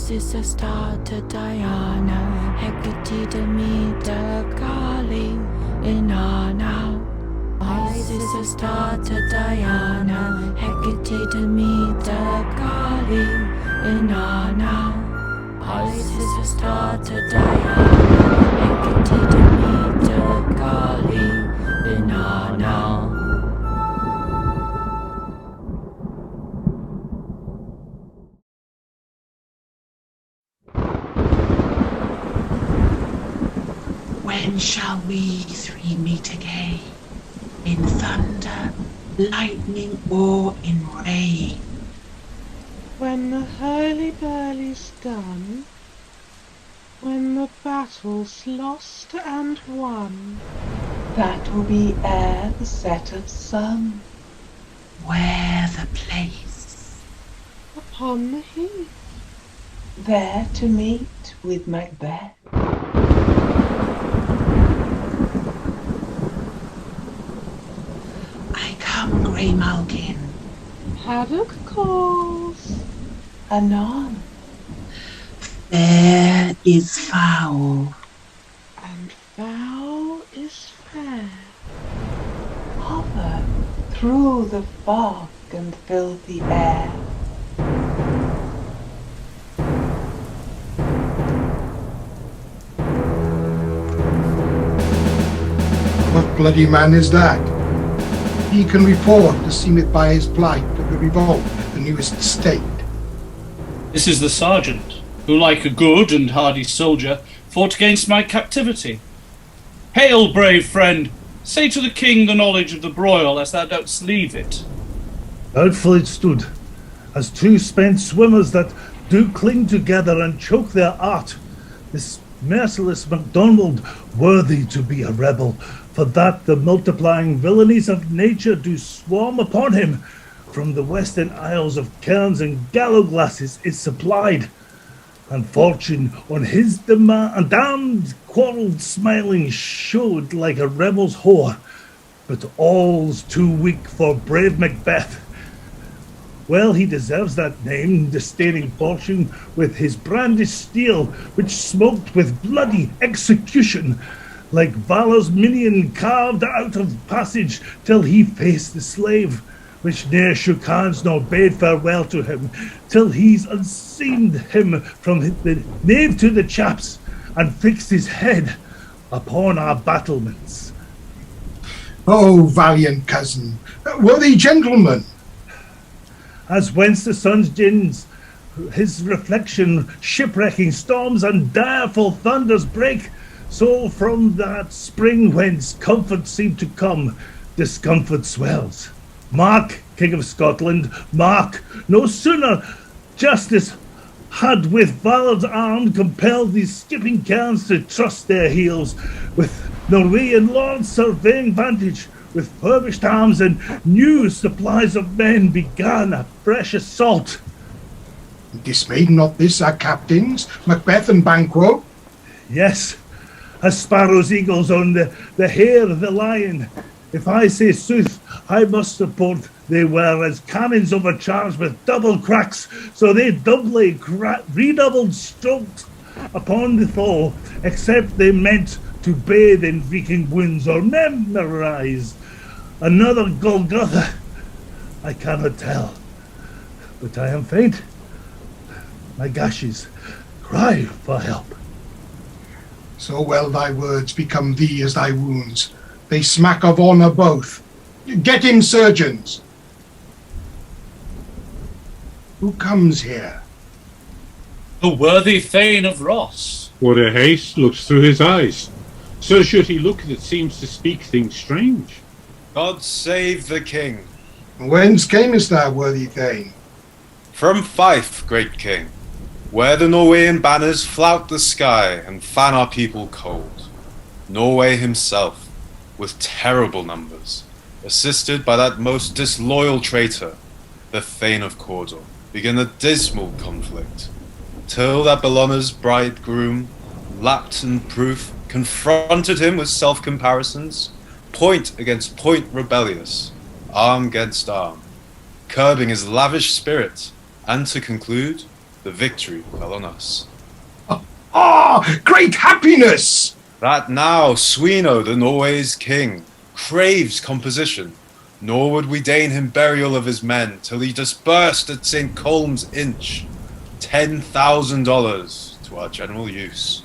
sister started Diana, Hecate to meet the Kali in our now. My sister started Diana, Hecate to meet the Kali in our now. My sister started Diana, Hecate to meet the Kali in our now. When shall we three meet again? In thunder, lightning, or in rain? When the hurly-burly's done, when the battle's lost and won. That will be ere the set of sun. Where the place? Upon the heath. There to meet with Macbeth. I come, Grey Malkin. Haddock calls. Anon. Fair is foul. And foul is fair. Hover through the fog and filthy air. What bloody man is that? He can report, to seemeth by his plight, of the revolt at the newest state. This is the sergeant, who like a good and hardy soldier fought against my captivity. Hail, brave friend! Say to the king the knowledge of the broil, as thou dost leave it. Doubtful it stood, as two spent swimmers that do cling together and choke their art. This merciless MacDonald, worthy to be a rebel, for that the multiplying villainies of nature do swarm upon him. From the western isles of cairns and gallowglasses is supplied, and fortune on his demand and damned quarrelled smiling showed like a rebel's whore, but all's too weak for brave Macbeth. Well, he deserves that name, disdaining fortune with his brandished steel, which smoked with bloody execution, like Valor's minion carved out of passage, till he faced the slave, which ne'er shook hands nor bade farewell to him, till he's unseamed him from the nave to the chaps, and fixed his head upon our battlements. Oh, valiant cousin, worthy gentleman! As whence the sun's gins, his reflection shipwrecking storms and direful thunders break, so from that spring whence comfort seemed to come, discomfort swells. Mark, King of Scotland, mark, no sooner justice had with valor's arm compelled these skipping cairns to trust their heels, with Norwegian lords surveying vantage, with furbished arms and new supplies of men began a fresh assault. Dismayed not this our captains, Macbeth and Banquo? Yes, as sparrows eagles on the hare of the lion. If I say sooth, I must report they were as cannons overcharged with double cracks, so they doubly redoubled strokes upon the foe, except they meant to bathe in reeking wounds or memorize another Golgotha. I cannot tell, but I am faint. My gashes cry for help. So well thy words become thee as thy wounds. They smack of honour both. Get him, surgeons! Who comes here? The worthy Thane of Ross. What a haste looks through his eyes. So should he look that seems to speak things strange. God save the king. Whence camest thou, worthy Thane? From Fife, great king, where the Norwegian banners flout the sky and fan our people cold. Norway himself, with terrible numbers, assisted by that most disloyal traitor, the Thane of Cawdor, begin a dismal conflict, till that Bellona's bridegroom, lapped and proof, confronted him with self-comparisons, point against point rebellious, arm against arm, curbing his lavish spirit, and to conclude, the victory fell on us. Ah, great happiness! That now Sweno, the Norway's king, craves composition, nor would we deign him burial of his men till he disbursed at St. Colm's Inch $10,000 to our general use.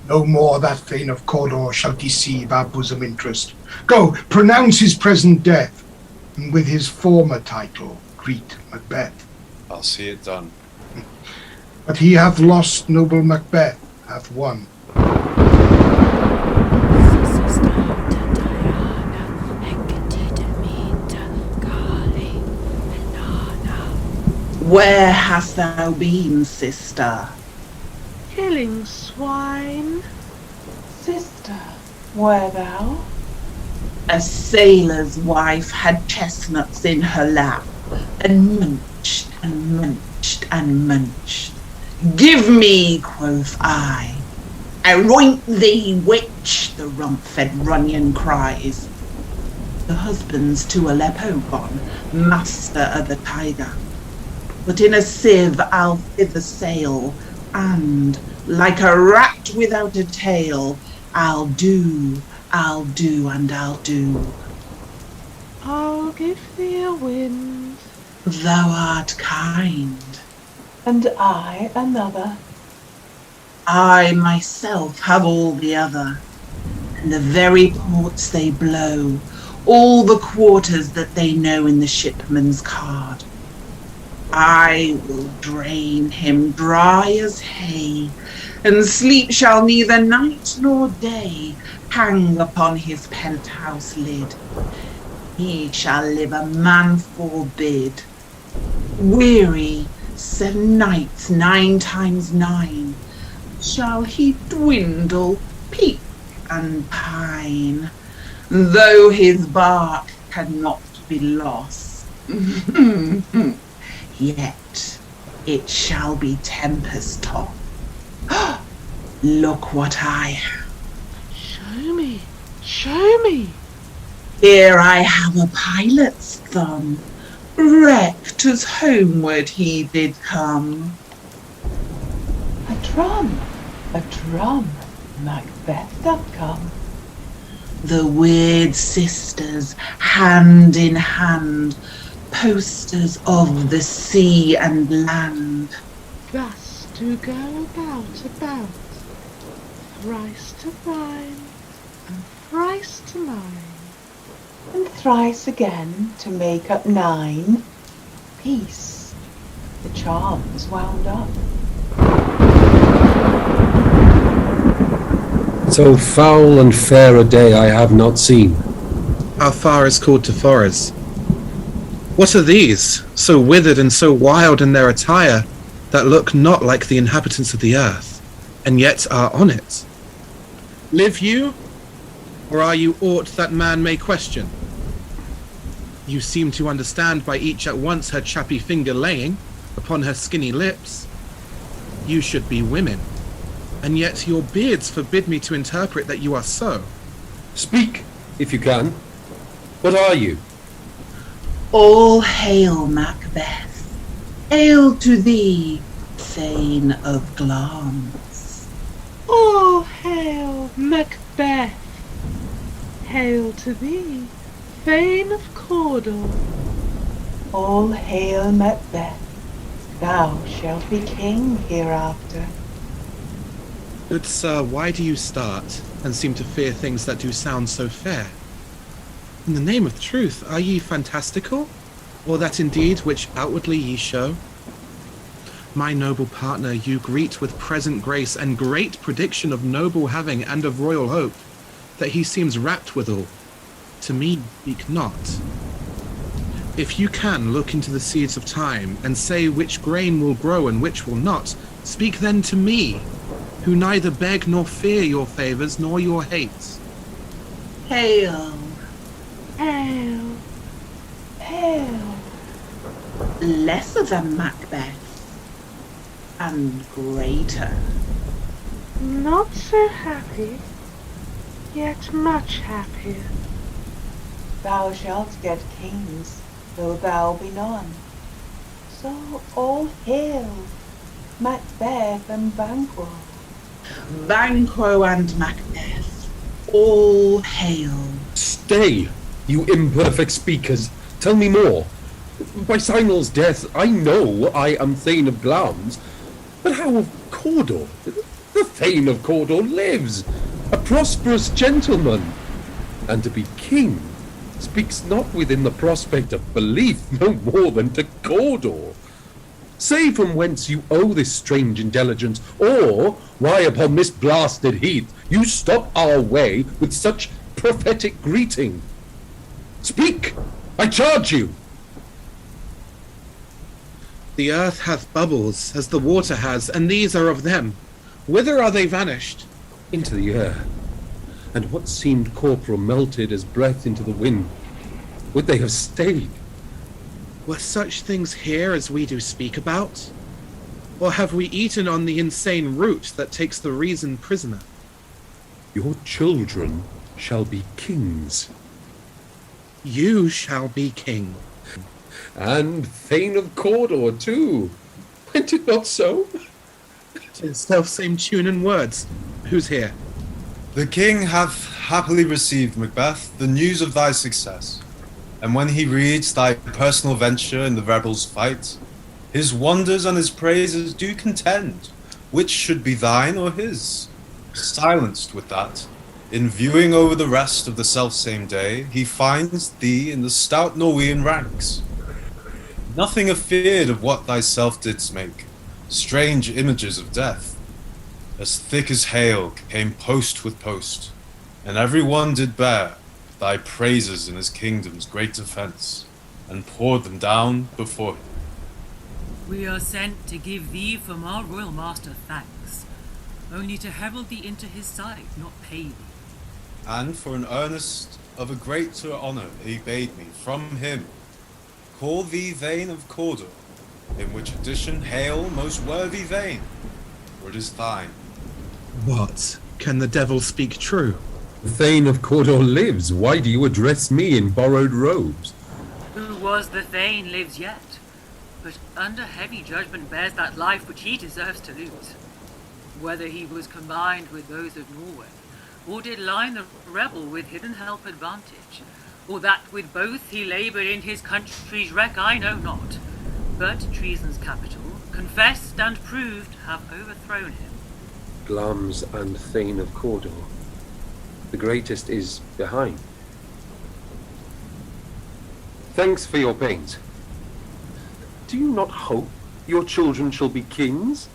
No more that Thane of Cawdor shall deceive our bosom interest. Go, pronounce his present death, and with his former title greet Macbeth. I'll see it done. But he hath lost, noble Macbeth hath won. Where hast thou been, sister? Killing swine. Sister, where thou? A sailor's wife had chestnuts in her lap, and munched and munched and munched. Give me, quoth I. Aroint thee, witch, the rump-fed Runyon cries. The husband's to Aleppo gone, master of the tiger. But in a sieve I'll thither sail, and, like a rat without a tail, I'll do, and I'll do. I'll give thee a wind. Thou art kind. And I another. I myself have all the other, and the very ports they blow, all the quarters that they know in the shipman's card. I will drain him dry as hay, and sleep shall neither night nor day hang upon his penthouse lid. He shall live a man forbid. Weary 7 nights 9 times 9 shall he dwindle, peak and pine, though his bark cannot be lost. Yet it shall be tempest tossed. Look what I have. Show me, show me. Here I have a pilot's thumb, wrecked as homeward he did come. A drum, Macbeth doth come. The weird sisters, hand in hand, posters of the sea and land. Thus do go about, thrice to thine, and thrice to mine. And thrice again to make up 9. Peace, the charm's wound up. So foul and fair a day I have not seen. How far is called to Forres? What are these, so withered and so wild in their attire, that look not like the inhabitants of the earth, and yet are on it? Live you, or are you aught that man may question? You seem to understand by each at once her chappy finger laying upon her skinny lips. You should be women, and yet your beards forbid me to interpret that you are so. Speak, if you can. What are you? All hail, Macbeth. Hail to thee, Thane of Glamis. All hail, Macbeth. Hail to thee, Thane of Cawdor. All hail, Macbeth. Thou shalt be king hereafter. Good sir, why do you start, and seem to fear things that do sound so fair? In the name of truth, are ye fantastical, or that indeed which outwardly ye show? My noble partner you greet with present grace and great prediction of noble having and of royal hope, that he seems rapt withal. To me speak not. If you can look into the seeds of time, and say which grain will grow and which will not, speak then to me, who neither beg nor fear your favours nor your hates. Hail. Hail. Hail. Lesser than Macbeth, and greater. Not so happy, yet much happier. Thou shalt get kings, though thou be none. So all hail, Macbeth and Banquo. Banquo and Macbeth, all hail. Stay, you imperfect speakers. Tell me more. By Signal's death, I know I am Thane of Glamis, but how of Cawdor? The Thane of Cawdor lives, a prosperous gentleman, and to be king speaks not within the prospect of belief, no more than to Cawdor. Say from whence you owe this strange intelligence, or why upon this blasted heath you stop our way with such prophetic greeting. Speak, I charge you. The earth hath bubbles, as the water has, and these are of them. Whither are they vanished? Into the air, and what seemed corporal melted as breath into the wind. Would they have stayed? Were such things here as we do speak about? Or have we eaten on the insane root that takes the reason prisoner? Your children shall be kings. You shall be king. And Thane of Cawdor too. Went it not so? 'Tis self-same tune and words. Who's here? The king hath happily received, Macbeth, the news of thy success. And when he reads thy personal venture in the rebels' fight, his wonders and his praises do contend, which should be thine or his. Silenced with that, in viewing over the rest of the selfsame day, he finds thee in the stout Norwegian ranks. Nothing afeard of what thyself didst make, strange images of death. As thick as hail came post with post, and every one did bear thy praises in his kingdom's great defence, and poured them down before him. We are sent to give thee from our royal master thanks, only to herald thee into his sight, not pay thee. And for an earnest of a greater honour he bade me, from him, call thee Thane of Cawdor, in which addition hail most worthy Thane, for it is thine. What? Can the devil speak true? The Thane of Cawdor lives. Why do you address me in borrowed robes? Who was the Thane lives yet, but under heavy judgment bears that life which he deserves to lose. Whether he was combined with those of Norway, or did line the rebel with hidden help advantage, or that with both he laboured in his country's wreck, I know not. But treason's capital, confessed and proved, have overthrown him. Glamis and Thane of Cawdor. The greatest is behind. Thanks for your pains. Do you not hope your children shall be kings,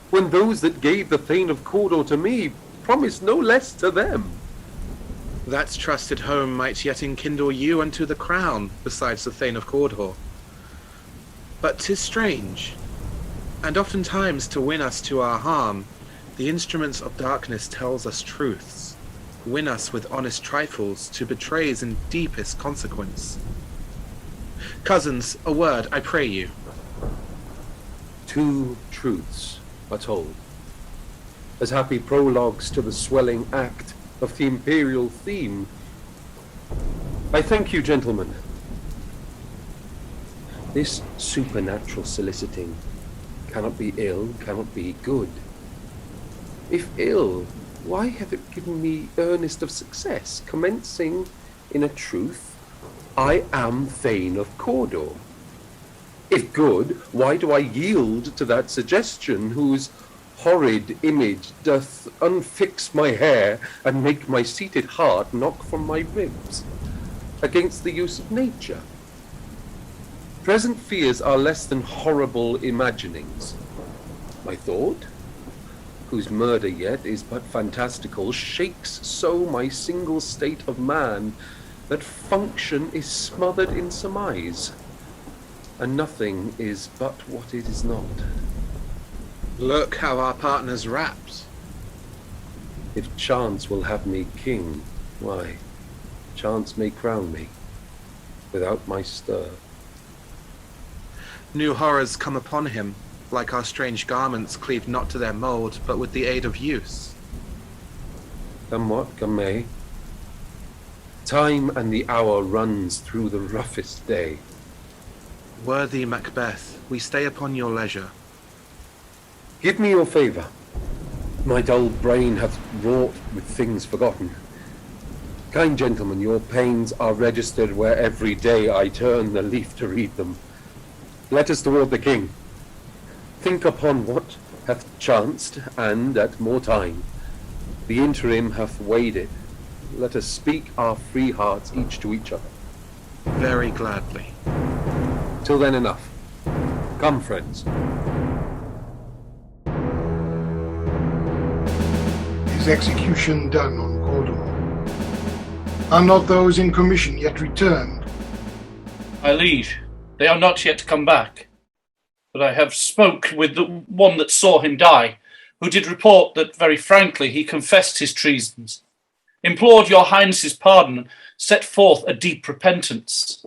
when those that gave the Thane of Cawdor to me promised no less to them? That trusted home might yet enkindle you unto the crown, besides the Thane of Cawdor. But 'tis strange, and oftentimes to win us to our harm, the instruments of darkness tells us truths, win us with honest trifles to betrays in deepest consequence. Cousins, a word, I pray you. 2 truths are told, as happy prologues to the swelling act of the imperial theme. I thank you, gentlemen. This supernatural soliciting cannot be ill, cannot be good. If ill, why have it given me earnest of success, commencing in a truth, I am Thane of Cawdor? If good, why do I yield to that suggestion whose horrid image doth unfix my hair and make my seated heart knock from my ribs against the use of nature? Present fears are less than horrible imaginings. My thought, whose murder yet is but fantastical, shakes so my single state of man that function is smothered in surmise, and nothing is but what it is not. Look how our partner's rapt. If chance will have me king, why, chance may crown me, without my stir. New horrors come upon him, like our strange garments cleave not to their mould, but with the aid of use. Come what, come may, time and the hour runs through the roughest day. Worthy Macbeth, we stay upon your leisure. Give me your favour. My dull brain hath wrought with things forgotten. Kind gentlemen, your pains are registered where every day I turn the leaf to read them. Let us toward the king. Think upon what hath chanced, and at more time. The interim hath weighed it. Let us speak our free hearts each to each other. Very gladly. Till then enough. Come, friends. His execution done on Cawdor. Are not those in commission yet returned? My liege, they are not yet come back. But I have spoke with the one that saw him die, who did report that very frankly he confessed his treasons, implored your highness's pardon, set forth a deep repentance.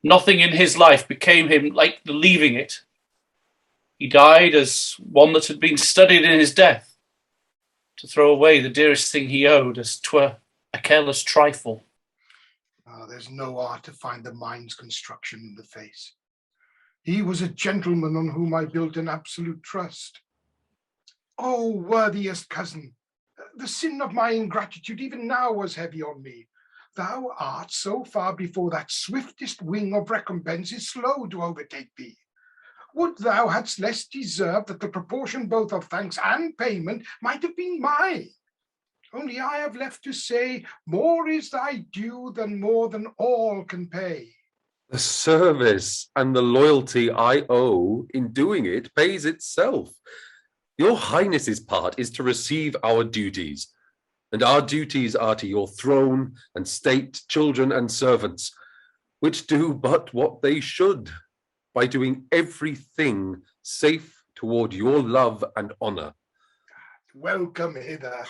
Nothing in his life became him like the leaving it. He died as one that had been studied in his death, to throw away the dearest thing he owed as 'twere a careless trifle. There's no art to find the mind's construction in the face. He was a gentleman on whom I built an absolute trust. Oh, worthiest cousin, the sin of my ingratitude even now was heavy on me. Thou art so far before that swiftest wing of recompense is slow to overtake thee. Would thou hadst less deserved that the proportion both of thanks and payment might have been mine. Only I have left to say, more is thy due than more than all can pay. The service and the loyalty I owe in doing it pays itself. Your highness's part is to receive our duties, and our duties are to your throne and state, children and servants, which do but what they should, by doing everything safe toward your love and honour. Welcome hither.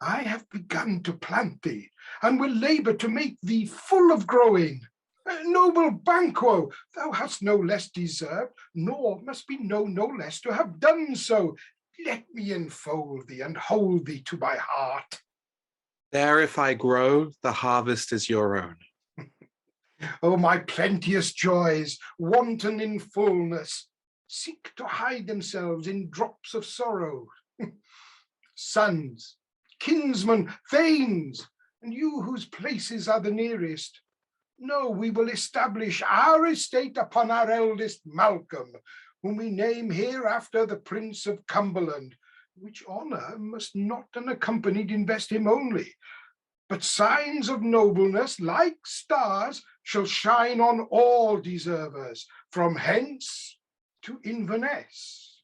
I have begun to plant thee, and will labour to make thee full of growing. Noble Banquo, thou hast no less deserved, nor must be known no less to have done so. Let me enfold thee and hold thee to my heart. There if I grow, the harvest is your own. Oh, my plenteous joys, wanton in fullness, seek to hide themselves in drops of sorrow. Sons, kinsmen, thanes, and you whose places are the nearest, no, we will establish our estate upon our eldest Malcolm, whom we name hereafter the Prince of Cumberland, which honour must not unaccompanied invest him only, but signs of nobleness, like stars, shall shine on all deservers, from hence to Inverness,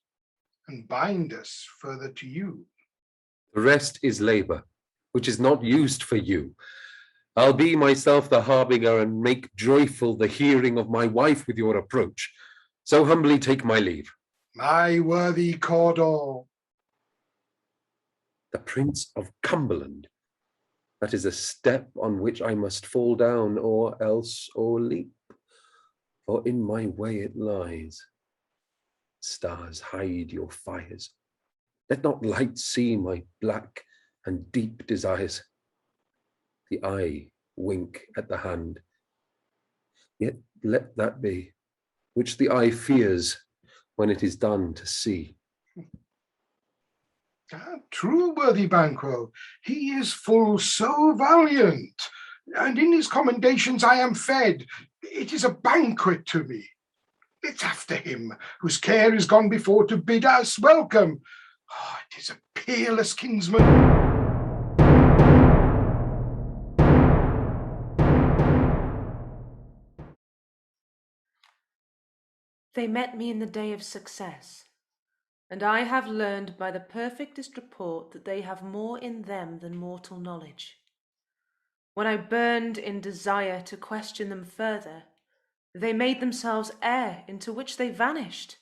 and bind us further to you. The rest is labour, which is not used for you. I'll be myself the harbinger and make joyful the hearing of my wife with your approach. So humbly take my leave. My worthy Cawdor. The Prince of Cumberland. That is a step on which I must fall down or else o'erleap, for in my way it lies. Stars, hide your fires. Let not light see my black and deep desires. The eye wink at the hand, yet let that be, which the eye fears when it is done to see. True, worthy Banquo, he is full so valiant, and in his commendations I am fed. It is a banquet to me. It's after him, whose care is gone before to bid us welcome. Oh, it is a peerless kinsman. They met me in the day of success, and I have learned by the perfectest report that they have more in them than mortal knowledge. When I burned in desire to question them further, they made themselves air into which they vanished.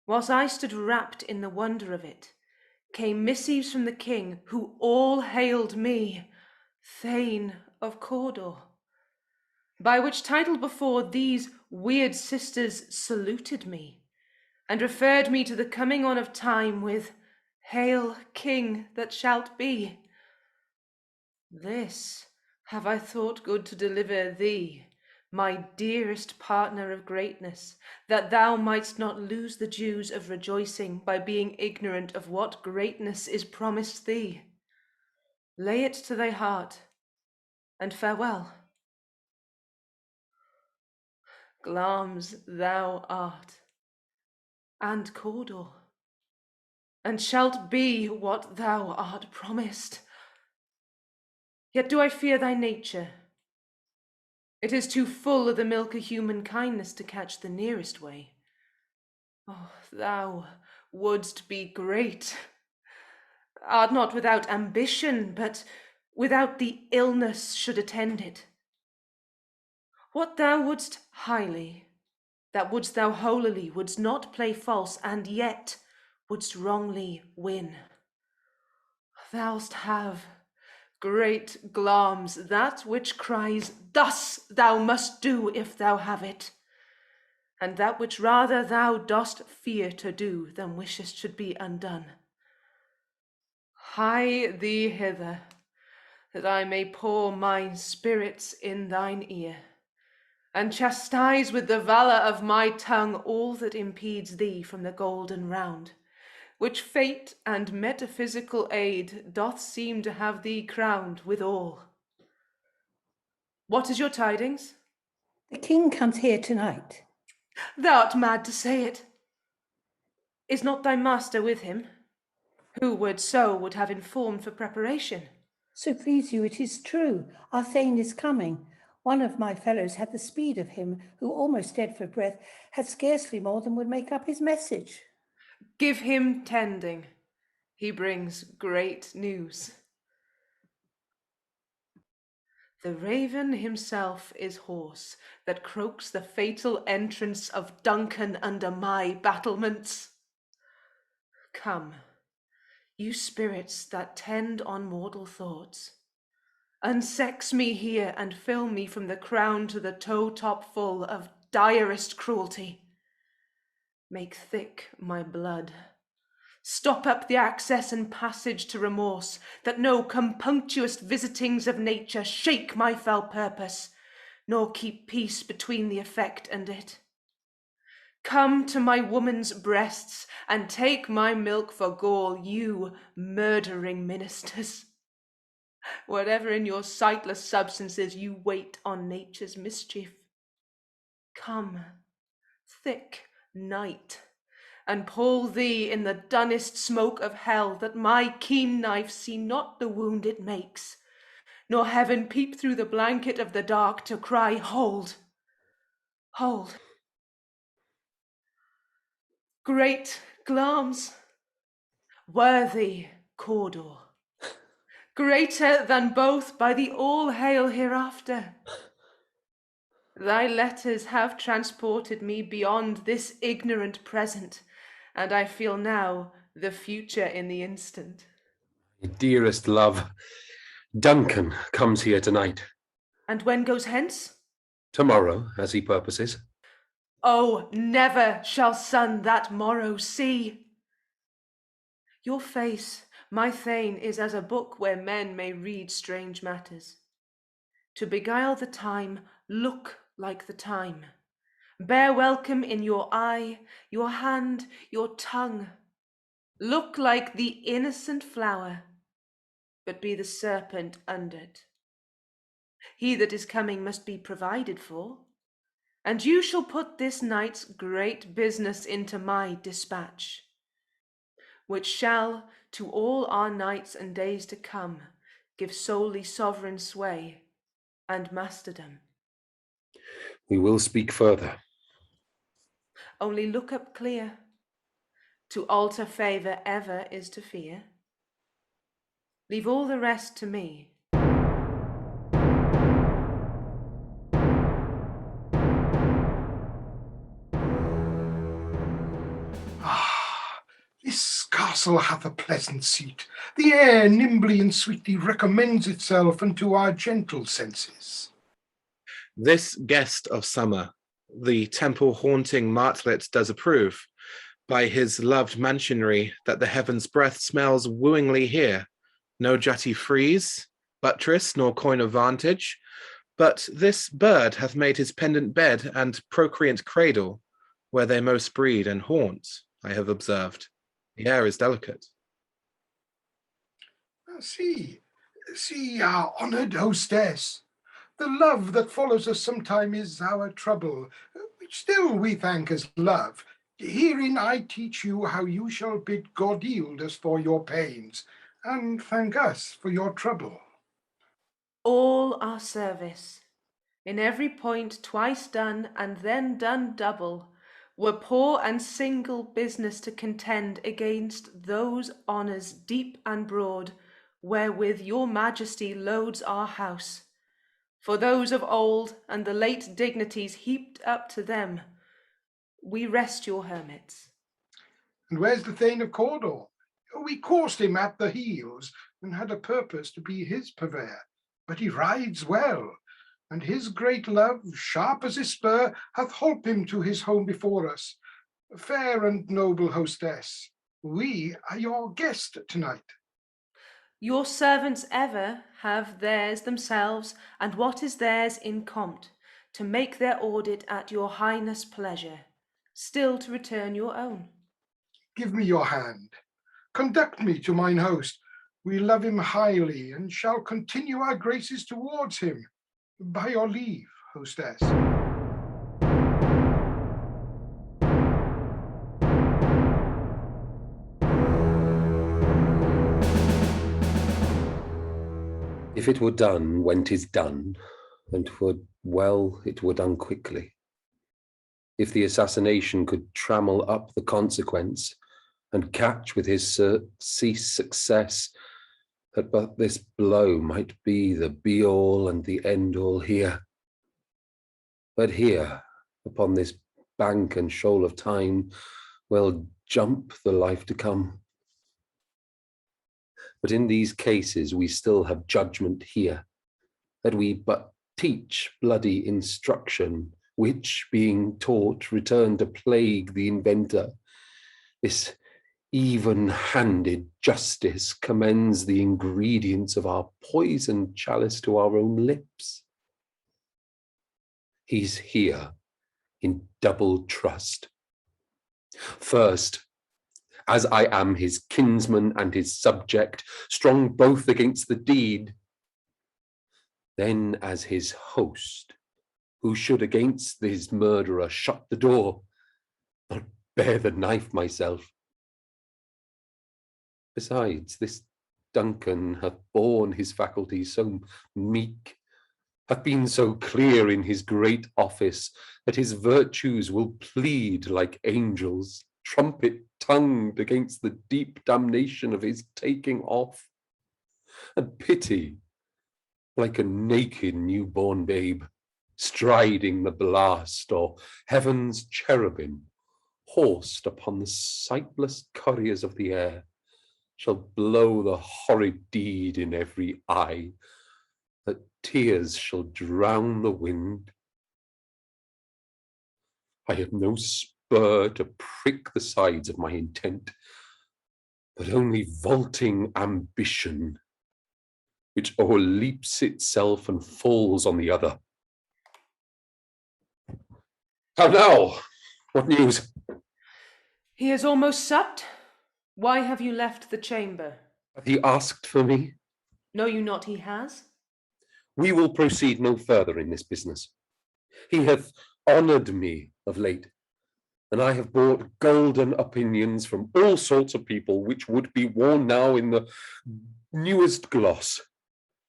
Whilst I stood wrapped in the wonder of it, came missives from the king, who all hailed me Thane of Cawdor, by which title before these weird sisters saluted me, and referred me to the coming on of time with Hail, King that shalt be. This have I thought good to deliver thee, my dearest partner of greatness, that thou mightst not lose the dues of rejoicing by being ignorant of what greatness is promised thee. Lay it to thy heart, and farewell. Glamis thou art, and Cawdor, and shalt be what thou art promised. Yet do I fear thy nature. It is too full of the milk of human kindness to catch the nearest way. Oh, thou wouldst be great, art not without ambition, but without the illness should attend it. What thou wouldst highly, that wouldst thou holily, wouldst not play false, and yet wouldst wrongly win. Thou'st have, great Glamis, that which cries, thus thou must do if thou have it, and that which rather thou dost fear to do than wishest should be undone. Hie thee hither, that I may pour mine spirits in thine ear, and chastise with the valour of my tongue all that impedes thee from the golden round, which fate and metaphysical aid doth seem to have thee crowned withal. What is your tidings? The king comes here tonight. Thou'rt mad to say it. Is not thy master with him? Who would have informed for preparation? So please you, it is true. Our thane is coming. One of my fellows had the speed of him, who, almost dead for breath, had scarcely more than would make up his message. Give him tending. He brings great news. The raven himself is hoarse, that croaks the fatal entrance of Duncan under my battlements. Come, you spirits that tend on mortal thoughts, unsex me here and fill me from the crown to the toe-top full of direst cruelty. Make thick my blood. Stop up the access and passage to remorse, that no compunctuous visitings of nature shake my fell purpose, nor keep peace between the effect and it. Come to my woman's breasts, and take my milk for gall, you murdering ministers. Whatever in your sightless substances you wait on nature's mischief. Come, thick night, and pull thee in the dunnest smoke of hell, that my keen knife see not the wound it makes, nor heaven peep through the blanket of the dark to cry, hold, hold. Great Glamis, worthy Cawdor, greater than both by the all-hail hereafter. Thy letters have transported me beyond this ignorant present, and I feel now the future in the instant. Dearest love, Duncan comes here tonight. And when goes hence? Tomorrow, as he purposes. Oh, never shall sun that morrow see. Your face, my thane, is as a book where men may read strange matters. To beguile the time, look like the time. Bear welcome in your eye, your hand, your tongue. Look like the innocent flower, but be the serpent under't. He that is coming must be provided for, and you shall put this night's great business into my dispatch, which shall to all our nights and days to come give solely sovereign sway and masterdom. We will speak further. Only look up clear. To alter favour ever is to fear. Leave all the rest to me. This castle hath a pleasant seat. The air nimbly and sweetly recommends itself unto our gentle senses. This guest of summer, the temple-haunting martlet does approve, by his loved mansionry that the heaven's breath smells wooingly here. No jutty frieze, buttress, nor coign of vantage, But this bird hath made his pendant bed and procreant cradle, where they most breed and haunt, I have observed. The air is delicate. See, our honoured hostess. The love that follows us sometime is our trouble, which still we thank as love. Herein I teach you how you shall bid God yield us for your pains, and thank us for your trouble. All our service, in every point twice done, and then done double, were poor and single business to contend against those honours deep and broad, wherewith your majesty loads our house. For those of old, and the late dignities heaped up to them, we rest your hermits. And where's the Thane of Cawdor? We coursed him at the heels, and had a purpose to be his purveyor. But he rides well, and his great love, sharp as his spur, hath holp him to his home before us. Fair and noble hostess, we are your guest tonight. Your servants ever have theirs themselves, and what is theirs in compt, to make their audit at your highness' pleasure, still to return your own. Give me your hand. Conduct me to mine host. We love him highly, and shall continue our graces towards him. By your leave, hostess. If it were done when 'tis done, and 'twere well it were done quickly. If the assassination could trammel up the consequence, and catch with his cease success, that but this blow might be the be-all and the end-all here. But here, upon this bank and shoal of time, will jump the life to come. But in these cases we still have judgment here, that we but teach bloody instruction, which, being taught, return to plague the inventor. This even-handed justice commends the ingredients of our poison chalice to our own lips. He's here in double trust. First, as I am his kinsman and his subject, strong both against the deed. Then as his host, who should against his murderer shut the door, not bear the knife myself. Besides, this Duncan hath borne his faculties so meek, hath been so clear in his great office, that his virtues will plead like angels, trumpet-tongued against the deep damnation of his taking off, and pity, like a naked newborn babe, striding the blast, or heaven's cherubim, horsed upon the sightless couriers of the air, shall blow the horrid deed in every eye, that tears shall drown the wind. I have no spur to prick the sides of my intent, but only vaulting ambition, which o'erleaps itself and falls on the other. How now? What news? He has almost supped. Why have you left the chamber? Hath he asked for me? Know you not he has? We will proceed no further in this business. He hath honoured me of late, and I have brought golden opinions from all sorts of people, which would be worn now in the newest gloss,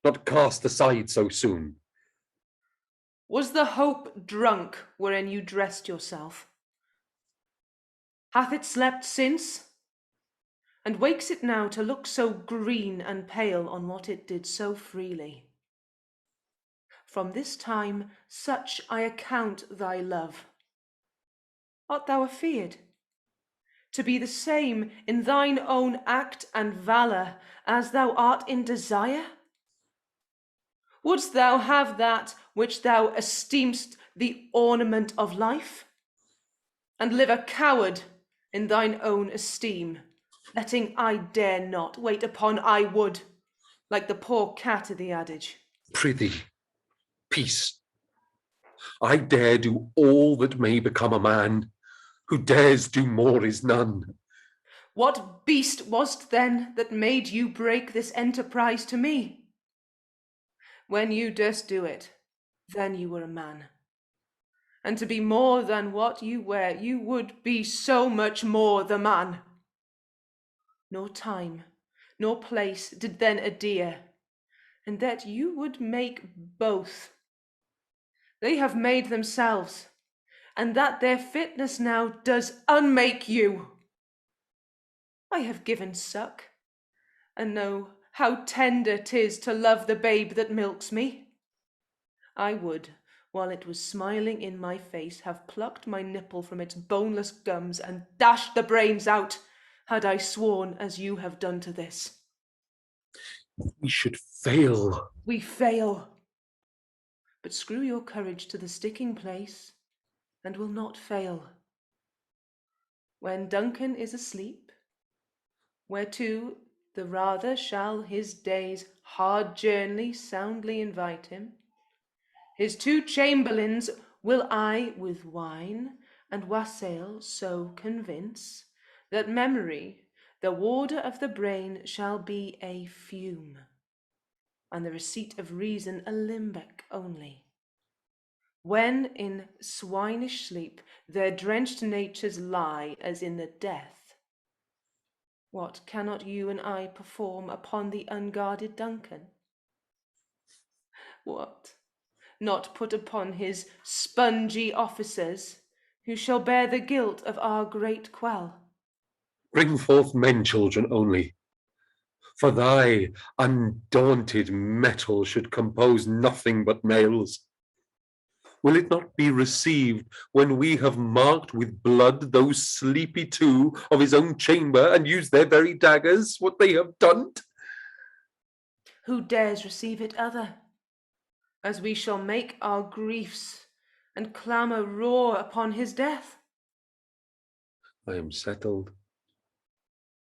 not cast aside so soon. Was the hope drunk wherein you dressed yourself? Hath it slept since? And wakes it now to look so green and pale on what it did so freely? From this time such I account thy love. Art thou afeard to be the same in thine own act and valour as thou art in desire? Wouldst thou have that which thou esteem'st the ornament of life, and live a coward in thine own esteem, letting I dare not wait upon I would, like the poor cat of the adage? Prithee, Peace. I dare do all that may become a man. Who dares do more is none. What beast was't then that made you break this enterprise to me? When you durst do it, then you were a man. And to be more than what you were, you would be so much more the man. Nor time, nor place did then adhere, and that you would make both. They have made themselves, and that their fitness now does unmake you. I have given suck, and know how tender 'tis to love the babe that milks me. I would, while it was smiling in my face, have plucked my nipple from its boneless gums and dashed the brains out, had I sworn as you have done to this. We should fail. We fail. But screw your courage to the sticking place, and will not fail. When Duncan is asleep, whereto the rather shall his day's hard journey soundly invite him, his 2 chamberlains will I with wine and wassail so convince, that memory, the warder of the brain, shall be a fume, and the receipt of reason a limbeck only. When in swinish sleep their drenched natures lie as in the death, what cannot you and I perform upon the unguarded Duncan? What? Not put upon his spongy officers, who shall bear the guilt of our great quell? Bring forth men children only. For thy undaunted metal should compose nothing but males. Will it not be received when we have marked with blood those sleepy 2 of his own chamber, and used their very daggers, what they have done? Who dares receive it other? As we shall make our griefs, and clamour roar upon his death. I am settled,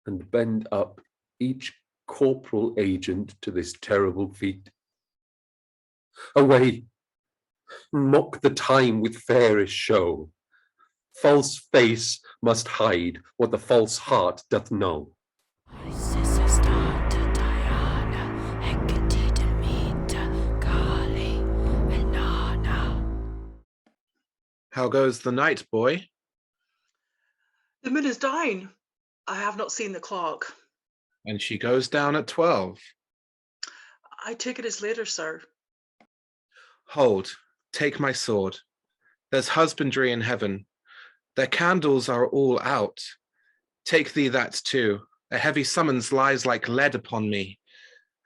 and bend up each corporal agent to this terrible feat. Away! Mock the time with fairest show. False face must hide what the false heart doth know. How goes the night, boy? The moon is down. I have not seen the clock. And she goes down at 12. I take it as later, sir. Hold, take my sword. There's husbandry in heaven. Their candles are all out. Take thee that too. A heavy summons lies like lead upon me,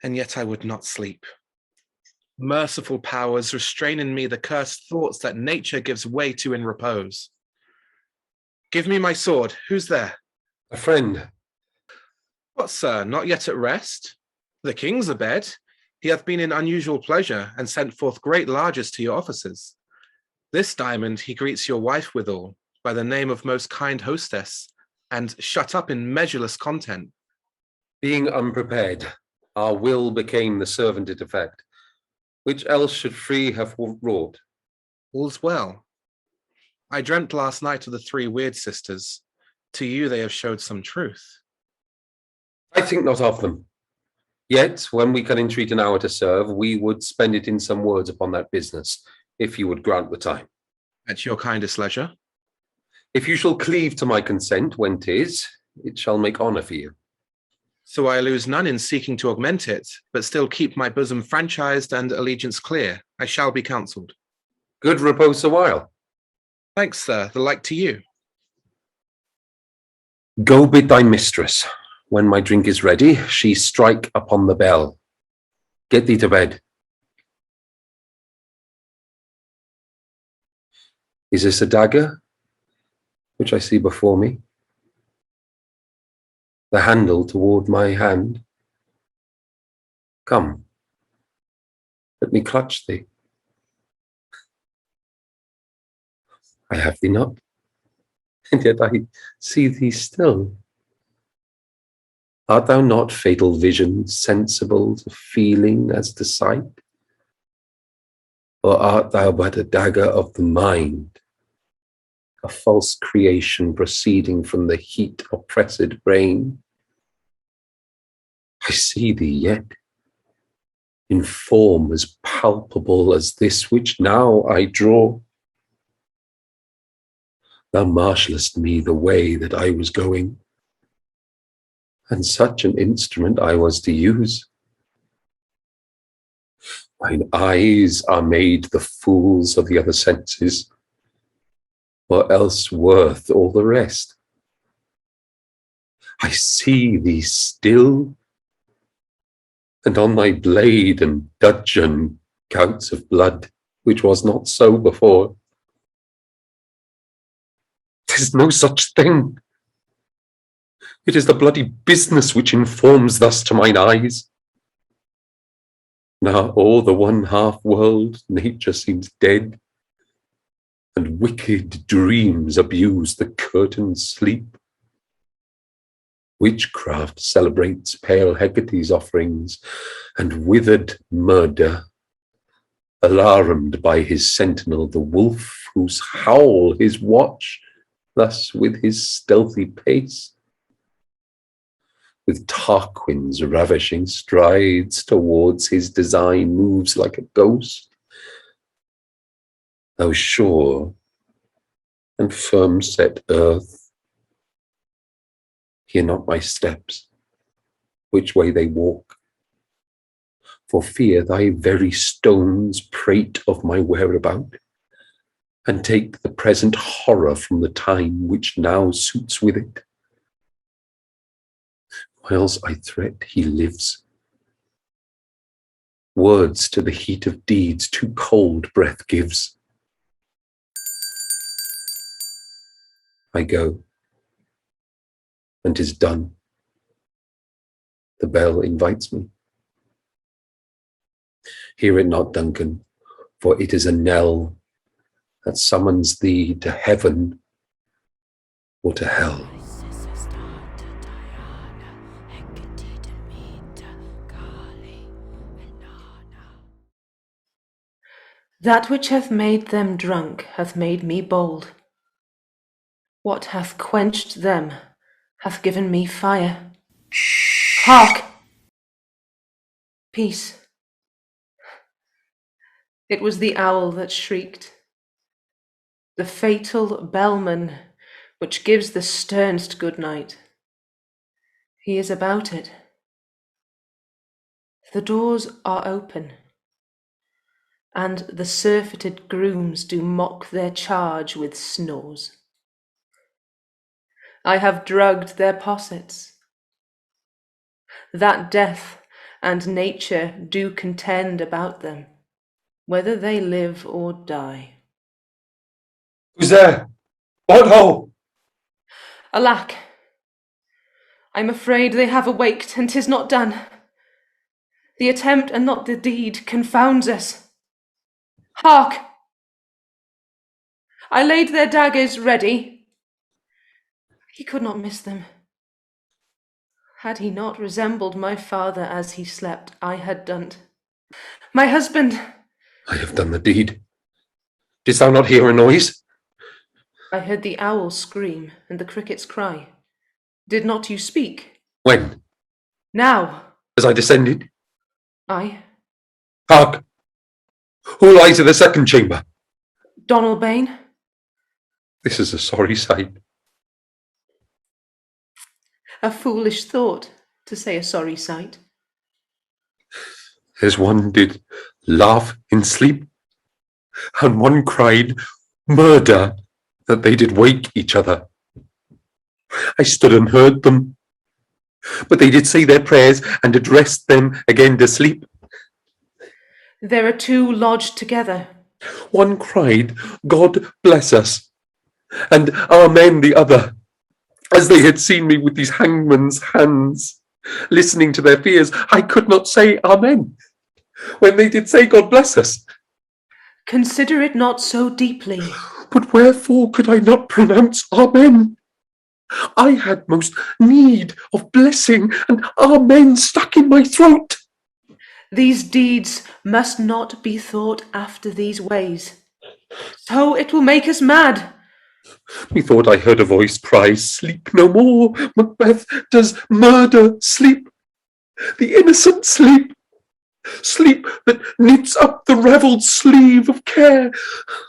and yet I would not sleep. Merciful powers, restrain in me the cursed thoughts that nature gives way to in repose. Give me my sword. Who's there? A friend. What, sir, not yet at rest? The king's abed. He hath been in unusual pleasure, and sent forth great largesse to your officers. This diamond he greets your wife withal, by the name of most kind hostess, and shut up in measureless content. Being unprepared, our will became the servant it effect, which else should free have wrought. All's well. I dreamt last night of the 3 weird sisters. To you they have showed some truth. I think not of them. Yet, when we can entreat an hour to serve, we would spend it in some words upon that business, if you would grant the time. At your kindest leisure. If you shall cleave to my consent when 'tis, it shall make honour for you. So I lose none in seeking to augment it, but still keep my bosom franchised and allegiance clear. I shall be counselled. Good repose a while. Thanks, sir, the like to you. Go bid thy mistress, when my drink is ready, she strike upon the bell. Get thee to bed. Is this a dagger, which I see before me? The handle toward my hand? Come, let me clutch thee. I have thee not, and yet I see thee still. Art thou not fatal vision, sensible to feeling as to sight? Or art thou but a dagger of the mind, a false creation proceeding from the heat oppressed brain? I see thee yet, in form as palpable as this which now I draw. Thou marshallest me the way that I was going, and such an instrument I was to use. Mine eyes are made the fools of the other senses, or else worth all the rest. I see thee still, and on thy blade and dudgeon gouts of blood, which was not so before. 'Tis no such thing. It is the bloody business which informs thus to mine eyes. Now all the one half world nature seems dead, and wicked dreams abuse the curtained sleep. Witchcraft celebrates pale Hecate's offerings, and withered murder, alarmed by his sentinel, the wolf, whose howl his watch, thus with his stealthy pace, with Tarquin's ravishing strides towards his design moves like a ghost. Thou sure and firm set earth, hear not my steps, which way they walk, for fear thy very stones prate of my whereabout, and take the present horror from the time which now suits with it. Whiles I threat, he lives. Words to the heat of deeds too cold breath gives. I go, and 'tis done. The bell invites me. Hear it not, Duncan, for it is a knell that summons thee to heaven or to hell. That which hath made them drunk hath made me bold. What hath quenched them hath given me fire. Hark! Peace. It was the owl that shrieked, the fatal bellman which gives the sternest good night. He is about it. The doors are open, and the surfeited grooms do mock their charge with snores. I have drugged their possets, that death and nature do contend about them, whether they live or die. Who's there? What ho! Alack, I'm afraid they have awaked, and 'tis not done. The attempt and not the deed confounds us. Hark! I laid their daggers ready. He could not miss them. Had he not resembled my father as he slept, I had done't. My husband! I have done the deed. Didst thou not hear a noise? I heard the owl scream and the crickets cry. Did not you speak? When? Now. As I descended? Aye. Hark! Who lies in the second chamber? Donalbain. This is a sorry sight. A foolish thought, to say a sorry sight. There's one did laugh in sleep, and one cried murder, that they did wake each other. I stood and heard them, but they did say their prayers and addressed them again to sleep. There are two lodged together. One cried, God bless us, and Amen the other, as they had seen me with these hangman's hands. Listening to their fears, I could not say Amen, when they did say God bless us. Consider it not so deeply. But wherefore could I not pronounce Amen? I had most need of blessing, and Amen stuck in my throat. These deeds must not be thought after these ways. So it will make us mad. Methought I heard a voice cry, "Sleep no more, Macbeth, does murder sleep? The innocent sleep, sleep that knits up the ravelled sleeve of care.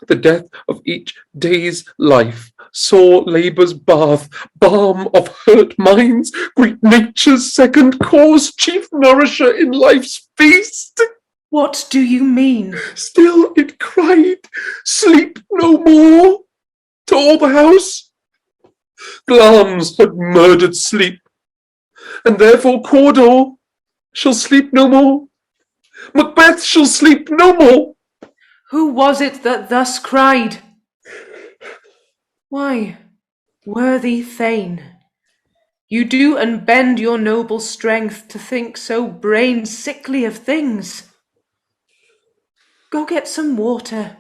The death of each day's life, sore labour's bath, balm of hurt minds, great nature's second cause, chief nourisher in life's feast." What do you mean? Still it cried, "Sleep no more," to all the house. Glamis had murdered sleep, and therefore Cawdor shall sleep no more. Macbeth shall sleep no more. Who was it that thus cried? Why, worthy Thane, you do unbend your noble strength to think so brain-sickly of things. Go get some water,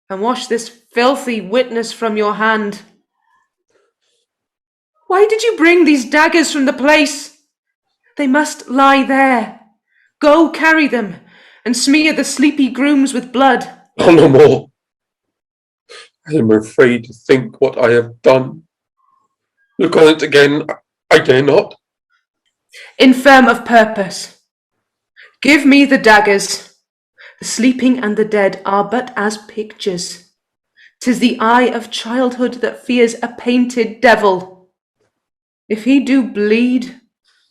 and wash this filthy witness from your hand. Why did you bring these daggers from the place? They must lie there. Go carry them, and smear the sleepy grooms with blood. Oh, no more. I am afraid to think what I have done. Look on it again, I dare not. Infirm of purpose, give me the daggers. The sleeping and the dead are but as pictures. 'Tis the eye of childhood that fears a painted devil. If he do bleed,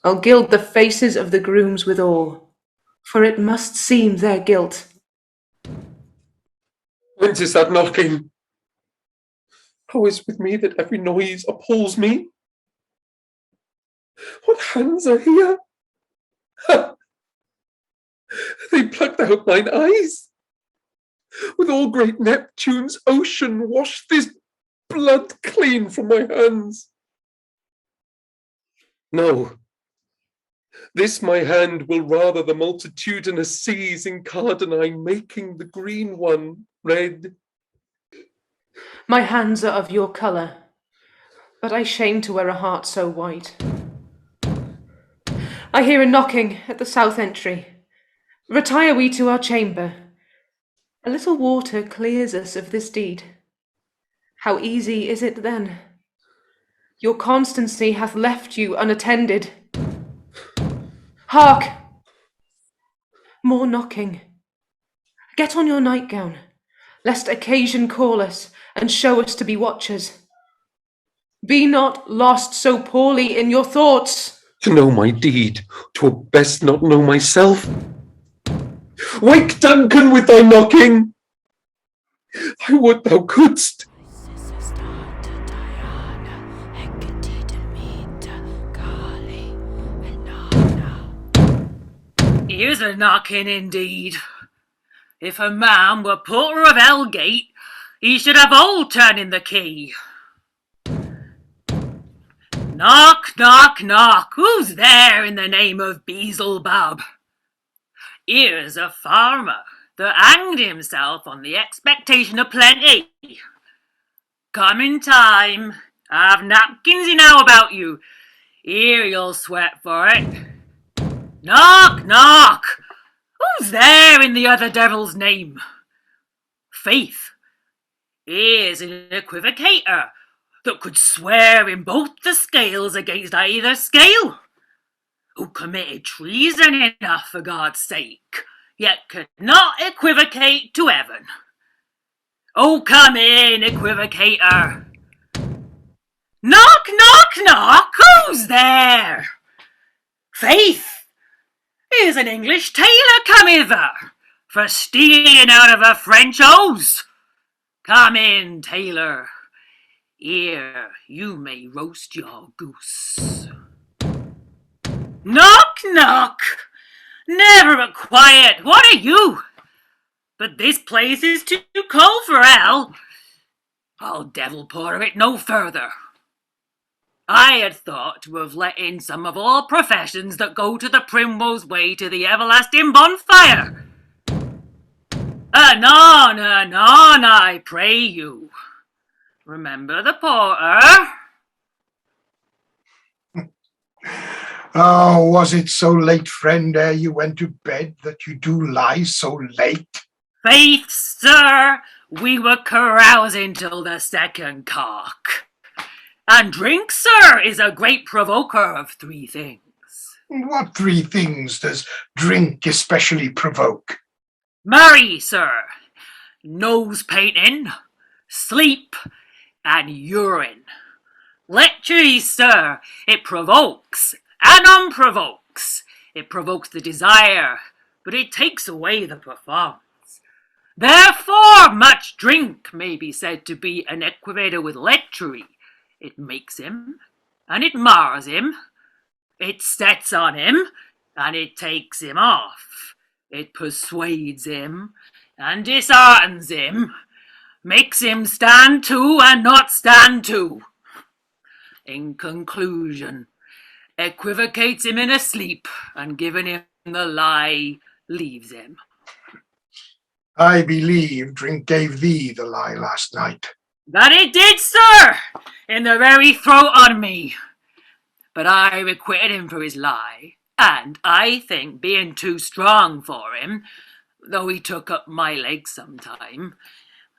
I'll gild the faces of the grooms withal, for it must seem their guilt. Whence is that knocking? How is with me that every noise appalls me? What hands are here? Ha! They plucked out mine eyes. With all great Neptune's ocean, wash this blood clean from my hands. No, this my hand will rather the multitudinous seas in Cardenine, making the green one red. My hands are of your colour, but I shame to wear a heart so white. I hear a knocking at the south entry. Retire we to our chamber. A little water clears us of this deed. How easy is it then? Your constancy hath left you unattended. Hark! More knocking. Get on your nightgown, lest occasion call us and show us to be watchers. Be not lost so poorly in your thoughts. To know my deed, 'twere best not know myself. Wake Duncan with thy knocking. I would thou couldst. Here's a knocking indeed. If a man were porter of Elgate, he should have all turning the key. Knock, knock, knock. Who's there in the name of Beelzebub? Here's a farmer that hanged himself on the expectation of plenty. Come in time. I've napkins enow about you. Here you'll sweat for it. Knock, knock. Who's there in the other devil's name? Faith, here's an equivocator that could swear in both the scales against either scale, who committed treason enough for God's sake, yet could not equivocate to heaven. Oh, come in, equivocator. Knock, knock, knock. Who's there? Faith, here's an English tailor come hither for stealing out of a French hose. Come in, tailor. Here you may roast your goose. Knock, knock. Never but quiet. What are you? But this place is too cold for hell. I'll devil porter it no further. I had thought to have let in some of all professions that go to the primrose way to the everlasting bonfire. Anon, anon, I pray you. Remember the porter. Oh, was it so late, friend, ere you went to bed, that you do lie so late? Faith, sir, we were carousing till the second cock. And drink, sir, is a great provoker of three things. What three things does drink especially provoke? Marry, sir, nose painting, sleep, and urine. Lechery, sir, it provokes and unprovokes. It provokes the desire, but it takes away the performance. Therefore, much drink may be said to be an equivalent with lechery. It makes him, and it mars him. It sets on him, and it takes him off. It persuades him, and disheartens him. Makes him stand to and not stand to. In conclusion, equivocates him in a sleep, and giving him the lie, leaves him. I believe drink gave thee the lie last night. That it did, sir, in the very throat on me. But I requited him for his lie, and I think being too strong for him, though he took up my leg sometime,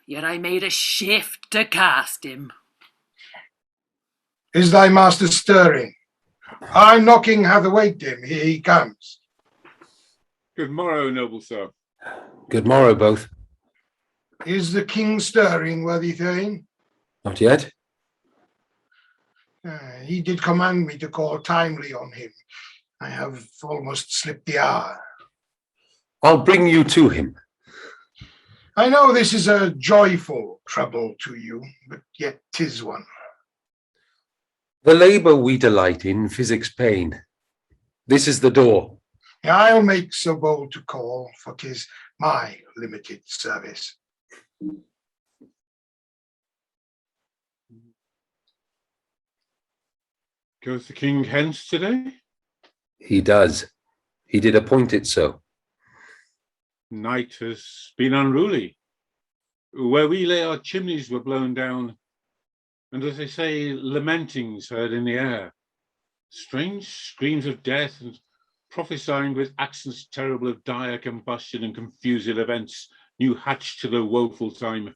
yet I made a shift to cast him. Is thy master stirring? I'm knocking hath awaked him. Here he comes. Good morrow, noble sir. Good morrow, both. Is the king stirring, worthy Thane? Not yet. He did command me to call timely on him. I have almost slipped the hour. I'll bring you to him. I know this is a joyful trouble to you, but yet 'tis one. The labour we delight in physics pain. This is the door. I'll make so bold to call, for 'tis my limited service. Goes the king hence today? He does. He did appoint it so. Night has been unruly. Where we lay our chimneys were blown down, and as they say, lamentings heard in the air. Strange screams of death and prophesying with accents terrible of dire combustion and confused events, new hatched to the woeful time.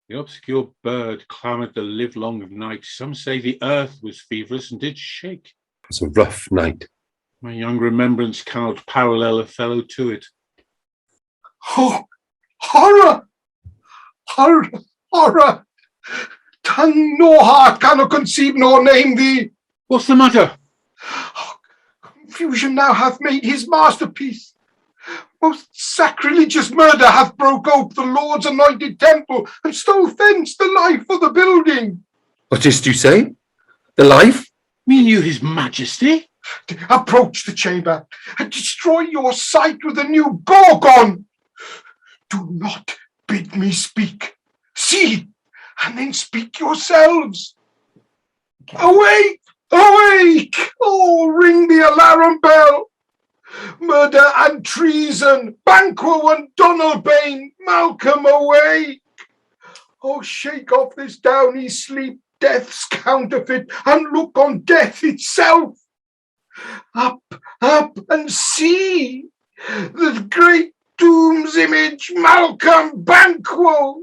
The obscure bird clamoured the livelong of night. Some say the earth was feverish and did shake. It was a rough night. My young remembrance cannot parallel a fellow to it. Oh, horror! Horror! Horror! Tongue nor heart cannot conceive nor name thee. What's the matter? Oh, confusion now hath made his masterpiece. Most sacrilegious murder hath broke ope the Lord's anointed temple and stole thence the life of the building. What is you say? The life? Mean you his majesty? Approach the chamber and destroy your sight with a new Gorgon. Do not bid me speak. See, and then speak yourselves. Awake! Awake! Oh, ring the alarum bell. Murder and treason, Banquo and Donalbain, Malcolm awake! Oh, shake off this downy sleep, death's counterfeit, and look on death itself. Up, up, and see the great doom's image, Malcolm Banquo,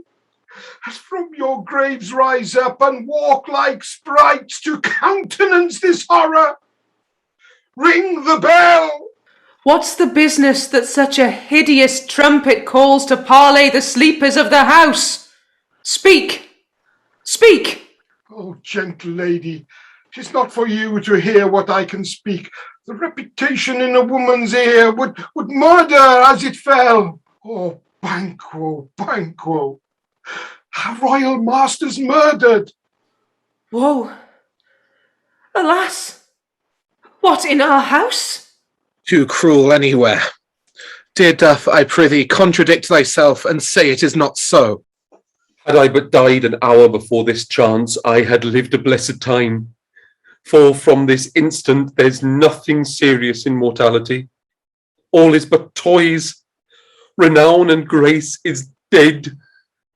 as from your graves rise up and walk like sprites to countenance this horror. Ring the bell. What's the business that such a hideous trumpet calls to parley the sleepers of the house? Speak! Speak! Oh, gentle lady, 'tis not for you to hear what I can speak. The reputation in a woman's ear would murder as it fell. Oh, Banquo, Banquo, our royal master's murdered. Woe! Alas! What, in our house? Too cruel anywhere. Dear Duff, I prithee, contradict thyself and say it is not so. Had I but died an hour before this chance, I had lived a blessed time. For from this instant there's nothing serious in mortality. All is but toys. Renown and grace is dead.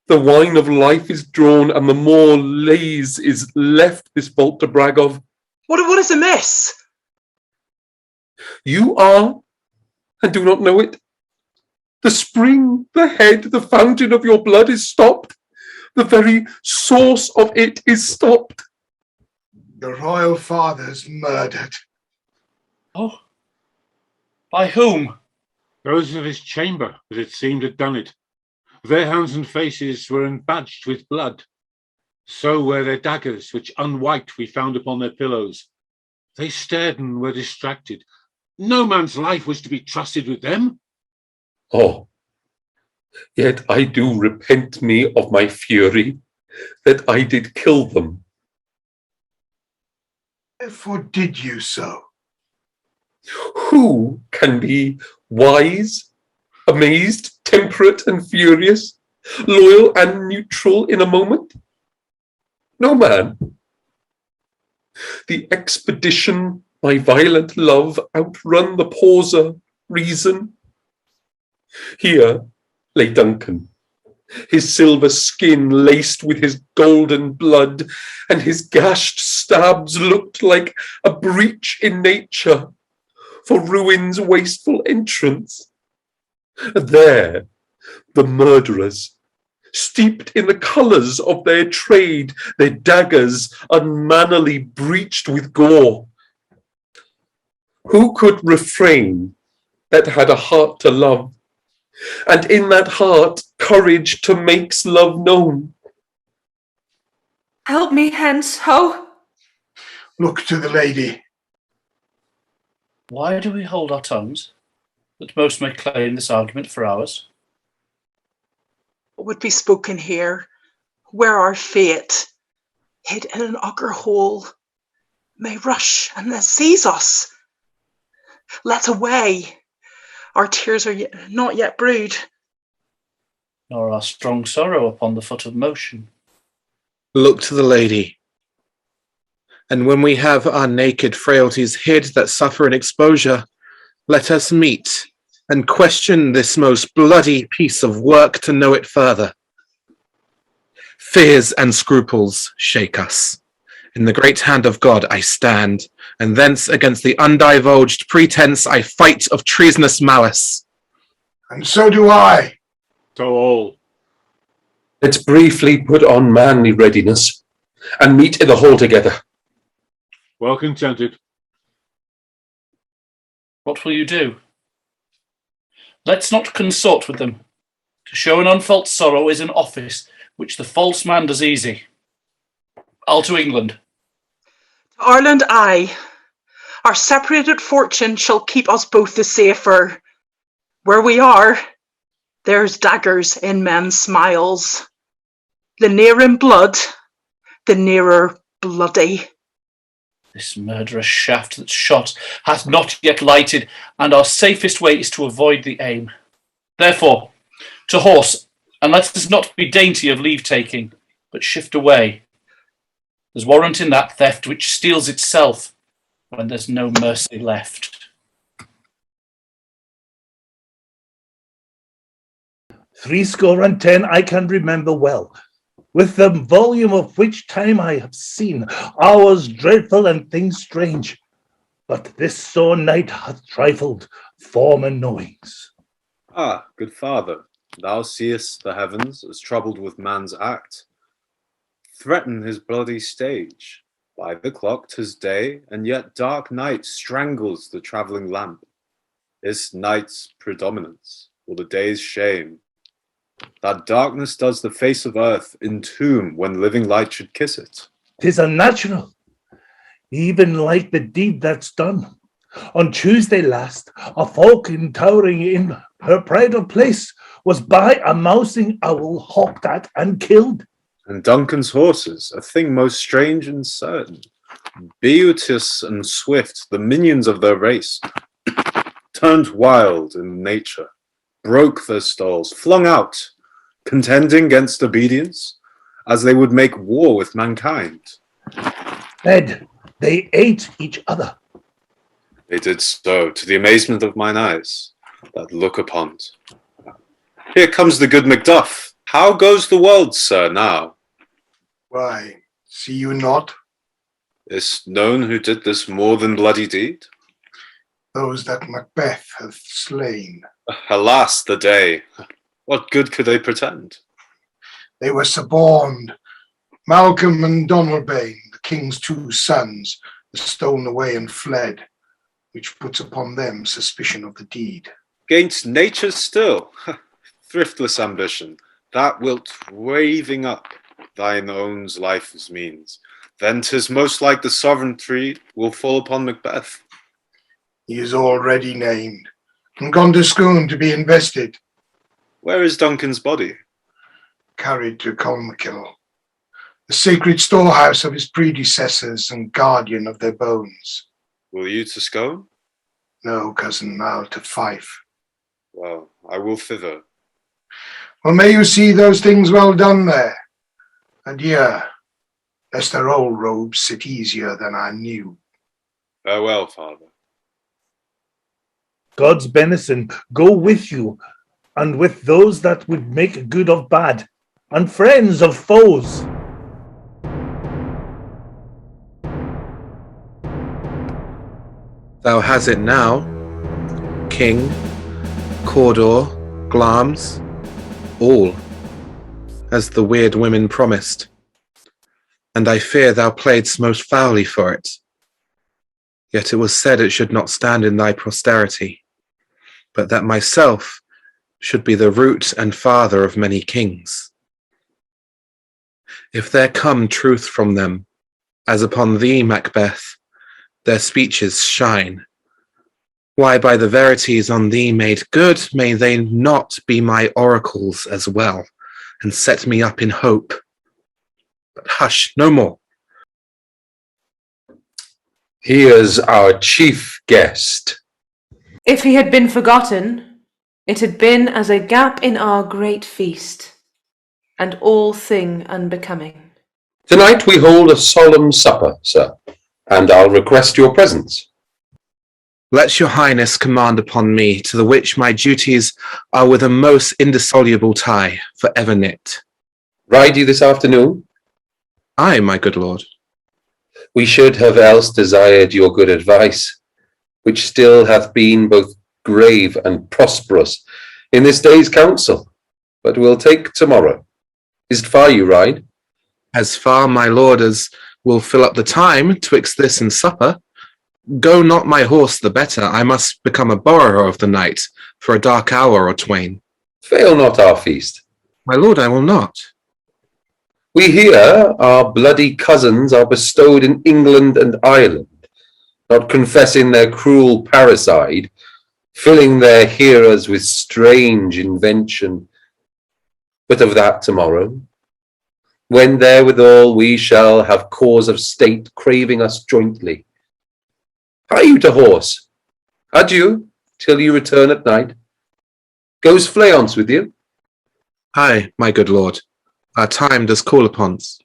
The wine of life is drawn, and the more lays is left this vault to brag of. What is amiss? You are, and do not know it. The spring, the head, the fountain of your blood is stopped. The very source of it is stopped. Your royal father's murdered. Oh, by whom? Those of his chamber, as it seemed, had done it. Their hands and faces were embadged with blood. So were their daggers, which unwiped we found upon their pillows. They stared and were distracted. No man's life was to be trusted with them. Oh, yet I do repent me of my fury, that I did kill them. Therefore did you so? Who can be wise, amazed, temperate and furious, loyal and neutral in a moment? No man. The expedition, my violent love, outrun the pauser, reason. Here lay Duncan, his silver skin laced with his golden blood, and his gashed stabs looked like a breach in nature, for ruin's wasteful entrance. And there the murderers, steeped in the colours of their trade, their daggers unmannily breached with gore. Who could refrain that had a heart to love, and in that heart courage to makes love known? Help me hence, ho! Look to the lady. Why do we hold our tongues, that most may claim this argument for ours? What would be spoken here, where our fate, hid in an ogre hole, may rush and then seize us? Let away. Our tears are not yet brewed. Nor our strong sorrow upon the foot of motion. Look to the lady. And when we have our naked frailties hid that suffer in exposure, let us meet and question this most bloody piece of work to know it further. Fears and scruples shake us. In the great hand of God I stand, and thence against the undivulged pretense I fight of treasonous malice. And so do I. So all. Let's briefly put on manly readiness, and meet in the hall together. Well contented. What will you do? Let's not consort with them. To show an unfelt sorrow is an office which the false man does easy. I'll to England. To Ireland I. Our separated fortune shall keep us both the safer. Where we are, there's daggers in men's smiles. The nearer in blood, the nearer bloody. This murderous shaft that's shot hath not yet lighted, and our safest way is to avoid the aim. Therefore, to horse, and let us not be dainty of leave-taking, but shift away. There's warrant in that theft which steals itself when there's no mercy left. 70 I can remember well, with the volume of which time I have seen hours dreadful and things strange. But this sore night hath trifled former knowings. Ah, good father, thou seest the heavens as troubled with man's act. Threaten his bloody stage. By the clock 'tis day, and yet dark night strangles the travelling lamp. Is night's predominance, or the day's shame? That darkness does the face of earth entomb when living light should kiss it. 'Tis unnatural, even like the deed that's done. On Tuesday last, a falcon towering in her bridal place was by a mousing owl hawked at and killed. And Duncan's horses, a thing most strange and certain, beauteous and swift, the minions of their race, turned wild in nature, broke their stalls, flung out, contending against obedience, as they would make war with mankind. Fed, they ate each other. They did so, to the amazement of mine eyes, that look upon't. Here comes the good Macduff. How goes the world, sir, now? Why, see you not? Is known who did this more than bloody deed? those that Macbeth hath slain. Alas, the day. What good could they pretend? They were suborned. Malcolm and Donalbain, the king's 2 sons, were stolen away and fled, which puts upon them suspicion of the deed. Gainst nature still, thriftless ambition, that wilt waving up thine own life's means. Then 'tis most like the sovereignty will fall upon Macbeth. He is already named, and gone to Scone to be invested. Where is Duncan's body? Carried to Colmakill, the sacred storehouse of his predecessors and guardian of their bones. Will you to Scone? No, cousin, I'll to Fife. Well, I will thither. Well, may you see those things well done there. Adieu, lest their old robes sit easier than our new. Farewell, father. God's benison go with you, and with those that would make good of bad, and friends of foes. Thou has it now, King, Cawdor, Glamis, all, as the weird women promised. And I fear thou playedst most foully for it. Yet it was said it should not stand in thy posterity, but that myself should be the root and father of many kings. If there come truth from them, as upon thee, Macbeth, their speeches shine, why by the verities on thee made good may they not be my oracles as well, and set me up in hope? But hush, no more. Here's our chief guest. If he had been forgotten, it had been as a gap in our great feast, and all thing unbecoming. Tonight we hold a solemn supper, sir, and I'll request your presence. Let your highness command upon me, to the which my duties are with a most indissoluble tie, for ever knit. Ride you this afternoon? Aye, my good lord. We should have else desired your good advice, which still hath been both grave and prosperous in this day's council, but we'll take tomorrow. Is't far you ride? As far, my lord, as will fill up the time twixt this and supper. Go not my horse the better, I must become a borrower of the night for a dark hour or twain. Fail not our feast. My lord, I will not. We hear our bloody cousins are bestowed in England and Ireland, not confessing their cruel parricide, filling their hearers with strange invention. But of that tomorrow, when therewithal we shall have cause of state craving us jointly. Hie you to horse. Adieu, till you return at night. Goes Fleance with you? Aye, my good lord, our time does call upon's.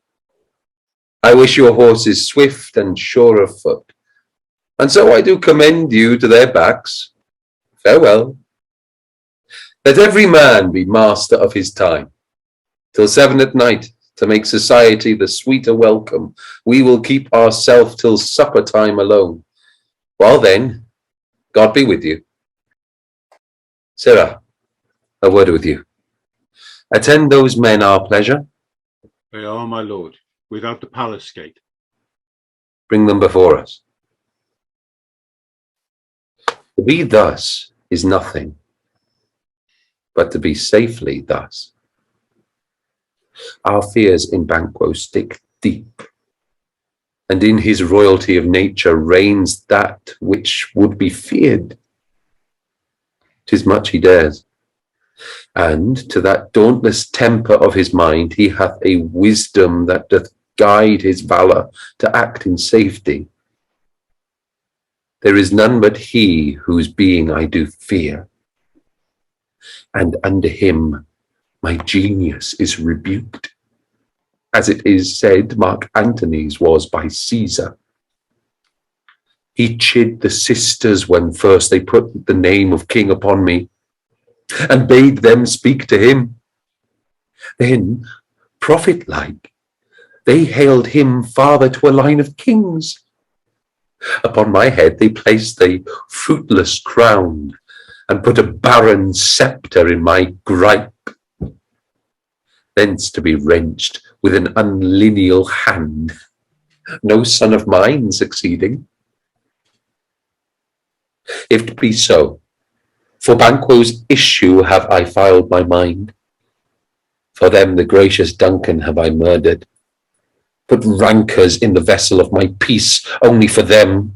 I wish your horses swift and sure of foot, and so I do commend you to their backs. Farewell. Let every man be master of his time. Till 7 at night, to make society the sweeter welcome, we will keep ourself till supper time alone. While then, God be with you. Sirrah, a word with you. Attend those men our pleasure. They are, my lord, without the palace gate. Bring them before us. To be thus is nothing, but to be safely thus. Our fears in Banquo stick deep, and in his royalty of nature reigns that which would be feared. 'Tis much he dares, and to that dauntless temper of his mind he hath a wisdom that doth guide his valour to act in safety. There is none but he whose being I do fear, and under him my genius is rebuked, as it is said Mark Antony's was by Caesar. He chid the sisters when first they put the name of king upon me, and bade them speak to him. Then, prophet-like, they hailed him father to a line of kings. Upon my head they placed a fruitless crown, and put a barren sceptre in my gripe, thence to be wrenched with an unlineal hand, no son of mine succeeding. If it be so, for Banquo's issue have I filed my mind, for them the gracious Duncan have I murdered, put rancours in the vessel of my peace only for them,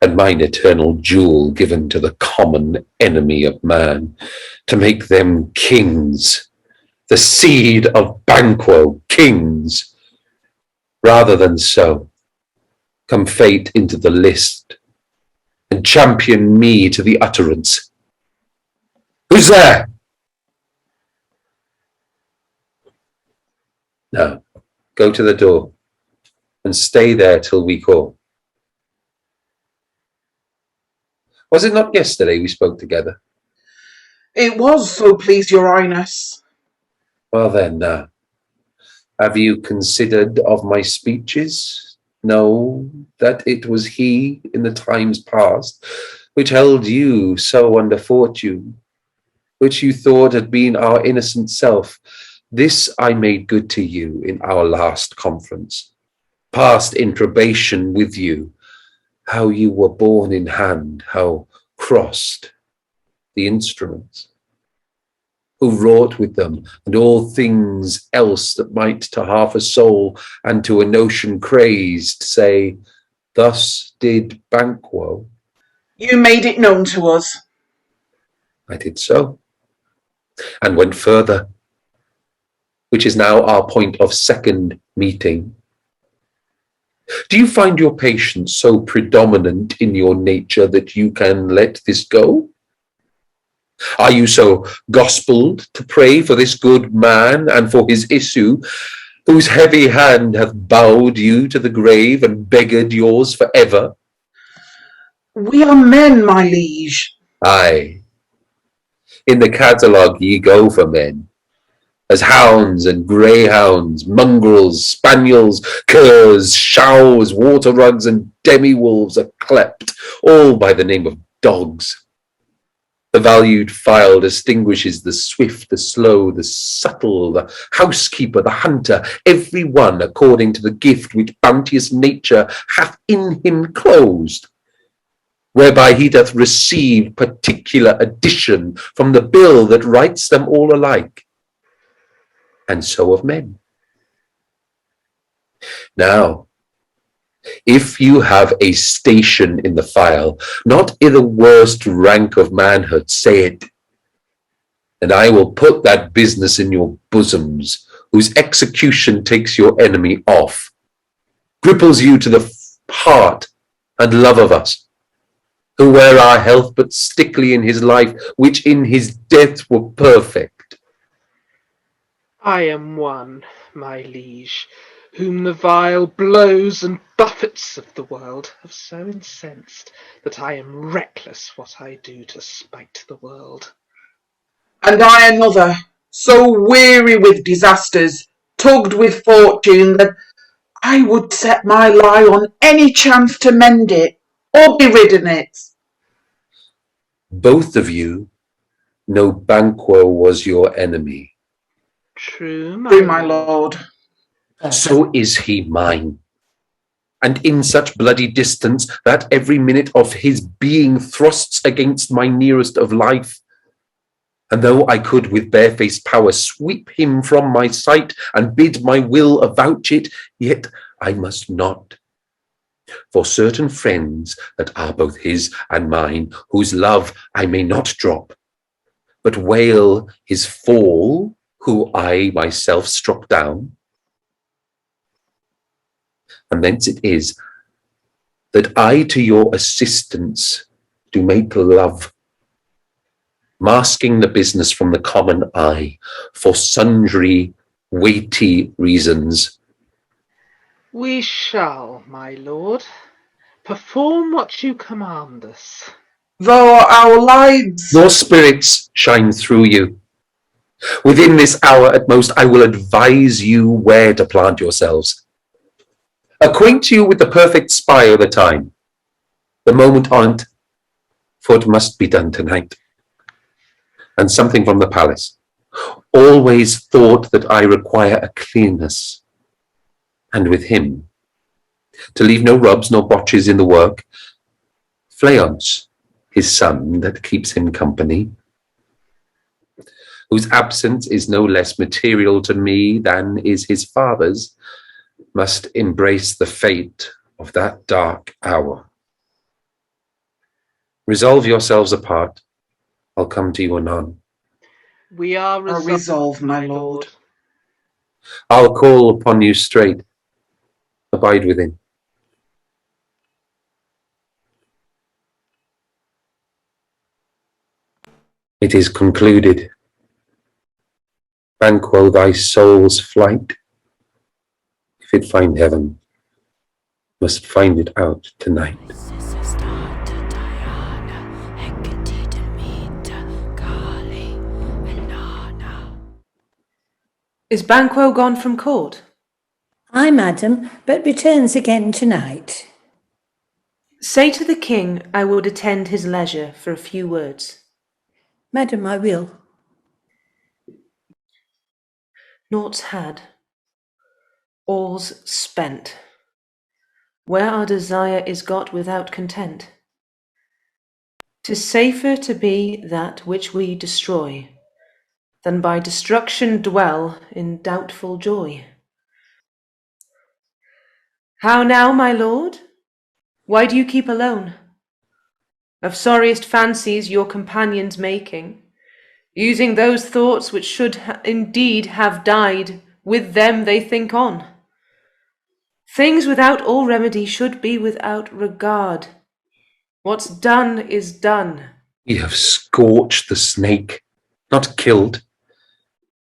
and mine eternal jewel given to the common enemy of man, to make them kings, the seed of Banquo, kings. Rather than so, come fate into the list, and champion me to the utterance. Who's there? Now, go to the door, and stay there till we call. Was it not yesterday we spoke together? It was, so please your highness. Well then, have you considered of my speeches? Know that it was he in the times past which held you so under fortune, which you thought had been our innocent self. This I made good to you in our last conference, past introbation with you, how you were borne in hand, how crossed the instruments, who wrought with them, and all things else that might to half a soul and to a notion crazed say, thus did Banquo. You made it known to us. I did so, and went further, which is now our point of second meeting. Do you find your patience so predominant in your nature that you can let this go? Are you so gospelled to pray for this good man and for his issue, whose heavy hand hath bowed you to the grave and beggared yours for ever? We are men, my liege. Aye, in the catalogue ye go for men, as hounds and greyhounds, mongrels, spaniels, curs, showers, water rugs, and demi-wolves are clept, all by the name of dogs. The valued file distinguishes the swift, the slow, the subtle, the housekeeper, the hunter, every one according to the gift which bounteous nature hath in him closed, whereby he doth receive particular addition from the bill that writes them all alike. And so of men. Now, if you have a station in the file, not in the worst rank of manhood, say it, and I will put that business in your bosoms, whose execution takes your enemy off, cripples you to the heart and love of us, who were our health but stickly in his life, which in his death were perfect. I am one, my liege, whom the vile blows and buffets of the world have so incensed that I am reckless what I do to spite the world. And I another, so weary with disasters, tugged with fortune, that I would set my lie on any chance to mend it, or be ridden it. Both of you know Banquo was your enemy. True, my lord. So is he mine, and in such bloody distance that every minute of his being thrusts against my nearest of life. And though I could with barefaced power sweep him from my sight and bid my will avouch it, yet I must not. For certain friends that are both his and mine, whose love I may not drop, but wail his fall, who I myself struck down. And thence it is that I to your assistance do make love, masking the business from the common eye for sundry weighty reasons. We shall, my lord, perform what you command us. Though our lives... Your spirits shine through you. Within this hour at most, I will advise you where to plant yourselves. acquaint you with the perfect spy of the time. The moment on't, for it must be done tonight. And something from the palace. Always thought that I require a cleanness. And with him, to leave no rubs nor botches in the work, Fleance, his son, that keeps him company, whose absence is no less material to me than is his father's, must embrace the fate of that dark hour. Resolve yourselves apart. I'll come to you anon. We are resolved, my lord. I'll call upon you straight. Abide within. It is concluded. Banquo thy soul's flight, if it find heaven, must find it out tonight. Is Banquo gone from court? Aye, madam, but returns again tonight. Say to the king I would attend his leisure for a few words. Madam, I will. Naught's had, all's spent. Where our desire is got without content. 'Tis safer to be that which we destroy, than by destruction dwell in doubtful joy. How now, my lord? Why do you keep alone? Of sorriest fancies your companions making, using those thoughts which should indeed have died, with them they think on. Things without all remedy should be without regard. What's done is done. Ye have scorched the snake, not killed.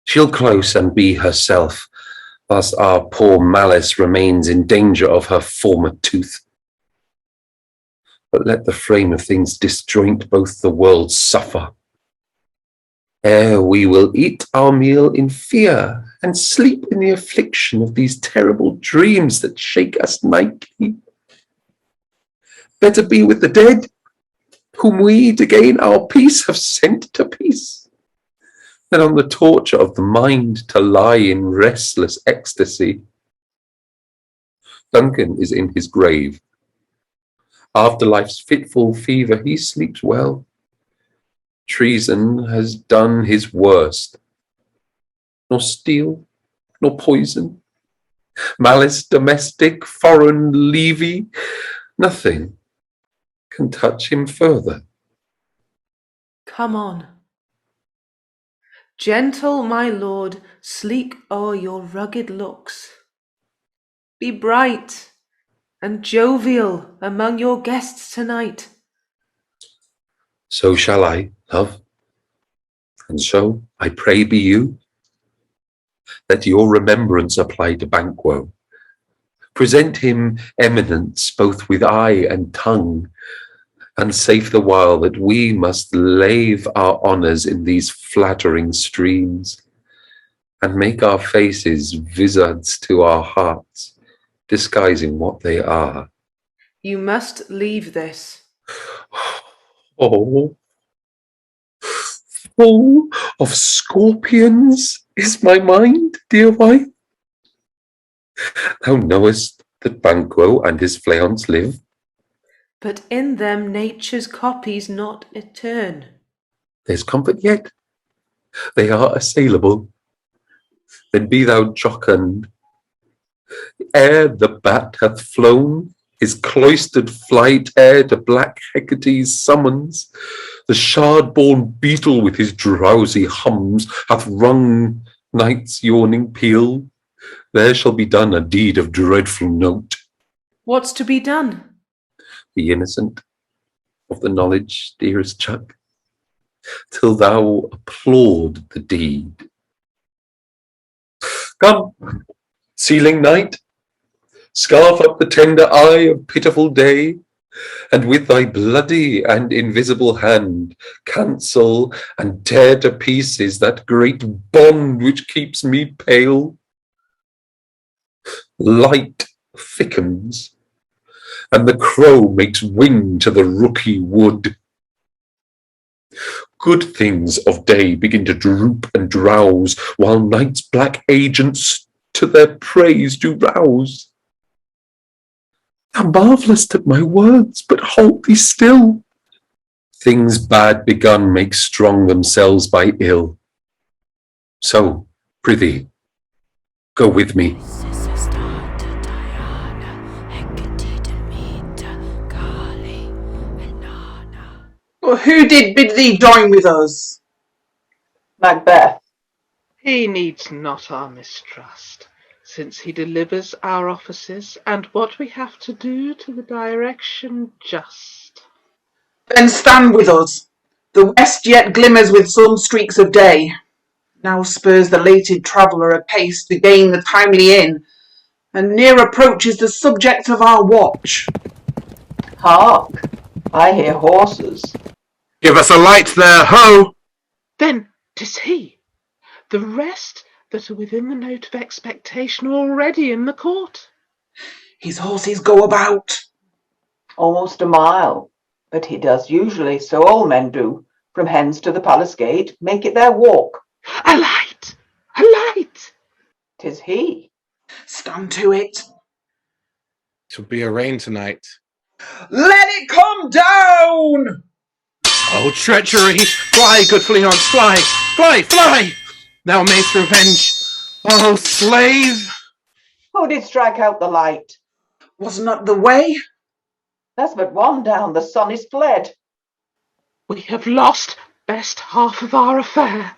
She'll close and be herself, whilst our poor malice remains in danger of her former tooth. But let the frame of things disjoint, both the worlds suffer. Ere we will eat our meal in fear, and sleep in the affliction of these terrible dreams that shake us nightly. Better be with the dead, whom we, to gain our peace, have sent to peace, than on the torture of the mind to lie in restless ecstasy. Duncan is in his grave. After life's fitful fever, he sleeps well. Treason has done his worst. Nor steel, nor poison, malice domestic, foreign levy, nothing can touch him further. Come on. Gentle, my lord, sleek o'er your rugged looks. Be bright and jovial among your guests tonight. So shall I, love, and so I pray be you. Let your remembrance apply to Banquo. Present him eminence both with eye and tongue, and safe the while that we must lave our honours in these flattering streams, and make our faces vizards to our hearts, disguising what they are. You must leave this. Oh, full of scorpions is my mind, dear wife. Thou knowest that Banquo and his Fleance live. But in them nature's copies not etern. There's comfort yet. They are assailable. Then be thou jocund. Ere the bat hath flown his cloistered flight, ere to black Hecate's summons, the shard-born beetle with his drowsy hums hath rung night's yawning peal, there shall be done a deed of dreadful note. What's to be done? Be innocent of the knowledge, dearest Chuck, till thou applaud the deed. Come, sealing night, scarf up the tender eye of pitiful day, and with thy bloody and invisible hand cancel and tear to pieces that great bond which keeps me pale. Light thickens, and the crow makes wing to the rooky wood. Good things of day begin to droop and drowse, while night's black agents to their praise do rouse. Thou marvellest at my words, but hold thee still. Things bad begun make strong themselves by ill. So, prithee, go with me. Well, who did bid thee join with us? Macbeth. He needs not our mistrust, since he delivers our offices and what we have to do to the direction just. Then stand with us. The west yet glimmers with some streaks of day. Now spurs the lated traveller apace to gain the timely inn, and near approaches the subject of our watch. Hark, I hear horses. Give us a light there, ho! Then 'tis he. The rest that are within the note of expectation are already in the court. His horses go about. Almost a mile, but he does usually, so all men do, from hence to the palace gate, make it their walk. A light! A light! 'Tis he. Stand to it. It'll be a rain tonight. Let it come down! Oh, treachery! Fly, good Fleance, fly! Fly, fly! Thou mayst revenge. Oh, slave! Who did strike out the light? Was not the way? There's but one down, the sun is fled. We have lost best half of our affair.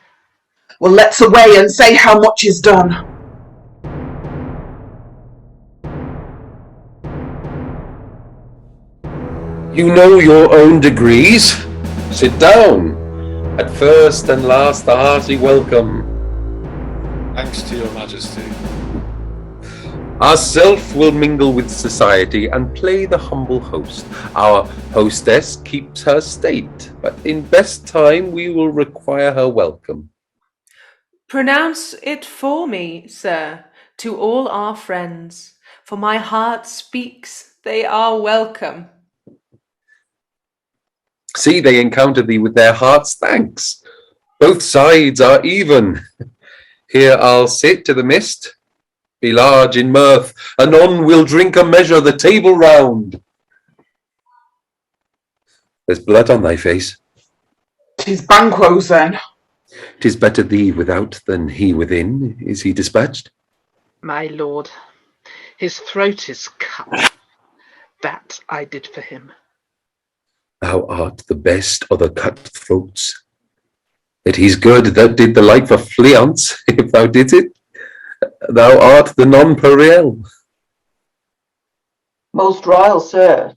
Well, let's away and say how much is done. You know your own degrees. Sit down. At first and last a hearty welcome. Thanks to your majesty. Ourself will mingle with society and play the humble host. Our hostess keeps her state, but in best time we will require her welcome. Pronounce it for me, sir, to all our friends, for my heart speaks they are welcome. See, they encounter thee with their heart's thanks. Both sides are even. Here I'll sit to the mist, be large in mirth, anon we'll drink a measure the table round. There's blood on thy face. 'Tis Banquo's then. 'Tis better thee without than he within. Is he dispatched? My lord, his throat is cut. That I did for him. Thou art the best o' the cut-throats. It is good that did the like for Fleance, if thou did it. Thou art the nonpareil. Most royal sir,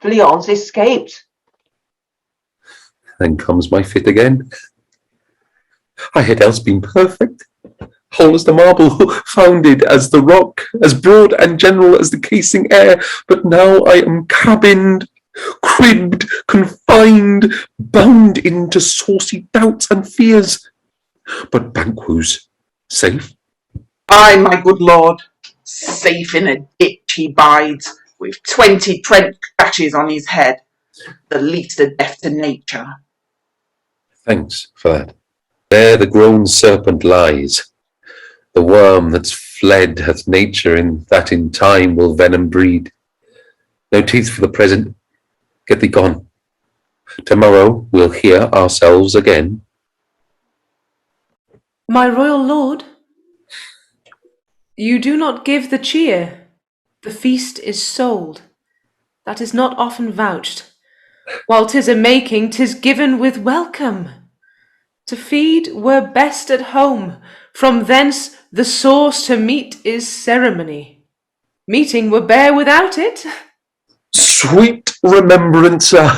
Fleance escaped. Then comes my fit again. I had else been perfect, whole as the marble, founded as the rock, as broad and general as the casing air, but now I am cabined, cribbed, confined, bound into saucy doubts and fears. But Banquo's safe. Ay, my good lord, safe in a ditch he bides, with 20 trench gashes on his head, the least a death to nature. Thanks for that. There the grown serpent lies. The worm that's fled hath nature, in that in time will venom breed. No teeth for the present. Get thee gone. Tomorrow we'll hear ourselves again. My royal lord, you do not give the cheer. The feast is sold. That is not often vouched. While 'tis a making, 'tis given with welcome. To feed were best at home. From thence the source to meat is ceremony. Meeting were bare without it. Sweet remembrancer.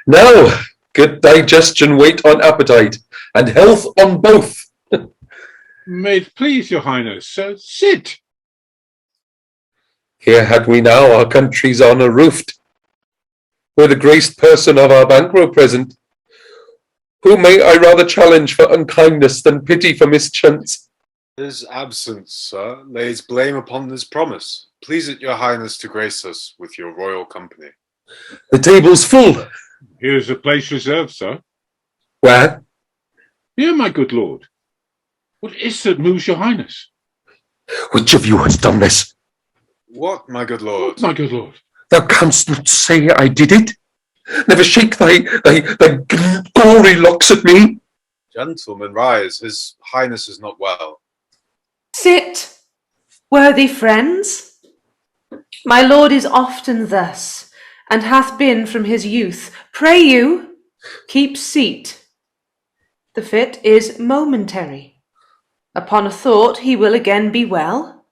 Now, good digestion wait on appetite, and health on both. May it please your highness, sit. Here had we now our country's honour roofed, were the graced person of our Banquo present. Who may I rather challenge for unkindness than pity for mischance? His absence, sir, lays blame upon this promise. Please it your highness to grace us with your royal company. The table's full. Here is a place reserved, sir. Where? Here, my good lord. What is that moves your highness? Which of you has done this? What, my good lord? My good lord. Thou canst not say I did it. Never shake thy gory locks at me. Gentlemen, rise. His highness is not well. Sit, worthy friends. My lord is often thus, and hath been from his youth. Pray you, keep seat. The fit is momentary. Upon a thought he will again be well.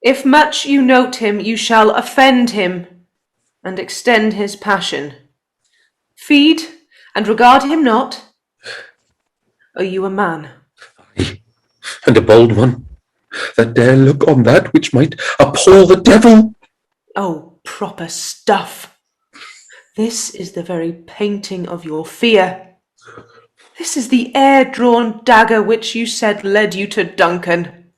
If much you note him, you shall offend him, and extend his passion. Feed, and regard him not. Are you a man? Aye, and a bold one, that dare look on that which might appall the devil. Oh, proper stuff. This is the very painting of your fear. This is the air-drawn dagger which you said led you to Duncan.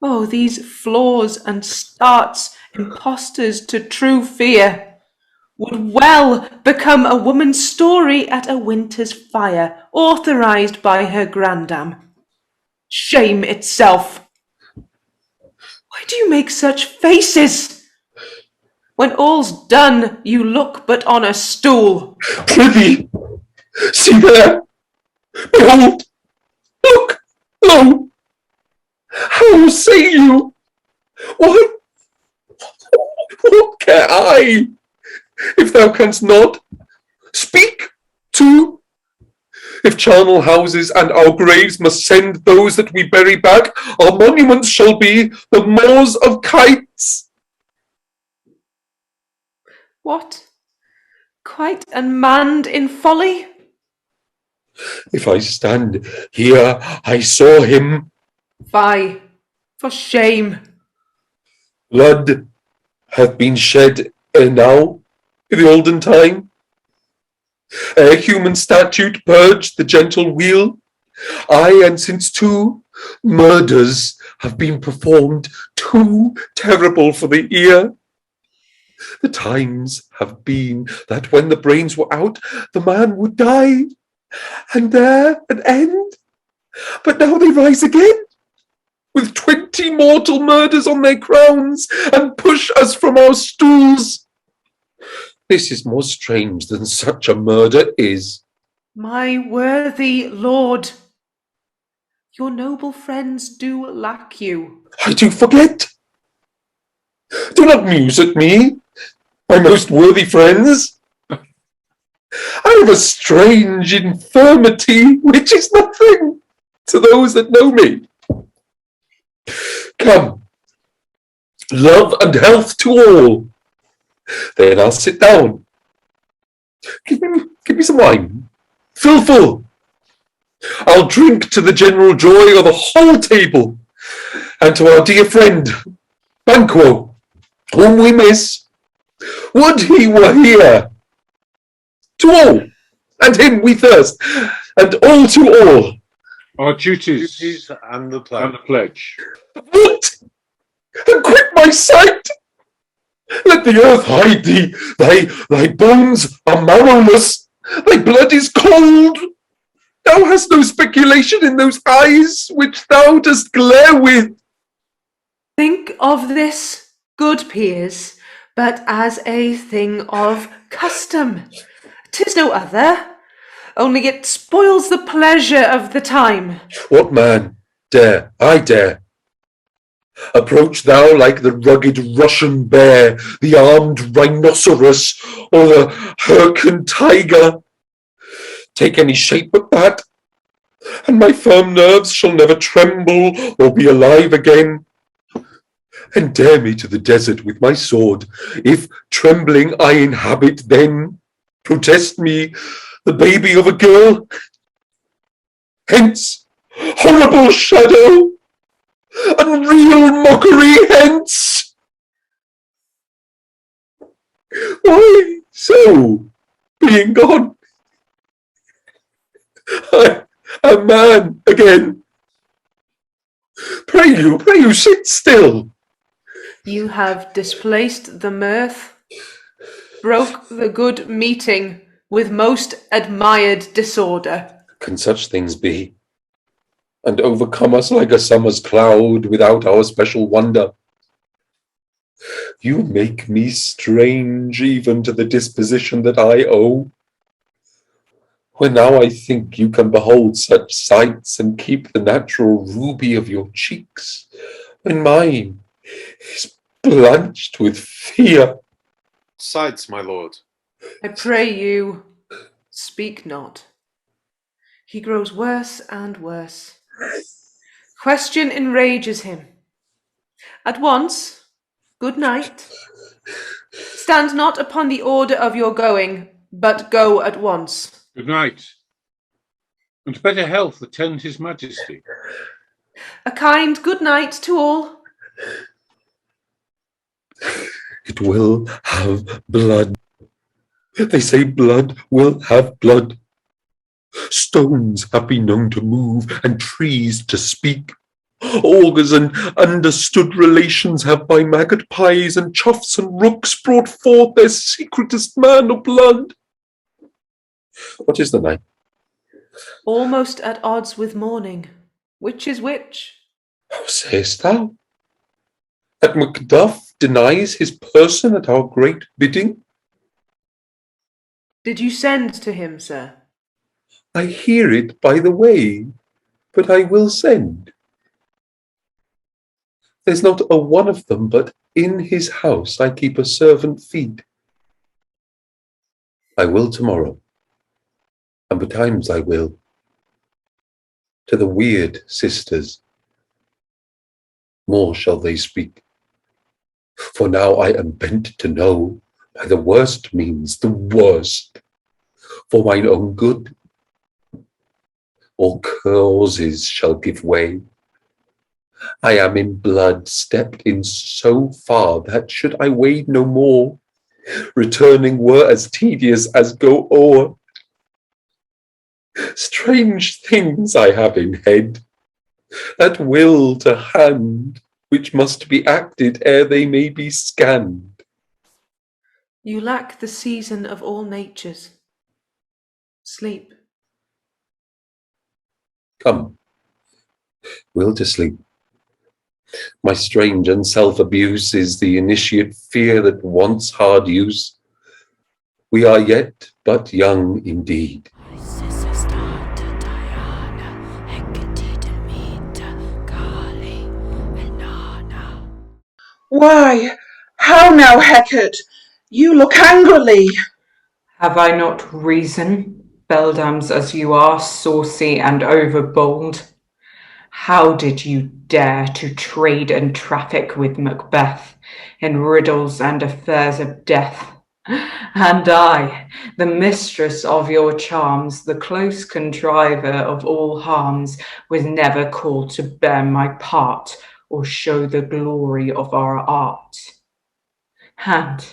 Oh, these flaws and starts, impostors to true fear, would well become a woman's story at a winter's fire, authorized by her grandam. Shame itself! Why do you make such faces? When all's done, you look but on a stool. Prithee, see there! Behold! Look! Lo! How say you? What care I, if thou canst not? Speak, too. If charnel houses and our graves must send those that we bury back, our monuments shall be the moors of kites. What? Quite unmanned in folly? If I stand here, I saw him. Fie, for shame. Blood hath been shed ere now, in the olden time. Ere human statute purged the gentle wheel, aye, and since too murders have been performed, too terrible for the ear. The times have been that when the brains were out, the man would die, and there an end. But now they rise again, with 20 mortal murders on their crowns, and push us from our stools. This is more strange than such a murder is. My worthy lord, your noble friends do lack you. I do forget. Do not muse at me, my most worthy friends. I have a strange infirmity, which is nothing to those that know me. Come, love and health to all. Then I'll sit down. Give me some wine. Fill full. I'll drink to the general joy of the whole table, and to our dear friend, Banquo, whom we miss. Would he were here. To all, and him we thirst, and all to all. Our duties and the pledge. What? And quit my sight! Let the earth hide thee, thy bones are marrowless, thy blood is cold. Thou hast no speculation in those eyes which thou dost glare with. Think of this, good peers, but as a thing of custom. 'Tis no other, only it spoils the pleasure of the time. What man dare? I dare. Approach thou like the rugged Russian bear, the armed rhinoceros, or the Hyrcan tiger. Take any shape but that, and my firm nerves shall never tremble or be alive again. And dare me to the desert with my sword, if trembling I inhabit, then protest me the baby of a girl. Hence, horrible shadow! Unreal mockery, hence! Why so, being gone? I am man again. Pray you, sit still. You have displaced the mirth, broke the good meeting with most admired disorder. Can such things be? And overcome us like a summer's cloud without our special wonder? You make me strange even to the disposition that I owe. When now I think you can behold such sights and keep the natural ruby of your cheeks, when mine is blanched with fear. Sights, my lord. I pray you, speak not. He grows worse and worse. Question enrages him. At once, good night. Stand not upon the order of your going, but go at once. Good night, and better health attend his majesty. A kind good night to all. It will have blood. They say blood will have blood. Stones have been known to move, and trees to speak. Augurs and understood relations have by maggot pies and choughs and rooks brought forth their secretest man of blood. What is the night? Almost at odds with morning. Which is which? How sayest thou? That Macduff denies his person at our great bidding? Did you send to him, sir? I hear it by the way, but I will send. There's not a one of them, but in his house I keep a servant feed. I will tomorrow, and betimes I will, to the Weird sisters. More shall they speak. For now I am bent to know, by the worst means, the worst, for mine own good. All causes shall give way. I am in blood stepped in so far that should I wade no more, returning were as tedious as go o'er. Strange things I have in head, that will to hand, which must be acted ere they may be scanned. You lack the season of all natures. Sleep. Come, will to sleep. My strange and self-abuse is the initiate fear that wants hard use. We are yet but young indeed. Why, how now, Hecate? You look angrily. Have I not reason, beldams as you are, saucy and overbold? How did you dare to trade and traffic with Macbeth in riddles and affairs of death? And I, the mistress of your charms, the close contriver of all harms, was never called to bear my part or show the glory of our art. And,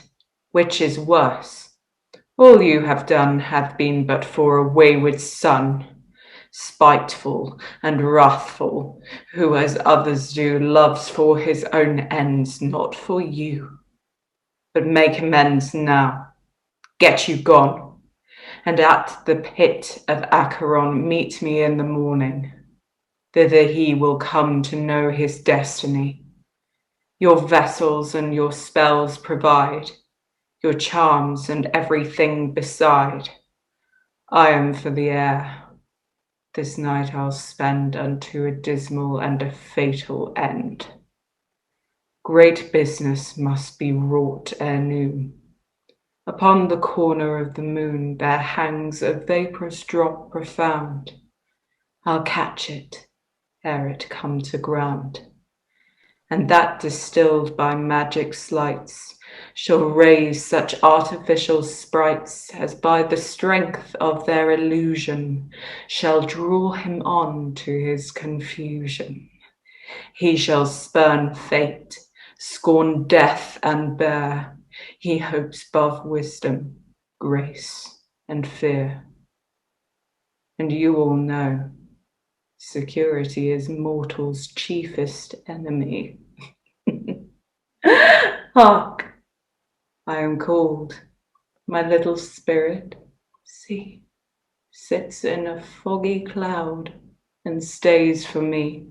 which is worse, all you have done hath been but for a wayward son, spiteful and wrathful, who, as others do, loves for his own ends, not for you. But make amends now. Get you gone, and at the pit of Acheron meet me in the morning. Thither he will come to know his destiny. Your vessels and your spells provide, your charms and everything beside. I am for the air. This night I'll spend unto a dismal and a fatal end. Great business must be wrought ere noon. Upon the corner of the moon there hangs a vaporous drop profound. I'll catch it ere it come to ground, and that distilled by magic sleights shall raise such artificial sprites as by the strength of their illusion shall draw him on to his confusion. He shall spurn fate, scorn death and bear. He hopes above wisdom, grace and fear. And you all know, Security is mortal's chiefest enemy. Hark! I am called. My little spirit, see, sits in a foggy cloud and stays for me.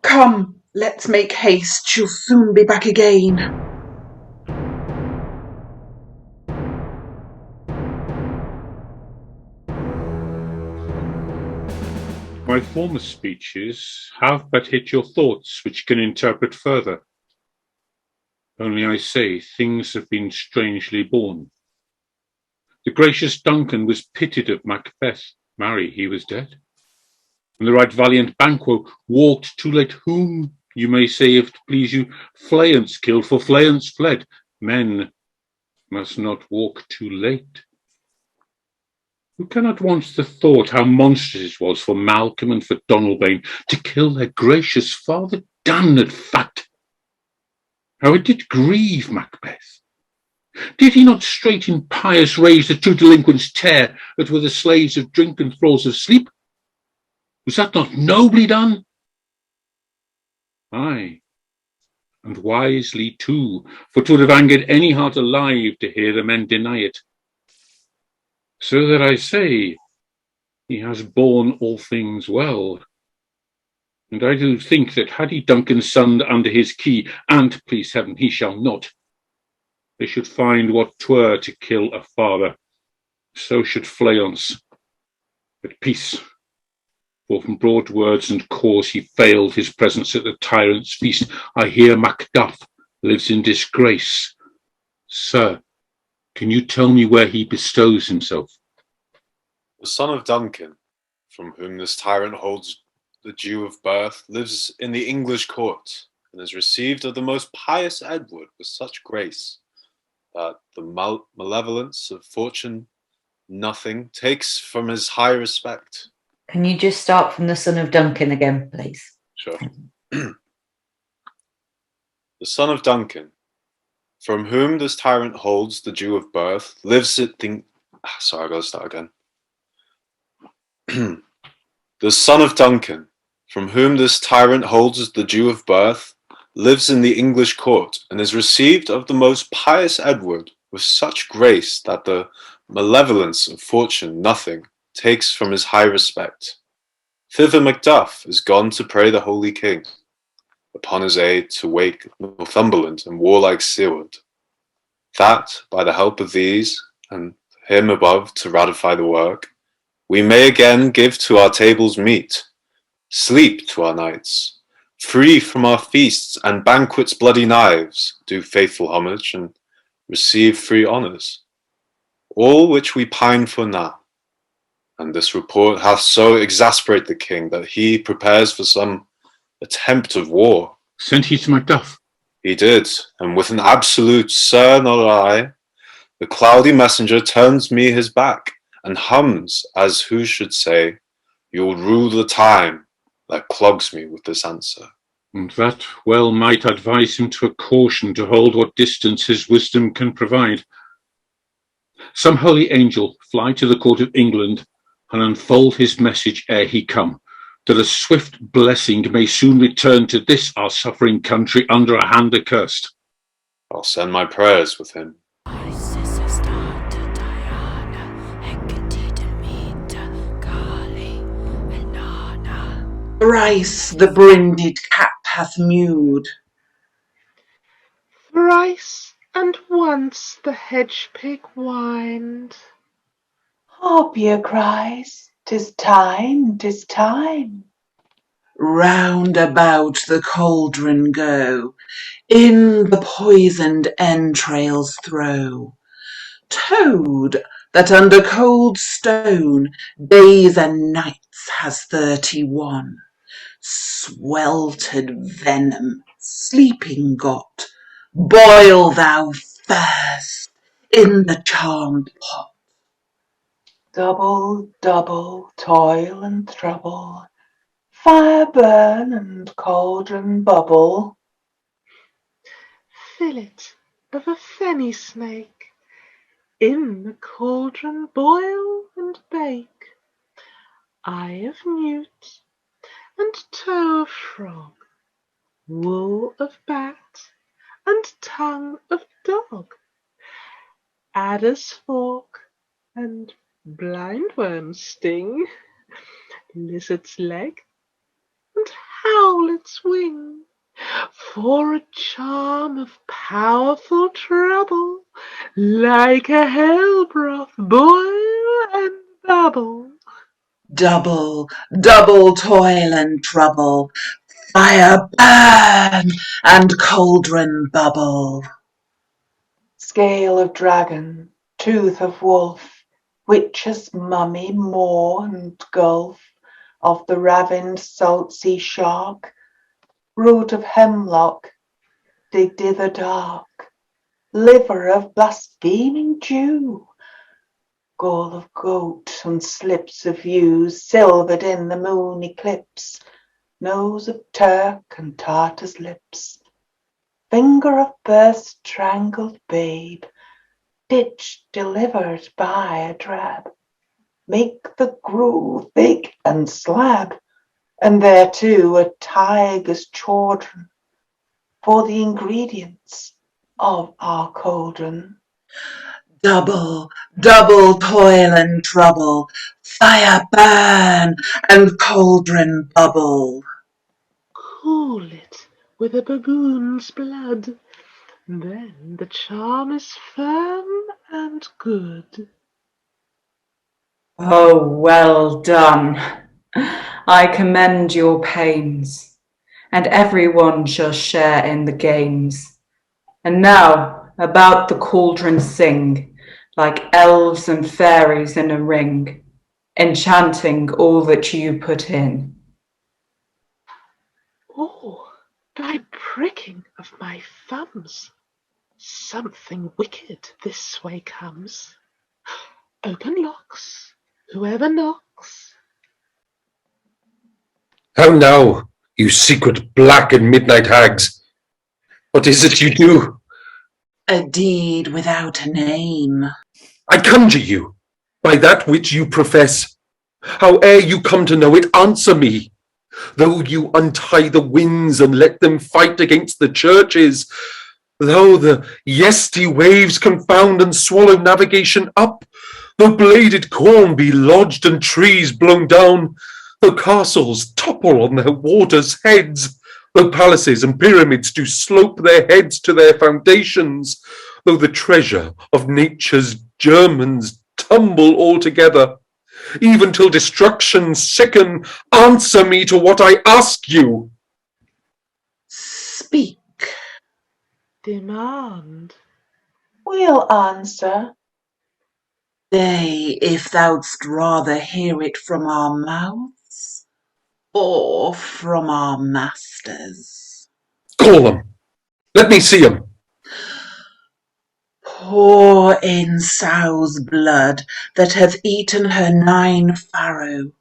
Come, let's make haste. She'll soon be back again. My former speeches have but hit your thoughts, which can interpret further. Only I say, things have been strangely born. The gracious Duncan was pitied of Macbeth. Marry, he was dead. And the right valiant Banquo walked too late, whom, you may say, if it please you, Flayance killed, for Flayance fled. Men must not walk too late. Who cannot want the thought how monstrous it was for Malcolm and for Donalbain to kill their gracious father? Damned fact! How it did grieve Macbeth! Did he not straight in pious rage the two delinquents tear that were the slaves of drink and thralls of sleep? Was that not nobly done? Aye, and wisely too, for 'twould have angered any heart alive to hear the men deny it. So that I say, he has borne all things well. And I do think that had he Duncan's son under his key, and, please heaven, he shall not, they should find what 'twere to kill a father. So should Flayance. But peace, for from broad words and cause he failed his presence at the tyrant's feast. I hear Macduff lives in disgrace. Sir, can you tell me where he bestows himself? The son of Duncan, from whom this tyrant holds the due of birth, lives in the English court, and is received of the most pious Edward with such grace that the malevolence of fortune nothing takes from his high respect. Can you just start from the son of Duncan again, please? Sure. The son of Duncan, from whom this tyrant holds the due of birth, lives at the... Sorry, I gotta start again. The son of Duncan, from whom this tyrant holds the due of birth, lives in the English court, and is received of the most pious Edward with such grace that the malevolence of fortune nothing takes from his high respect. Thither Macduff is gone to pray the holy king upon his aid to wake Northumberland and warlike Seward, that by the help of these and him above to ratify the work, we may again give to our tables meat, sleep to our nights, free from our feasts and banquets bloody knives, do faithful homage and receive free honours, all which we pine for now. And this report hath so exasperated the king that he prepares for some attempt of war. Sent he to Macduff? He did, and with an absolute "Sir, not I," the cloudy messenger turns me his back, and hums as who should say, "You'll rue the time that clogs me with this answer." And that well might advise him to a caution to hold what distance his wisdom can provide. Some holy angel fly to the court of England and unfold his message ere he come, that a swift blessing may soon return to this our suffering country under a hand accursed. I'll send my prayers with him. Thrice the brinded cap hath mewed. Thrice and once the hedge pig whined. Harpier cries, "'Tis time, 'tis time." Round about the cauldron go, in the poisoned entrails throw. Toad, that under cold stone days and nights has 31, sweltered venom, sleeping got, boil thou first in the charmed pot. Double, double, toil and trouble, fire burn and cauldron bubble. Fillet of a fenny snake, in the cauldron boil and bake. eye of newt, and toe of frog, wool of bat, and tongue of dog, adder's fork, and blindworm's sting, lizard's leg, and howlet's wing, for a charm of powerful trouble, like a hell broth boil and bubble. Double, double toil and trouble, fire burn and cauldron bubble. Scale of dragon, tooth of wolf, witch's mummy, moor and gulf, of the ravined salt sea shark, root of hemlock, digged i' the dark, liver of blaspheming Jew, gall of goat and slips of ewes, silvered in the moon eclipse, nose of Turk and Tartar's lips, finger of birth's strangled babe, ditch delivered by a drab, make the gruel thick and slab, and thereto a tiger's chordron, for the ingredients of our cauldron. Double, double toil and trouble, fire burn and cauldron bubble. Cool it with a baboon's blood, then the charm is firm and good. Oh, well done. I commend your pains, and everyone shall share in the games. And now about the cauldron sing, like elves and fairies in a ring, enchanting all that you put in. Oh, thy pricking of my thumbs, something wicked this way comes. Open locks, whoever knocks. How now, you secret black and midnight hags? What is it you do? A deed without a name. I conjure you, by that which you profess, howe'er you come to know it, answer me. Though you untie the winds and let them fight against the churches, though the yesty waves confound and swallow navigation up, though bladed corn be lodged and trees blown down, though castles topple on their waters' heads, though palaces and pyramids do slope their heads to their foundations, though the treasure of nature's germans tumble altogether, even till destruction sicken, answer me to what I ask you. Speak. Demand. We'll answer. Say if thou'dst rather hear it from our mouths, or from our masters. Call them. Let me see them. Pour in sow's blood that hath eaten her 9 farrow,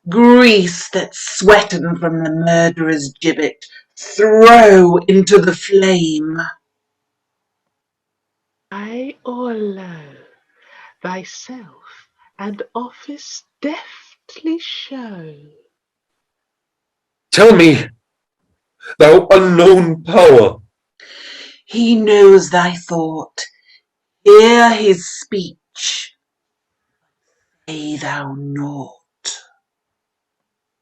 grease that's sweaten from the murderer's gibbet, throw into the flame. High or low, thyself and office deftly show. Tell me, thou unknown power. He knows thy thought. Hear his speech. Say thou naught.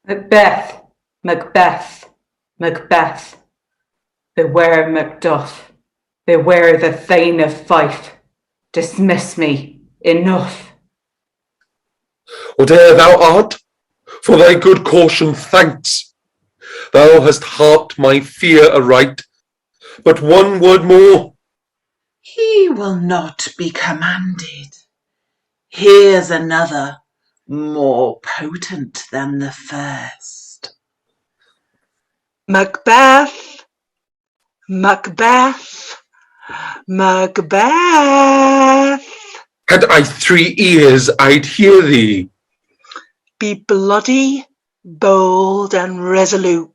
Macbeth, Macbeth, Macbeth. Beware Macduff. Beware the Thane of Fife. Dismiss me. Enough. Whate'er thou art, for thy good caution thanks. Thou hast harped my fear aright. But one word more. He will not be commanded. Here's another, more potent than the first. Macbeth, Macbeth, Macbeth. Had I 3 ears, I'd hear thee. Be bloody, bold, and resolute.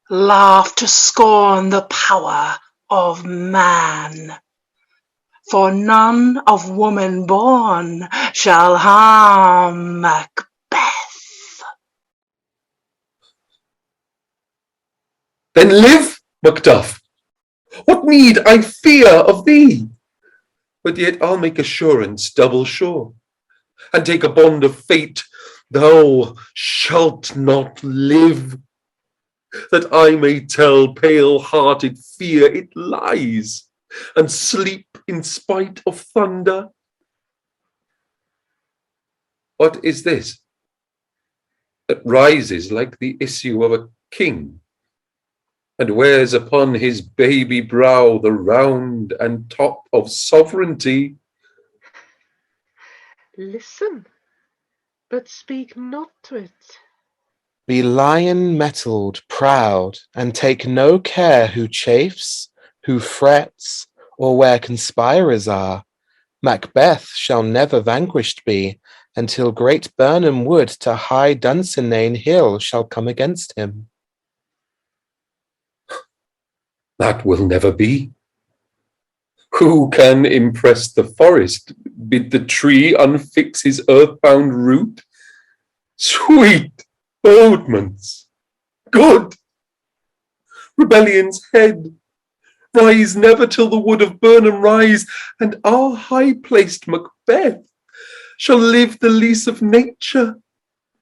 Laugh to scorn the power of man. For none of woman born shall harm Macbeth. Then live, Macduff. What need I fear of thee? But yet I'll make assurance double sure, and take a bond of fate. Thou shalt not live, that I may tell pale-hearted fear it lies, and sleep in spite of thunder. What is this that rises like the issue of a king, and wears upon his baby brow the round and top of sovereignty? Listen, but speak not to it. Be lion-mettled, proud, and take no care who chafes, who frets, or where conspirers are. Macbeth shall never vanquished be, until great Birnam wood to high Dunsinane hill shall come against him. That will never be. Who can impress the forest, bid the tree unfix his earthbound root? Sweet bodements, good rebellion's head, rise never till the wood of Birnam rise, and our high-placed Macbeth shall live the lease of nature,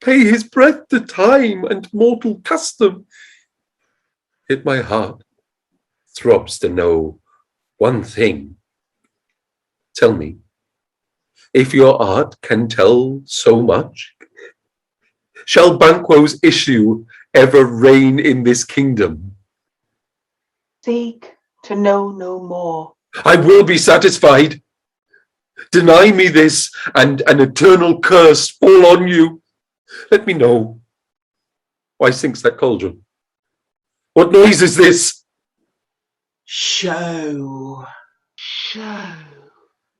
pay his breath to time and mortal custom. Yet my heart throbs to know one thing. Tell me, if your art can tell so much, shall Banquo's issue ever reign in this kingdom? Seek to know no more. I will be satisfied. Deny me this, and an eternal curse fall on you. Let me know. Why sinks that cauldron? What noise is this? Show. Show.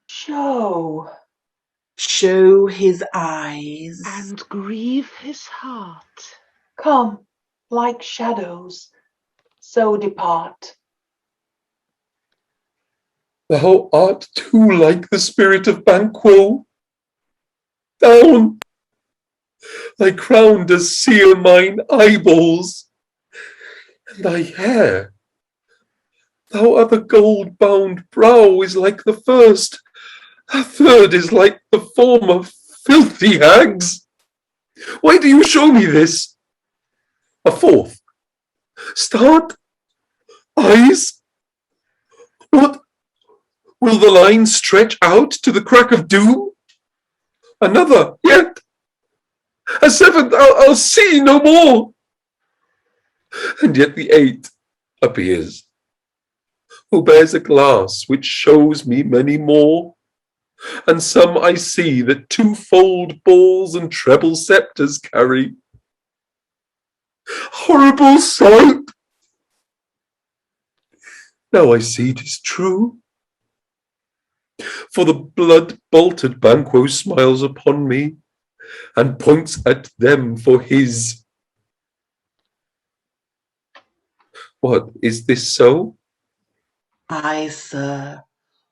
Show. Show his eyes. And grieve his heart. Come, like shadows, so depart. Thou art too like the spirit of Banquo. Down! Thy crown does sear mine eyeballs, and thy hair, thou other gold-bound brow, is like the first, a third is like the former, filthy hags. Why do you show me this? A fourth, start, eyes, what? Will the line stretch out to the crack of doom? Another, yet. A seventh, I'll see no more. And yet the eighth appears, who bears a glass which shows me many more. And some I see that twofold balls and treble sceptres carry. Horrible sight! Now I see 'tis true. For the blood-bolted Banquo smiles upon me, and points at them for his. What, is this so? Aye, sir,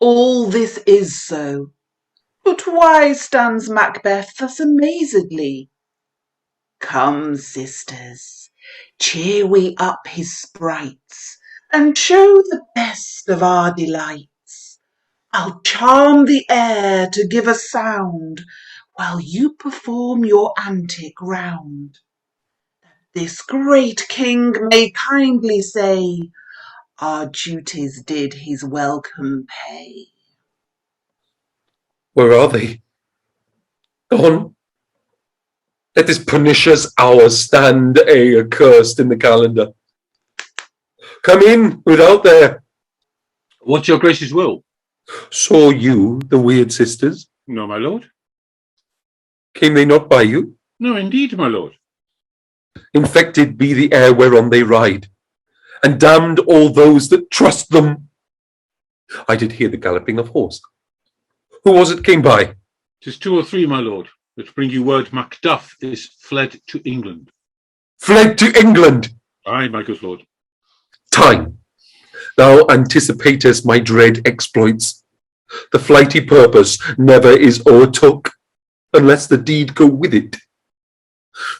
all this is so. But why stands Macbeth thus amazedly? Come, sisters, cheer we up his sprites, and show the best of our delights. I'll charm the air to give a sound, while you perform your antic round, that this great king may kindly say, our duties did his welcome pay. Where are they? Gone? Let this pernicious hour stand accursed in the calendar. Come in, without there. What's your grace's will? Saw you the weird sisters? No, my lord. Came they not by you? No, indeed, my lord. Infected be the air whereon they ride, and damned all those that trust them. I did hear the galloping of horse. Who was it came by? 'Tis 2 or 3, my lord, which bring you word Macduff is fled to England. Fled to England! Aye, my good lord. Time, thou anticipatest my dread exploits. The flighty purpose never is o'ertook, unless the deed go with it.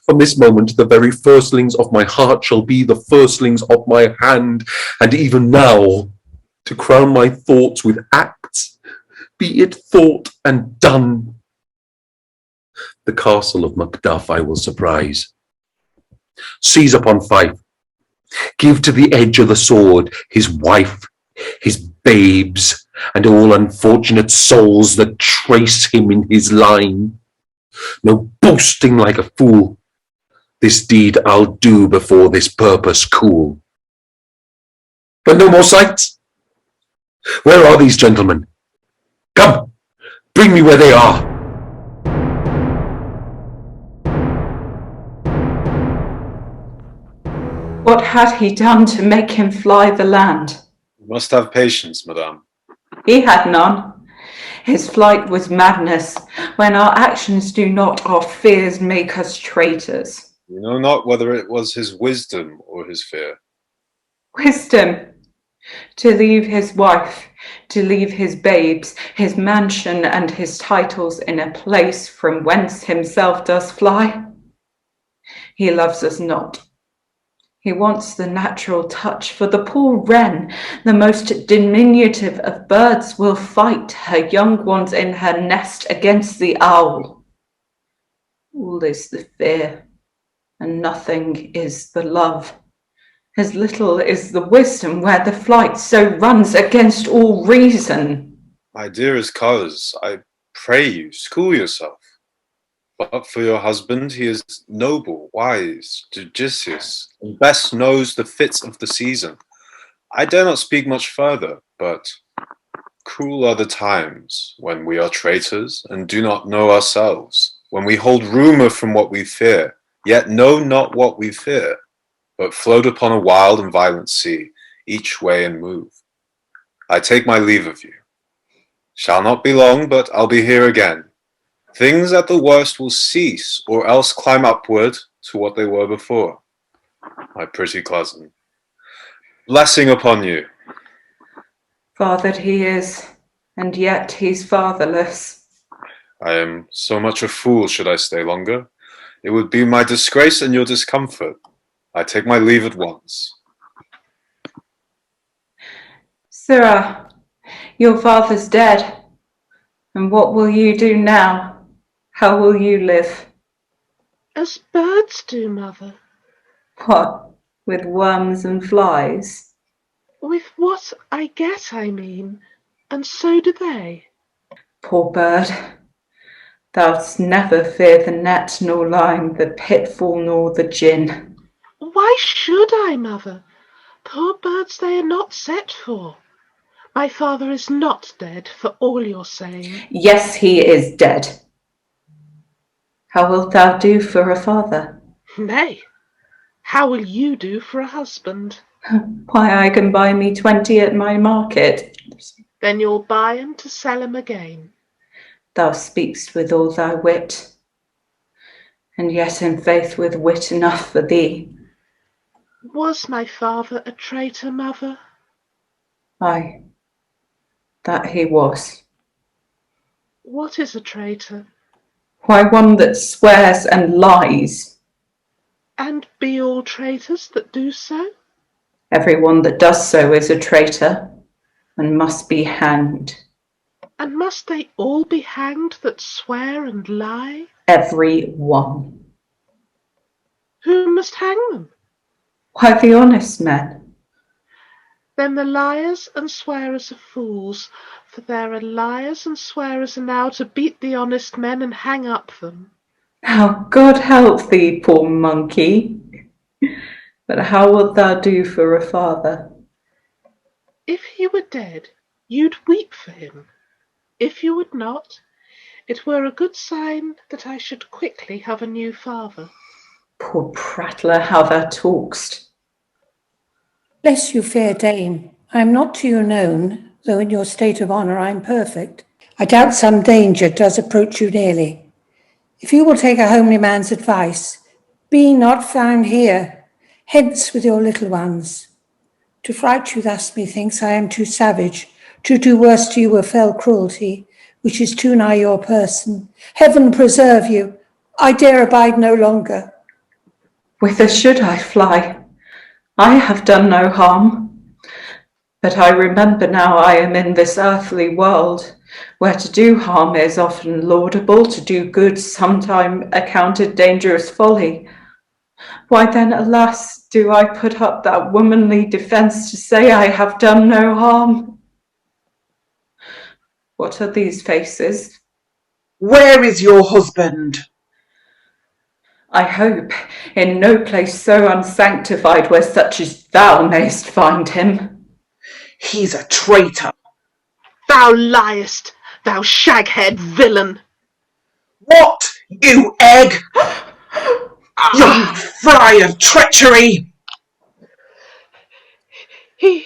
From this moment, the very firstlings of my heart shall be the firstlings of my hand, and even now, to crown my thoughts with acts, be it thought and done. The castle of Macduff I will surprise. Seize upon Fife. Give to the edge of the sword his wife, his babes, and all unfortunate souls that trace him in his line. No boasting like a fool. This deed I'll do before this purpose cool. But no more sights. Where are these gentlemen? Come, bring me where they are. What had he done to make him fly the land? You must have patience, madame. He had none. His flight was madness. When our actions do not, our fears make us traitors. You know not whether it was his wisdom or his fear. Wisdom. To leave his wife, to leave his babes, his mansion and his titles in a place from whence himself does fly. He loves us not. He wants the natural touch, for the poor wren, the most diminutive of birds, will fight her young ones in her nest against the owl. All is the fear, and nothing is the love. As little is the wisdom where the flight so runs against all reason. My dearest coz, I pray you, school yourself. But for your husband, he is noble, wise, judicious, and best knows the fits of the season. I dare not speak much further, but cruel are the times when we are traitors and do not know ourselves, when we hold rumour from what we fear, yet know not what we fear, but float upon a wild and violent sea, each way and move. I take my leave of you. Shall not be long, but I'll be here again. Things at the worst will cease, or else climb upward to what they were before. My pretty cousin. Blessing upon you. Fathered he is, and yet he's fatherless. I am so much a fool should I stay longer. It would be my disgrace and your discomfort. I take my leave at once. Sirrah, your father's dead, and what will you do now? How will you live? As birds do, mother. What, with worms and flies? With what I get, I mean, and so do they. Poor bird, thou'dst never fear the net nor line, the pitfall nor the gin. Why should I, mother? Poor birds they are not set for. My father is not dead, for all you're saying. Yes, he is dead. How wilt thou do for a father? Nay, how will you do for a husband? Why, I can buy me 20 at my market. Then you'll buy 'em to sell 'em again. Thou speak'st with all thy wit, and yet in faith with wit enough for thee. Was my father a traitor, mother? Aye, that he was. What is a traitor? Why, one that swears and lies. And be all traitors that do so? Every one that does so is a traitor, and must be hanged. And must they all be hanged that swear and lie? Every one. Who must hang them? Why, the honest men. Then the liars and swearers are fools, for there are liars and swearers enow to beat the honest men and hang up them. Now, God help thee, poor monkey. But how wilt thou do for a father? If he were dead, you'd weep for him. If you would not, it were a good sign that I should quickly have a new father. Poor prattler, how thou talk'st. Bless you, fair dame. I am not to you known, though in your state of honour I am perfect. I doubt some danger does approach you nearly. If you will take a homely man's advice, be not found here, hence with your little ones. To fright you thus, methinks I am too savage, to do worse to you a fell cruelty, which is too nigh your person. Heaven preserve you! I dare abide no longer. Whither should I fly? I have done no harm. But I remember now I am in this earthly world, where to do harm is often laudable, to do good sometime accounted dangerous folly. Why then, alas, do I put up that womanly defence to say I have done no harm? What are these faces? Where is your husband? I hope in no place so unsanctified where such as thou mayst find him. He's a traitor. Thou liest, thou shaghead villain. What, you egg? Young fry of treachery! He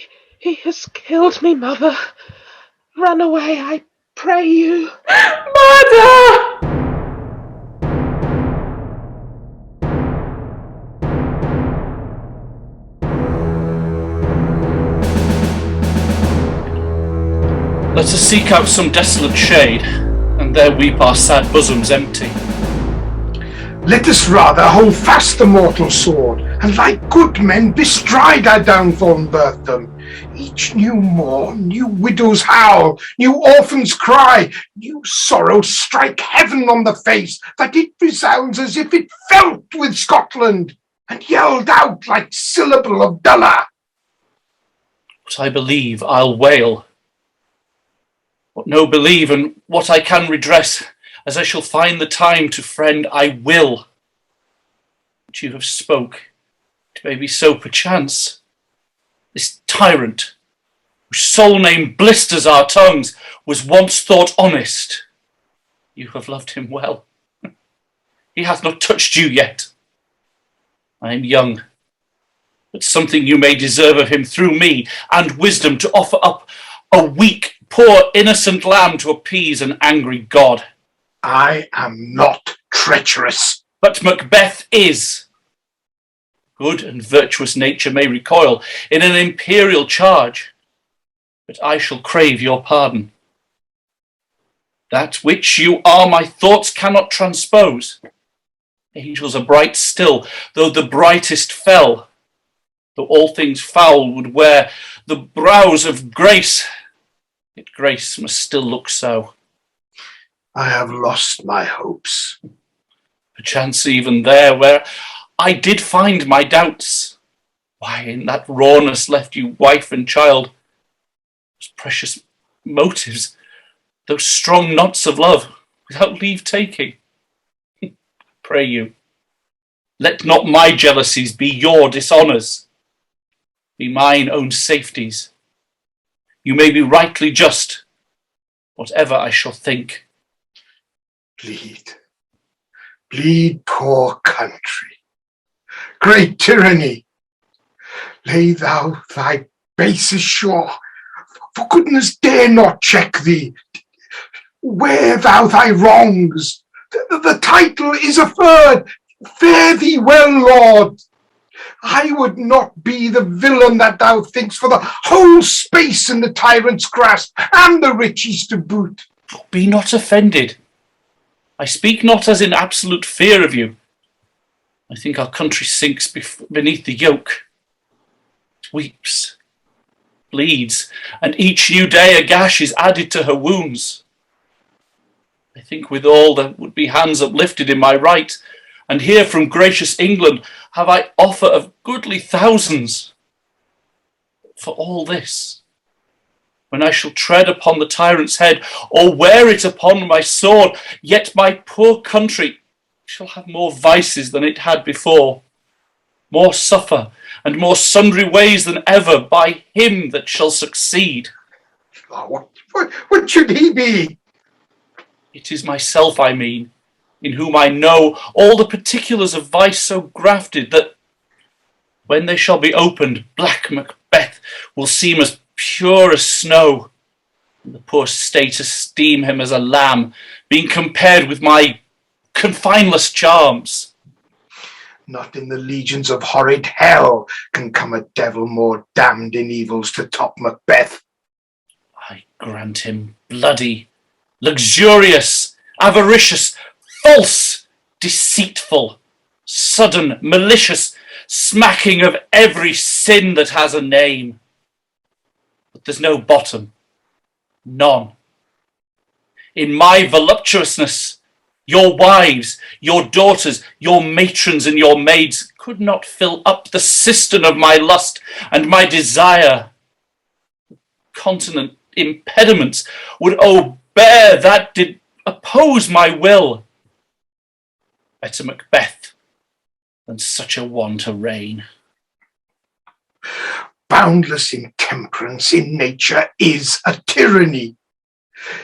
has killed me, mother. Run away, I pray you. Mother! Let us seek out some desolate shade, and there weep our sad bosoms empty. Let us rather hold fast the mortal sword, and like good men bestride our downfall and birth them. Each new morn, new widows howl, new orphans cry, new sorrows strike heaven on the face, that it resounds as if it felt with Scotland, and yelled out like syllable of dolour. What I believe, I'll wail. What no believe, and what I can redress, as I shall find the time to friend, I will. But you have spoke, it may be so perchance. This tyrant, whose sole name blisters our tongues, was once thought honest. You have loved him well. He hath not touched you yet. I am young, but something you may deserve of him through me, and wisdom to offer up a weak, poor, innocent lamb to appease an angry God. I am not treacherous. But Macbeth is. Good and virtuous nature may recoil in an imperial charge, but I shall crave your pardon. That which you are my thoughts cannot transpose. Angels are bright still, though the brightest fell. Though all things foul would wear the brows of grace, yet grace must still look so. I have lost my hopes. Perchance even there where I did find my doubts, why in that rawness left you wife and child? Those precious motives, those strong knots of love, without leave taking. Pray you, let not my jealousies be your dishonours, be mine own safeties. You may be rightly just, whatever I shall think. Bleed, bleed, poor country. Great tyranny, lay thou thy basest shore, for goodness dare not check thee. Wear thou thy wrongs, the title is aferred. Fare thee well, Lord. I would not be the villain that thou thinkst for the whole space in the tyrant's grasp, and the riches to boot. Be not offended. I speak not as in absolute fear of you. I think our country sinks beneath the yoke. It weeps, bleeds, and each new day a gash is added to her wounds. I think withal there would be hands uplifted in my right, and here from gracious England have I offer of goodly thousands. For all this, when I shall tread upon the tyrant's head, or wear it upon my sword, yet my poor country shall have more vices than it had before, more suffer, and more sundry ways than ever by him that shall succeed. Oh, what should he be? It is myself I mean, in whom I know all the particulars of vice so grafted that, when they shall be opened, black Macbeth will seem as pure as snow, and the poor state esteem him as a lamb, being compared with my confineless charms. Not in the legions of horrid hell can come a devil more damned in evils to top Macbeth. I grant him bloody, luxurious, avaricious, false, deceitful, sudden, malicious, smacking of every sin that has a name. But there's no bottom, none. In my voluptuousness, your wives, your daughters, your matrons and your maids could not fill up the cistern of my lust and my desire. Continent impediments would bear that did oppose my will. Better Macbeth than such a one to reign. Boundless intemperance in nature is a tyranny.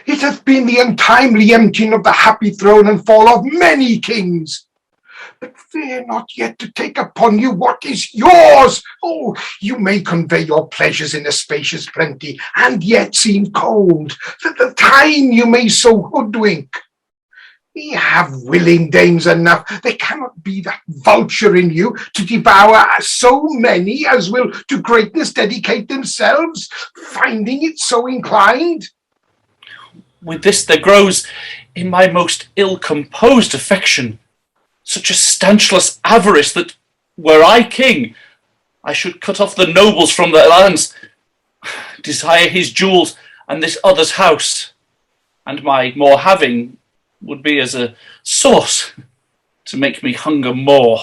It hath been the untimely emptying of the happy throne and fall of many kings. But fear not yet to take upon you what is yours. Oh, you may convey your pleasures in a spacious plenty, and yet seem cold, that the time you may so hoodwink. We have willing dames enough. There cannot be that vulture in you to devour so many as will to greatness dedicate themselves, finding it so inclined. With this there grows in my most ill-composed affection such a stanchless avarice that, were I king, I should cut off the nobles from their lands, desire his jewels and this other's house, and my more having would be as a source to make me hunger more,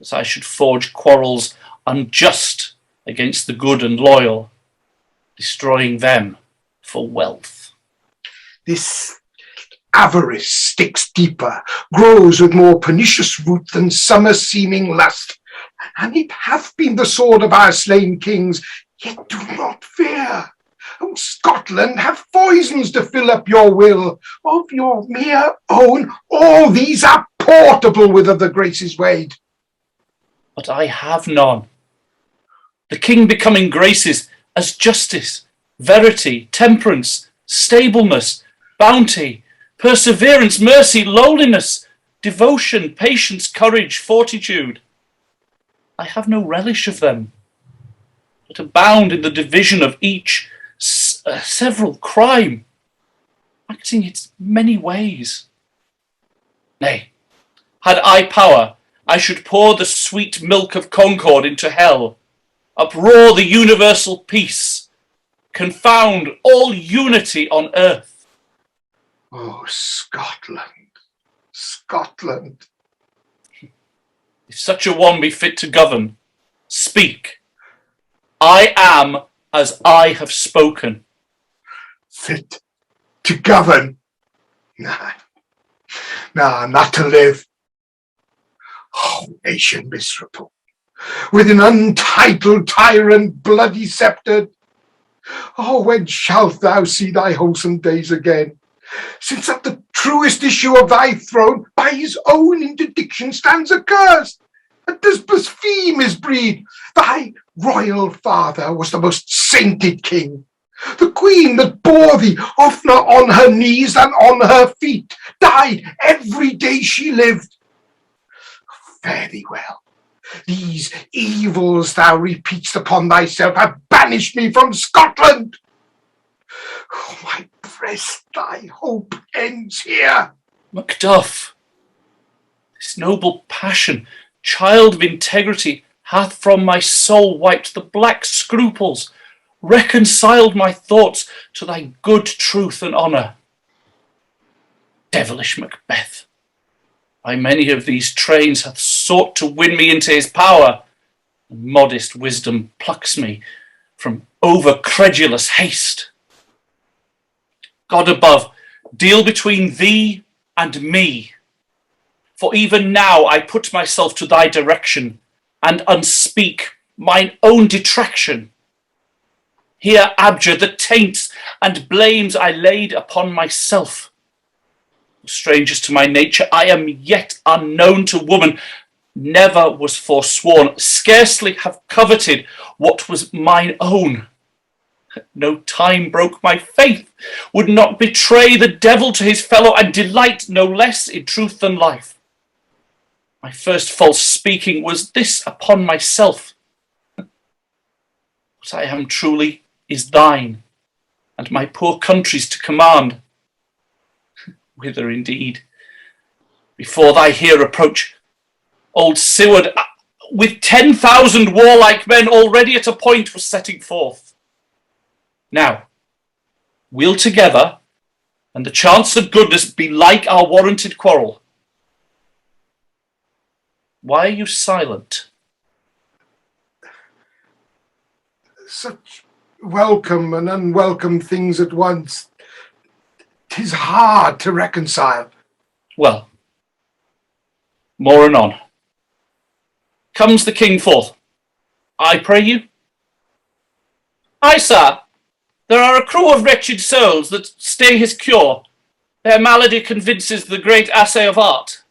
as I should forge quarrels unjust against the good and loyal, destroying them for wealth. This avarice sticks deeper, grows with more pernicious root than summer-seeming lust, and it hath been the sword of our slain kings. Yet do not fear. Oh, Scotland hath poisons to fill up your will. Of your mere own, all these are portable with other graces weighed. But I have none. The king becoming graces as justice, verity, temperance, stableness, bounty, perseverance, mercy, lowliness, devotion, patience, courage, fortitude. I have no relish of them, but abound in the division of each several crime, acting its many ways. Nay, had I power, I should pour the sweet milk of concord into hell, uproar the universal peace, confound all unity on earth. Oh, Scotland, Scotland. If such a one be fit to govern, speak. I am as I have spoken. Fit to govern? Nah, not to live. Oh, nation miserable, with an untitled tyrant bloody sceptred. Oh, when shalt thou see thy wholesome days again? Since at the truest issue of thy throne by his own interdiction stands accursed, and does blaspheme his breed. Thy royal father was the most sainted king. The queen that bore thee, oftener on her knees than on her feet, died every day she lived. Fare thee well. These evils thou repeatst upon thyself have banished me from Scotland. Oh, my breast, thy hope ends here. Macduff, this noble passion, child of integrity, hath from my soul wiped the black scruples, reconciled my thoughts to thy good truth and honour. Devilish Macbeth, by many of these trains hath sought to win me into his power, and modest wisdom plucks me from over-credulous haste. God above, deal between thee and me, for even now I put myself to thy direction, and unspeak mine own detraction. Here abjure the taints and blames I laid upon myself. Strangers to my nature, I am yet unknown to woman, never was forsworn, scarcely have coveted what was mine own. No time broke my faith, would not betray the devil to his fellow, and delight no less in truth than life. My first false speaking was this upon myself. What I am truly is thine, and my poor country's to command. Whither indeed? before thy here approach. Old Seward, with 10,000 warlike men already at a point, was setting forth. Now, we'll together, and the chance of goodness be like our warranted quarrel. Why are you silent? Such welcome and unwelcome things at once. 'Tis hard to reconcile. Well, more anon. Comes the king forth. I pray you. Aye, sir. There are a crew of wretched souls that stay his cure. Their malady convinces the great assay of art.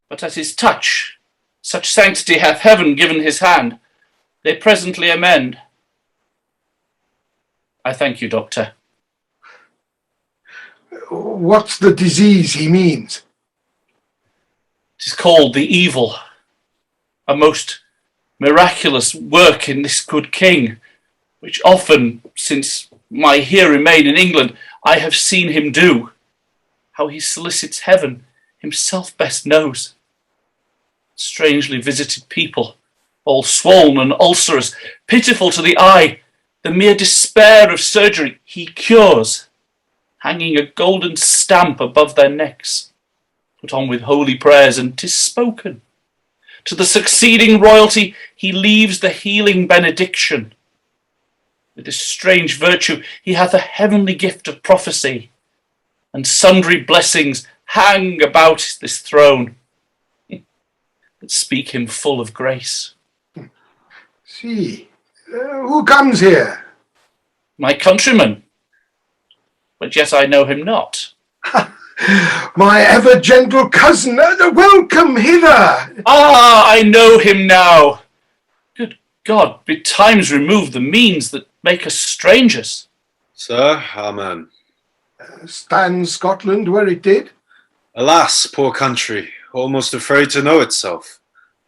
But at his touch, such sanctity hath heaven given his hand, they presently amend. I thank you, doctor. What's the disease he means? 'Tis called the evil, a most miraculous work in this good king, which often, since my here remain in England, I have seen him do. How he solicits heaven, himself best knows. Strangely visited people, all swollen and ulcerous, pitiful to the eye, the mere despair of surgery he cures, hanging a golden stamp above their necks, put on with holy prayers, and 'tis spoken. To the succeeding royalty he leaves the healing benediction. With this strange virtue he hath a heavenly gift of prophecy, and sundry blessings hang about this throne that speak him full of grace. See, who comes here? My countryman, but yet I know him not. My ever-gentle cousin, welcome hither. Ah, I know him now. Good God, betimes remove the means that make us strangers. Sir, amen. Stands Scotland where it did? Alas, poor country, almost afraid to know itself.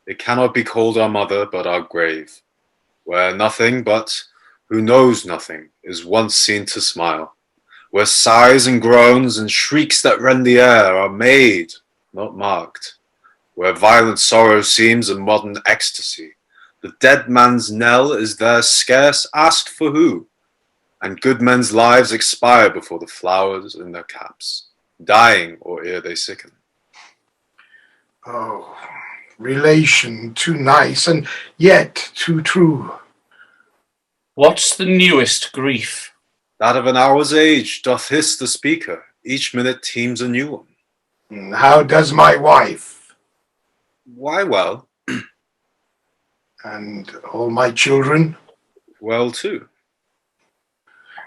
It cannot be called our mother, but our grave, where nothing but who knows nothing is once seen to smile, where sighs and groans and shrieks that rend the air are made, not marked, where violent sorrow seems a modern ecstasy. The dead man's knell is there scarce asked for who, and good men's lives expire before the flowers in their caps, dying or ere they sicken. Oh, relation too nice and yet too true. What's the newest grief? That of an hour's age doth hiss the speaker. Each minute teems a new one. How does my wife? Why, well. And all my children? Well, too.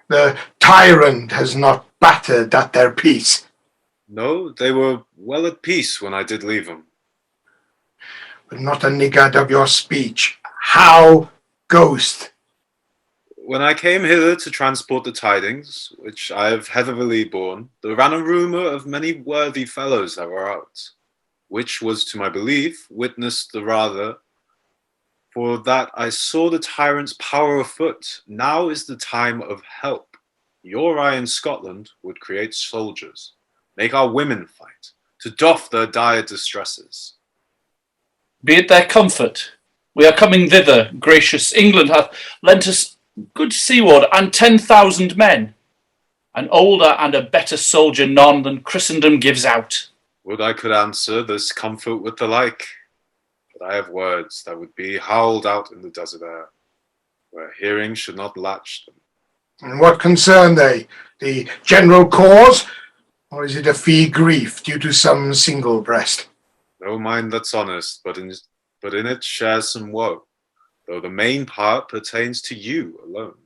The tyrant has not battered at their peace. No, they were well at peace when I did leave them. But not a niggard of your speech. How ghost? When I came hither to transport the tidings, which I have heavily borne, there ran a rumour of many worthy fellows that were out, which was to my belief witnessed the rather, for that I saw the tyrant's power afoot. Now is the time of help. Your eye in Scotland would create soldiers, make our women fight, to doff their dire distresses. Be it their comfort, we are coming thither. Gracious England hath lent us good seaward and 10,000 men, an older and a better soldier none than Christendom gives out. Would I could answer this comfort with the like, but I have words that would be howled out in the desert air, where hearing should not latch them. And what concern they? The general cause? Or is it a fee grief due to some single breast? No mind that's honest, but in it shares some woe, though the main part pertains to you alone.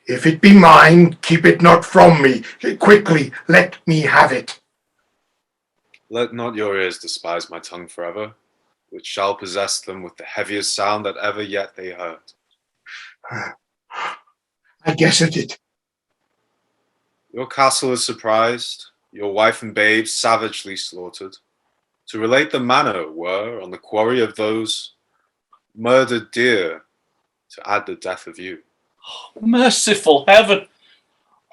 If it be mine, keep it not from me. Quickly, let me have it. Let not your ears despise my tongue forever, which shall possess them with the heaviest sound that ever yet they heard. I guess at it. Your castle is surprised, your wife and babes savagely slaughtered. To relate the manner were on the quarry of those murdered dear, to add the death of you. Oh, merciful heaven!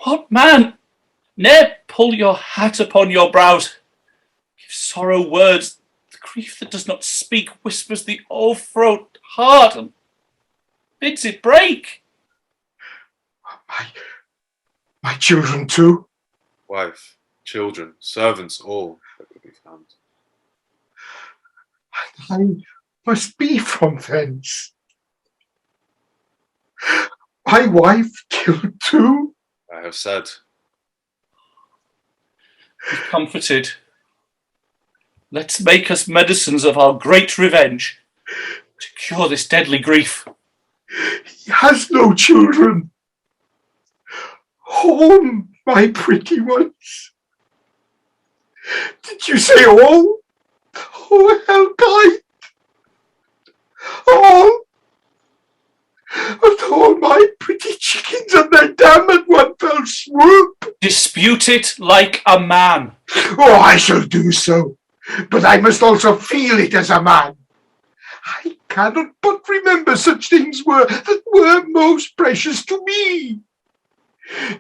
What man? Ne'er pull your hat upon your brows. Give sorrow words, the grief that does not speak whispers the o'erfraught heart and bids it break. My children too? Wife, children, servants, all that could be found. I must be from thence. My wife killed too? I have said. Be comforted. Let's make us medicines of our great revenge to cure this deadly grief. He has no children. All my pretty ones. Did you say all? Oh, how kind. All. But all my pretty chickens and their dam at one fell swoop. Dispute it like a man. Oh, I shall do so. But I must also feel it as a man. I cannot but remember such things that were most precious to me.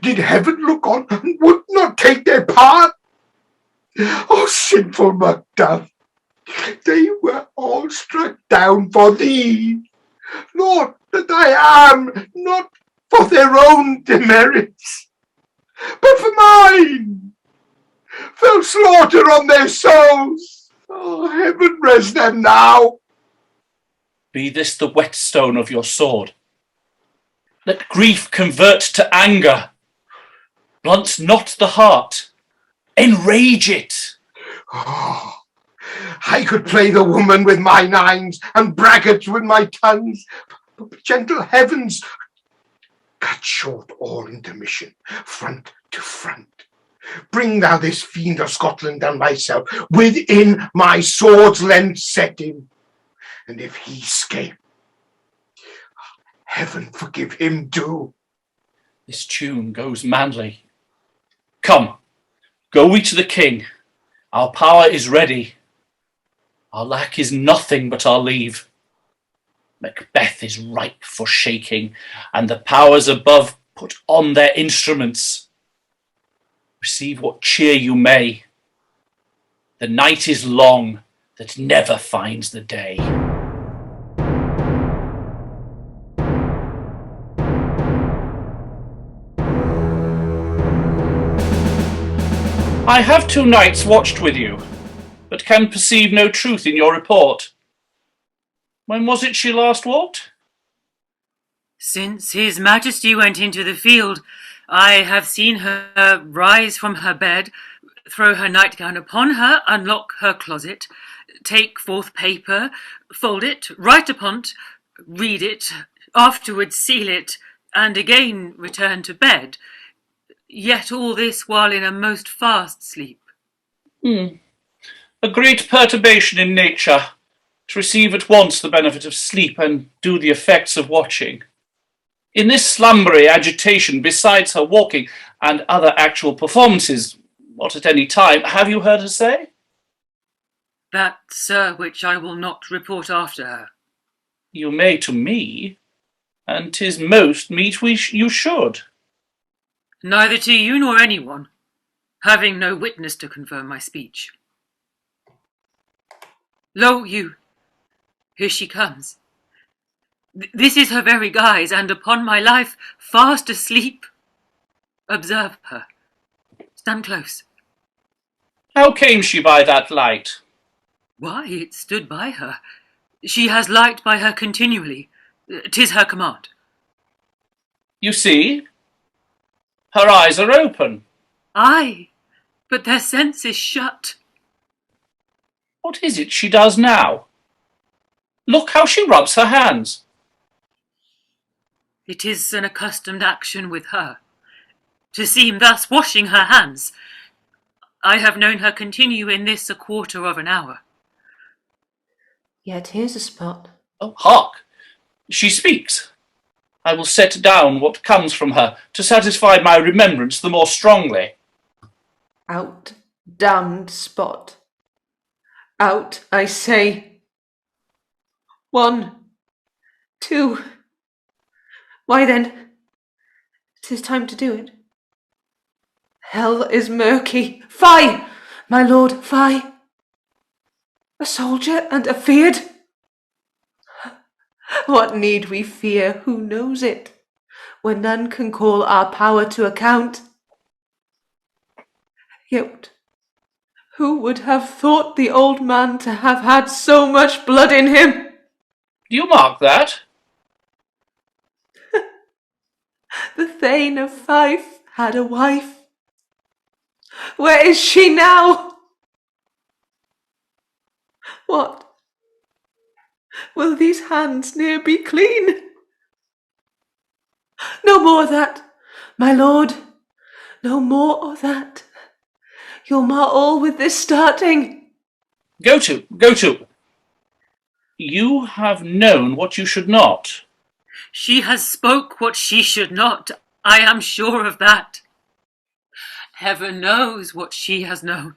Did heaven look on and would not take their part? Oh, sinful Macduff, they were all struck down for thee. Lord, that I am, not for their own demerits, but for mine. Fell slaughter on their souls. Oh, heaven rest them now. Be this the whetstone of your sword. Let grief convert to anger. Blunt not the heart. Enrage it. Oh, I could play the woman with my nines and braggart with my tongues, but gentle heavens, cut short all intermission, front to front. Bring thou this fiend of Scotland and myself within my sword's length, set him, and if he escape, heaven forgive him too. This tune goes manly. Come, go we to the king. Our power is ready. Our lack is nothing but our leave. Macbeth is ripe for shaking, and the powers above put on their instruments. Receive what cheer you may. The night is long that never finds the day. I have 2 nights watched with you, but can perceive no truth in your report. When was it she last walked? Since His Majesty went into the field, I have seen her rise from her bed, throw her nightgown upon her, unlock her closet, take forth paper, fold it, write upon't, read it, afterwards seal it, and again return to bed. Yet all this while in a most fast sleep. A great perturbation in nature, to receive at once the benefit of sleep and do the effects of watching. In this slumbery agitation, besides her walking and other actual performances, what at any time, have you heard her say? That, sir, which I will not report after her. You may to me, and 'tis most meet you should. Neither to you nor anyone, having no witness to confirm my speech. Lo, you, here she comes. This is her very guise, and upon my life, fast asleep. Observe her. Stand close. How came she by that light? Why, it stood by her. She has light by her continually. 'Tis her command. You see? Her eyes are open. Aye, but their sense is shut. What is it she does now? Look how she rubs her hands. It is an accustomed action with her, to seem thus washing her hands. I have known her continue in this a quarter of an hour. Yet here's a spot. Oh, hark! She speaks. I will set down what comes from her, to satisfy my remembrance the more strongly. Out, damned spot. Out, I say. 1, 2. Why then, 'tis time to do it. Hell is murky. Fie, my lord, fie. A soldier and afeard? What need we fear? Who knows it, when none can call our power to account? Yet who would have thought the old man to have had so much blood in him? Do you mark that? The Thane of Fife had a wife. Where is she now? What? Will these hands ne'er be clean? No more of that, my lord. No more of that. You'll mar all with this starting. Go to. You have known what you should not. She has spoke what she should not. I am sure of that. Heaven knows what she has known.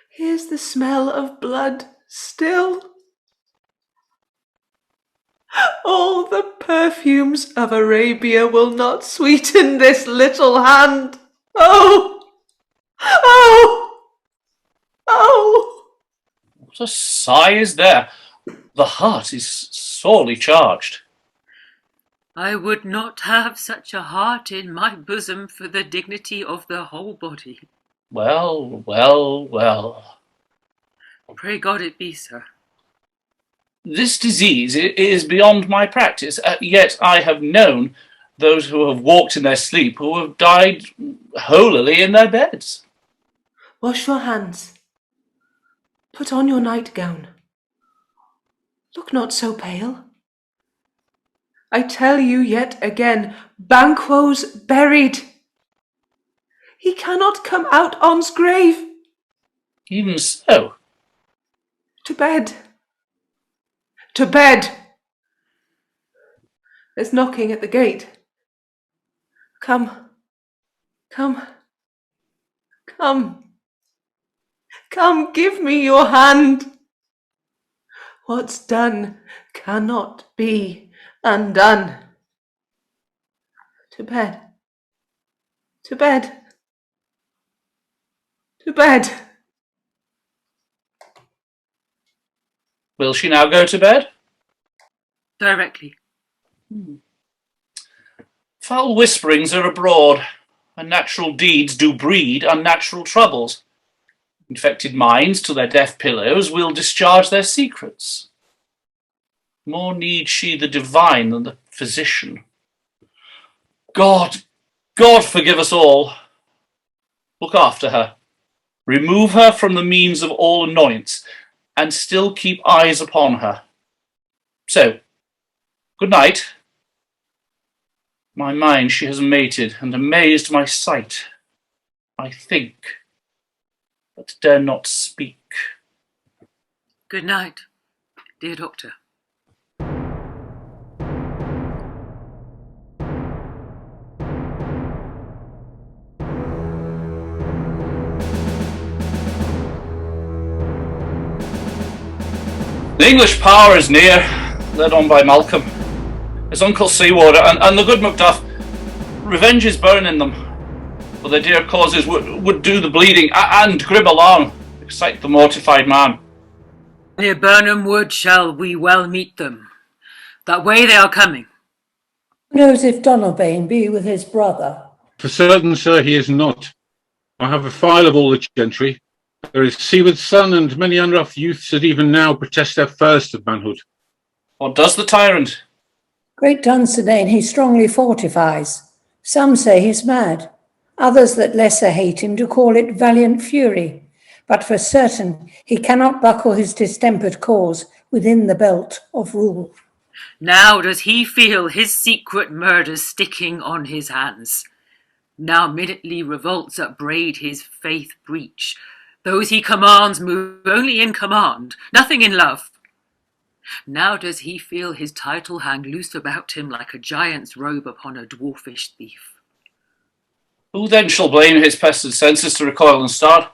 Here's the smell of blood still. All the perfumes of Arabia will not sweeten this little hand. Oh! Oh! Oh! What a sigh is there? The heart is sorely charged. I would not have such a heart in my bosom for the dignity of the whole body. Well. Pray God it be, sir. This disease is beyond my practice, yet I have known those who have walked in their sleep who have died holily in their beds. Wash your hands. Put on your nightgown. Look not so pale. I tell you yet again, Banquo's buried. He cannot come out on's grave. Even so. To bed. To bed. There's knocking at the gate. Come. Come, give me your hand. What's done cannot be undone. To bed. To bed. To bed. Will she now go to bed? Directly. Foul whisperings are abroad. Unnatural deeds do breed unnatural troubles. Infected minds to their deaf pillows will discharge their secrets. More needs she the divine than the physician. God forgive us all. Look after her. Remove her from the means of all annoyance, and still keep eyes upon her. So, good night. My mind she has mated, and amazed my sight. I think, but dare not speak. Good night, dear doctor. The English power is near, led on by Malcolm, his uncle Seawater, and the good Macduff. Revenge is burning them, for their dear causes would do the bleeding, and grim alarm excite the mortified man. Near Burnham Wood shall we well meet them. That way they are coming. Who knows if Donalbain be with his brother? For certain, sir, he is not. I have a file of all the gentry. There is Siward's son and many unrough youths that even now protest their thirst of manhood. What does the tyrant? Great Dunsinane he strongly fortifies. Some say he's mad. Others that lesser hate him do call it valiant fury. But for certain he cannot buckle his distempered cause within the belt of rule. Now does he feel his secret murders sticking on his hands. Now minutely revolts upbraid his faith breach. Those he commands move only in command, nothing in love. Now does he feel his title hang loose about him like a giant's robe upon a dwarfish thief. Who then shall blame his pested senses to recoil and start?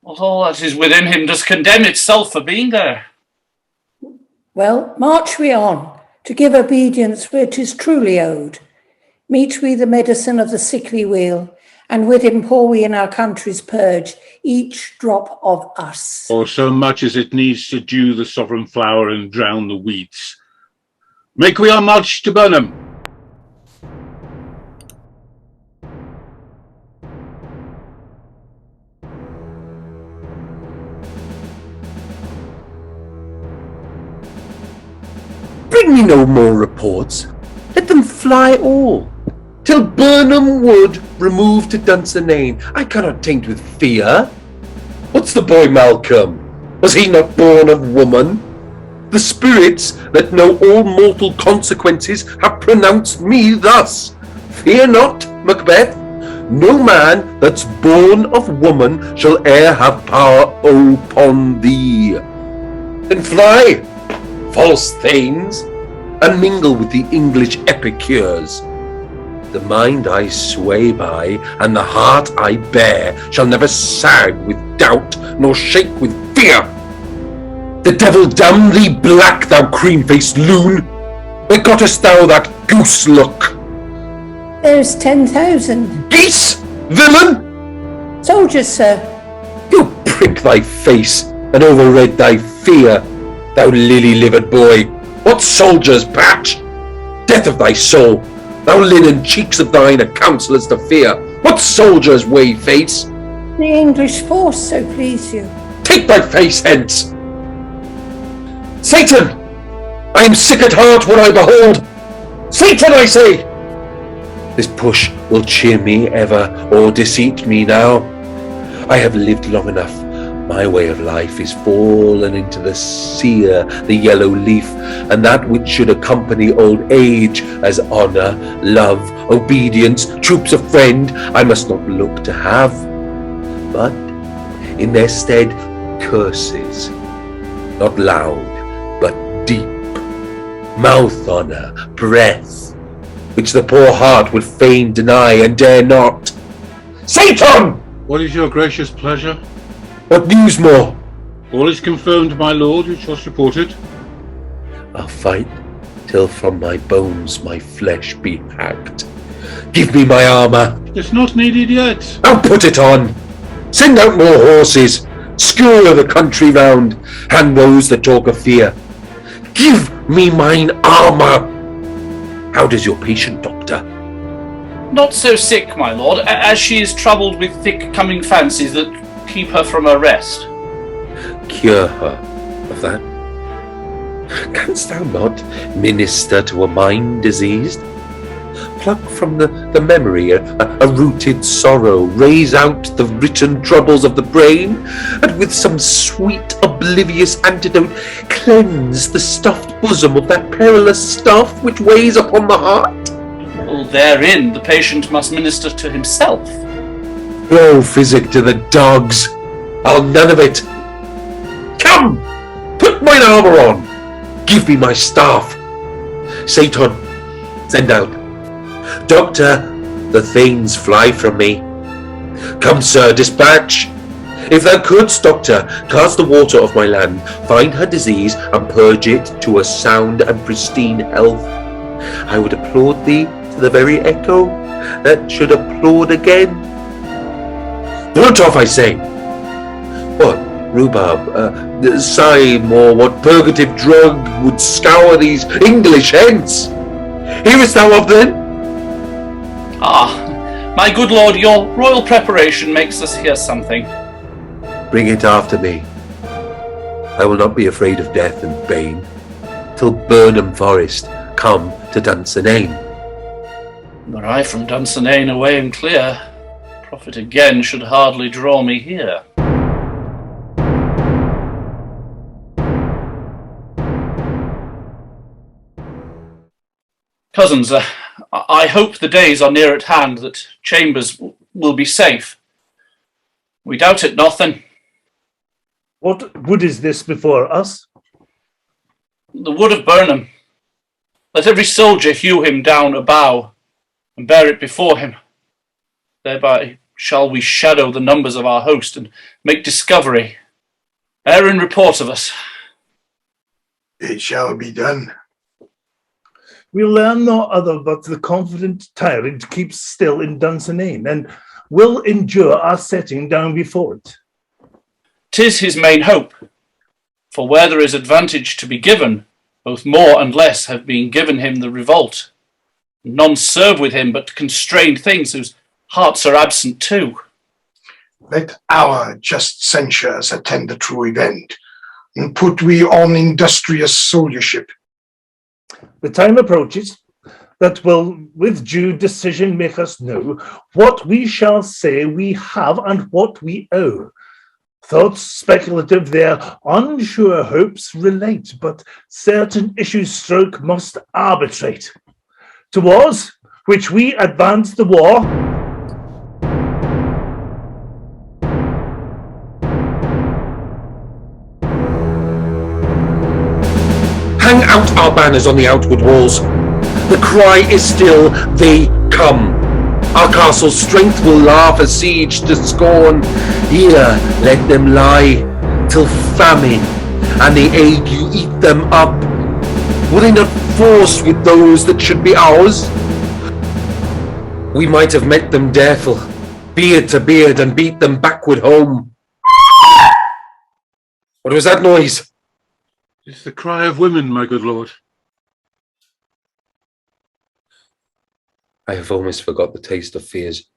What all that is within him does condemn itself for being there. Well, march we on, to give obedience where 'tis truly owed. Meet we the medicine of the sickly wheel, and with him pour we in our country's purge, each drop of us. Or so much as it needs to dew the sovereign flower and drown the weeds. Make we our march to Burnham. Bring me no more reports. Let them fly all. Till Burnham Wood remove to Dunsinane. I cannot taint with fear. What's the boy Malcolm? Was he not born of woman? The spirits that know all mortal consequences have pronounced me thus. Fear not, Macbeth. No man that's born of woman shall e'er have power upon thee. Then fly, false thanes, and mingle with the English epicures. The mind I sway by, and the heart I bear, shall never sag with doubt, nor shake with fear. The devil damn thee black, thou cream-faced loon! Where gottest thou that goose look? There's 10,000. Geese, villain! Soldiers, sir. You prick thy face, and overread thy fear, thou lily-livered boy. What soldiers, Patch? Death of thy soul! Thou linen cheeks of thine are counsellors to fear. What soldiers, wave face? The English force, so please you. Take thy face hence! Satan! I am sick at heart when I behold. Satan, I say! This push will cheer me ever, or deceit me now. I have lived long enough. My way of life is fallen into the sear, the yellow leaf, and that which should accompany old age as honour, love, obedience, troops of friend, I must not look to have, but in their stead curses, not loud, but deep, mouth honour, breath, which the poor heart would fain deny and dare not. Satan! What is your gracious pleasure? What news more? All is confirmed, my lord, which was reported. I'll fight till from my bones my flesh be hacked. Give me my armour. It's not needed yet. I'll put it on. Send out more horses. Scour the country round. Hang those that talk of fear. Give me mine armour. How does your patient, doctor? Not so sick, my lord, as she is troubled with thick coming fancies that keep her from her rest. Cure her of that. Canst thou not minister to a mind diseased? Pluck from the memory a rooted sorrow, raise out the written troubles of the brain, and with some sweet oblivious antidote cleanse the stuffed bosom of that perilous stuff which weighs upon the heart? Well, therein the patient must minister to himself. Blow physic to the dogs. I'll none of it. Come, put mine armour on. Give me my staff. Staton, send out. Doctor, the thanes fly from me. Come, sir, dispatch. If thou couldst, doctor, cast the water of my land, find her disease, and purge it to a sound and pristine health, I would applaud thee to the very echo that should applaud again. Throw it off, I say. What, rhubarb, cyme, or what purgative drug would scour these English hence? Hearest thou of them? Ah, my good lord, your royal preparation makes us hear something. Bring it after me. I will not be afraid of death and bane, till Burnham Forest come to Dunsinane. Were I from Dunsinane away and clear, profit again should hardly draw me here. Cousins, I hope the days are near at hand that Chambers will be safe. We doubt it not, then. What wood is this before us? The wood of Burnham. Let every soldier hew him down a bough, and bear it before him. Thereby shall we shadow the numbers of our host, and make discovery, ere in report of us. It shall be done. We learn no other but the confident tyrant keeps still in Dunsinane, and will endure our setting down before it. 'Tis his main hope, for where there is advantage to be given, both more and less have been given him the revolt. None serve with him but constrained things whose hearts are absent too. Let our just censures attend the true event, and put we on industrious soldiership. The time approaches that will with due decision make us know what we shall say we have and what we owe. Thoughts speculative their unsure hopes relate, but certain issues stroke must arbitrate. Towards which we advance the war, hang out our banners on the outward walls. The cry is still, they come. Our castle's strength will laugh a siege to scorn. Here let them lie, till famine and the ague eat them up. Were they not forced with those that should be ours? We might have met them dareful, beard to beard, and beat them backward home. What was that noise? It's the cry of women, my good lord. I have almost forgot the taste of fears.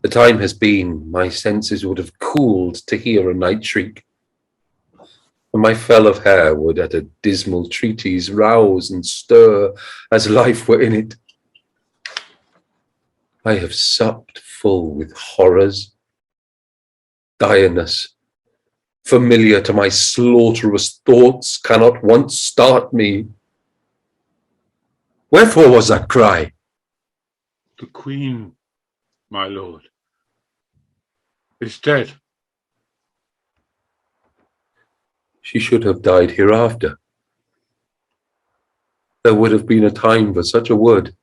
The time has been, my senses would have cooled to hear a night shriek, and my fell of hair would at a dismal treatise rouse and stir as life were in it. I have supped full with horrors. Direness, familiar to my slaughterous thoughts, cannot once start me. Wherefore was that cry? The Queen, my lord, is dead. She should have died hereafter. There would have been a time for such a word.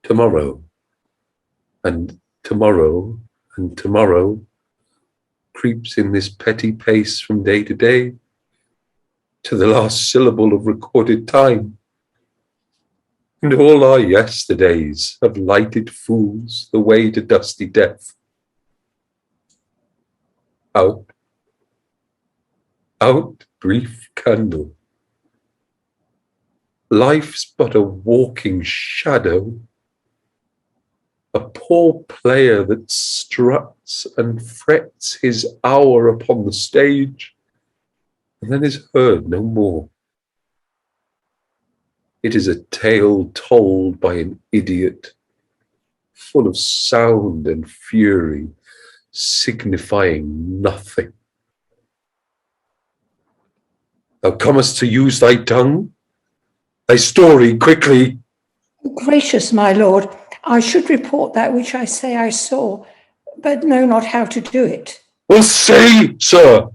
Tomorrow, and tomorrow, and tomorrow creeps in this petty pace from day to day, to the last syllable of recorded time. And all our yesterdays have lighted fools the way to dusty death. Out, out, brief candle. Life's but a walking shadow, a poor player that struts and frets his hour upon the stage, and then is heard no more. It is a tale told by an idiot, full of sound and fury, signifying nothing. Thou comest to use thy tongue? Thy story quickly. Gracious my lord, I should report that which I say I saw, but know not how to do it. Well, say, sir.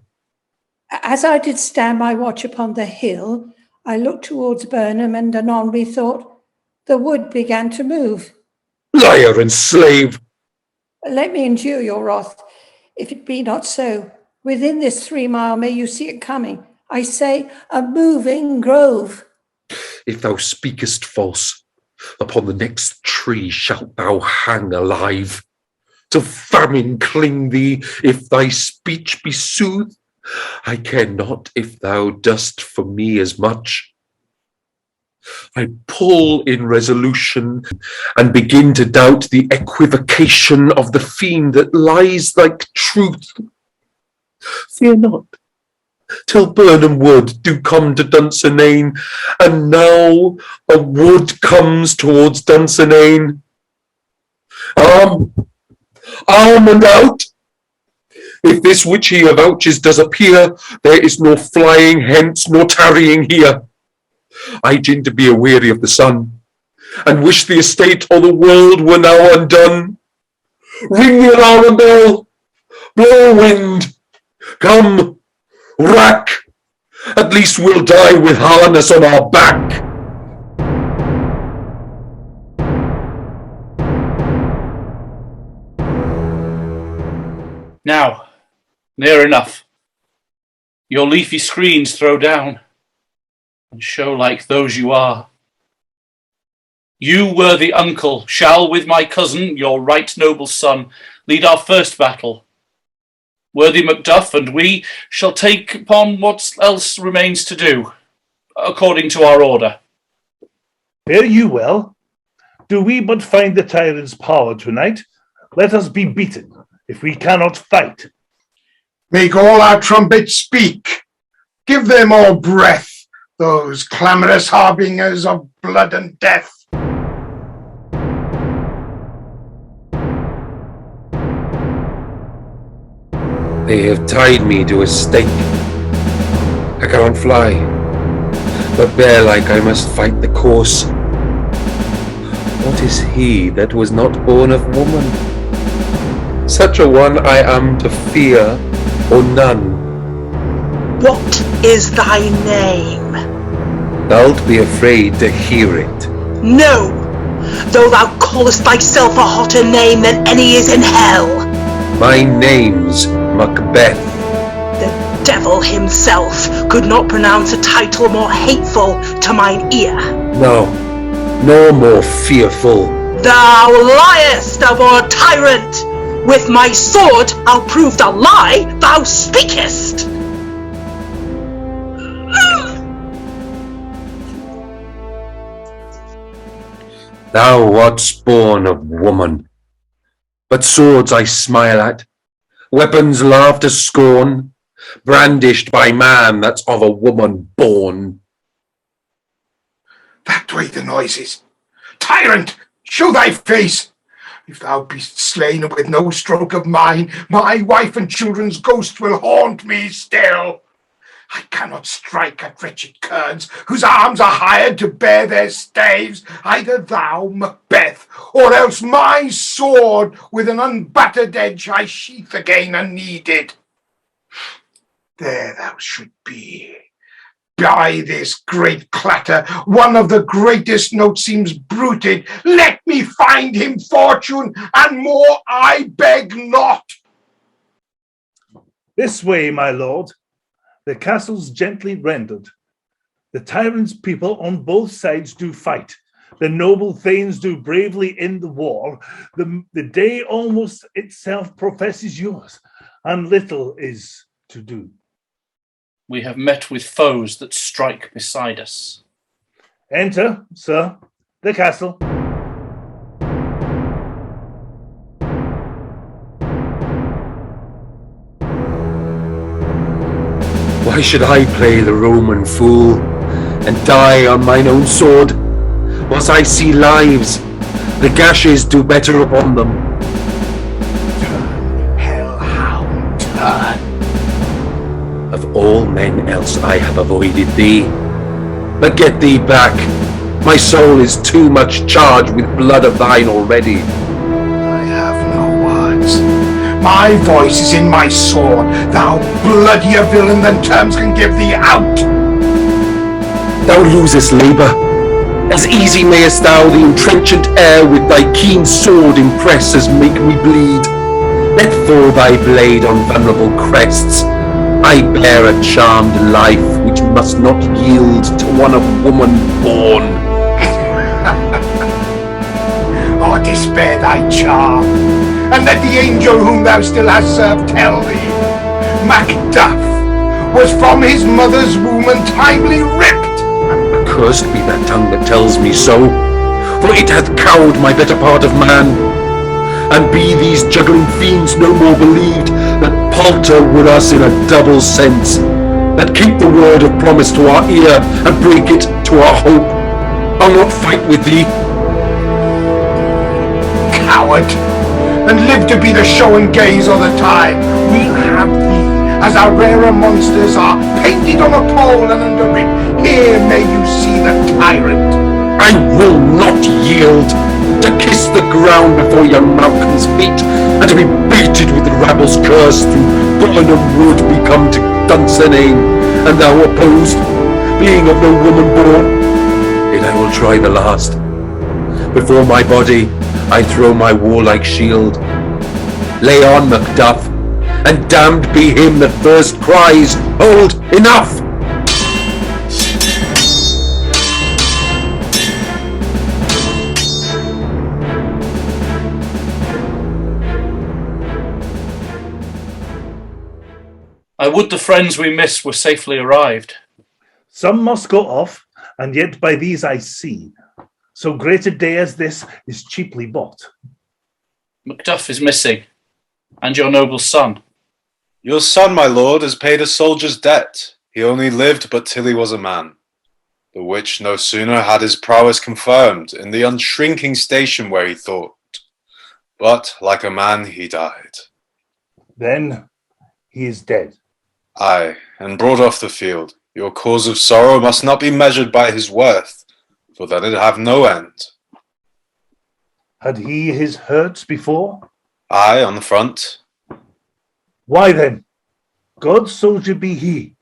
As I did stand my watch upon the hill, I looked towards Burnham, and anon methought the wood began to move. Liar and slave! Let me endure your wrath, if it be not so. Within this 3 mile may you see it coming. I say, a moving grove. If thou speakest false, upon the next tree shalt thou hang alive. Till famine cling thee, if thy speech be sooth. I care not if thou dost for me as much. I pull in resolution and begin to doubt the equivocation of the fiend that lies like truth. Fear not, till Burnham Wood do come to Dunsinane, and now a wood comes towards Dunsinane. Arm and out! If this which he avouches does appear, there is no flying hence, nor tarrying here. I gin to be aweary of the sun, and wish the estate or the world were now undone. Ring the alarm bell, blow wind, come, rack, at least we'll die with harness on our back. Now, near enough. Your leafy screens throw down, and show like those you are. You, worthy uncle, shall with my cousin, your right noble son, lead our first battle. Worthy Macduff and we shall take upon what else remains to do, according to our order. Fare you well. Do we but find the tyrant's power tonight, let us be beaten, if we cannot fight. Make all our trumpets speak. Give them all breath, those clamorous harbingers of blood and death. They have tied me to a stake. I cannot fly, but bear like I must fight the course. What is he that was not born of woman? Such a one I am to fear, or none. What is thy name? Thou'lt be afraid to hear it. No, though thou callest thyself a hotter name than any is in hell. My name's Macbeth. The devil himself could not pronounce a title more hateful to mine ear. No, nor more fearful. Thou liest, abhorred tyrant! With my sword I'll prove the lie thou speakest! Thou art born of woman, but swords I smile at, weapons laugh to scorn, brandished by man that's of a woman born. That way the noises. Tyrant, show thy face! If thou be'st slain with no stroke of mine, my wife and children's ghost will haunt me still. I cannot strike at wretched kerns, whose arms are hired to bear their staves, either thou, Macbeth, or else my sword with an unbattered edge I sheath again unneeded. There thou should be. By this great clatter, one of the greatest notes seems bruited. Let me find him fortune, and more I beg not. This way, my lord. The castle's gently rendered. The tyrant's people on both sides do fight. The noble thanes do bravely in the war. The day almost itself professes yours, and little is to do. We have met with foes that strike beside us. Enter, sir, the castle. Why should I play the Roman fool and die on mine own sword, whilst I see lives, the gashes do better upon them? Turn, hellhound, turn. Of all men else I have avoided thee, but get thee back. My soul is too much charged with blood of thine already. I have no words. My voice is in my sword, thou bloodier villain than terms can give thee out. Thou losest labour. As easy mayest thou the entrenchant air with thy keen sword impress as make me bleed. Let fall thy blade on venerable crests. I bear a charmed life which must not yield to one of woman born. Oh, despair thy charm, and let the angel whom thou still hast served tell thee, Macduff was from his mother's womb untimely ripped. Cursed be that tongue that tells me so, for it hath cowed my better part of man. And be these juggling fiends no more believed, that palter with us in a double sense, that keep the word of promise to our ear, and break it to our hope. I'll not fight with thee. Coward, and live to be the show and gaze all the time. We'll have thee, as our rarer monsters are, painted on a pole and under it. Here may you see the tyrant. I will not yield. To kiss the ground before young Malcolm's feet, and to be baited with the rabble's curse through Burnham Wood we come to Dunsinane, and thou opposed, being of no woman born. Yet I will try the last. Before my body I throw my warlike shield. Lay on, Macduff, and damned be him that first cries, hold, enough! I would the friends we missed were safely arrived. Some must go off, and yet by these I see. So great a day as this is cheaply bought. Macduff is missing, and your noble son. Your son, my lord, has paid a soldier's debt. He only lived but till he was a man. The which no sooner had his prowess confirmed in the unshrinking station where he thought, but like a man he died. Then he is dead. Aye, and brought off the field. Your cause of sorrow must not be measured by his worth, for then it have no end. Had he his hurts before? Aye, on the front. Why then, God's soldier be he.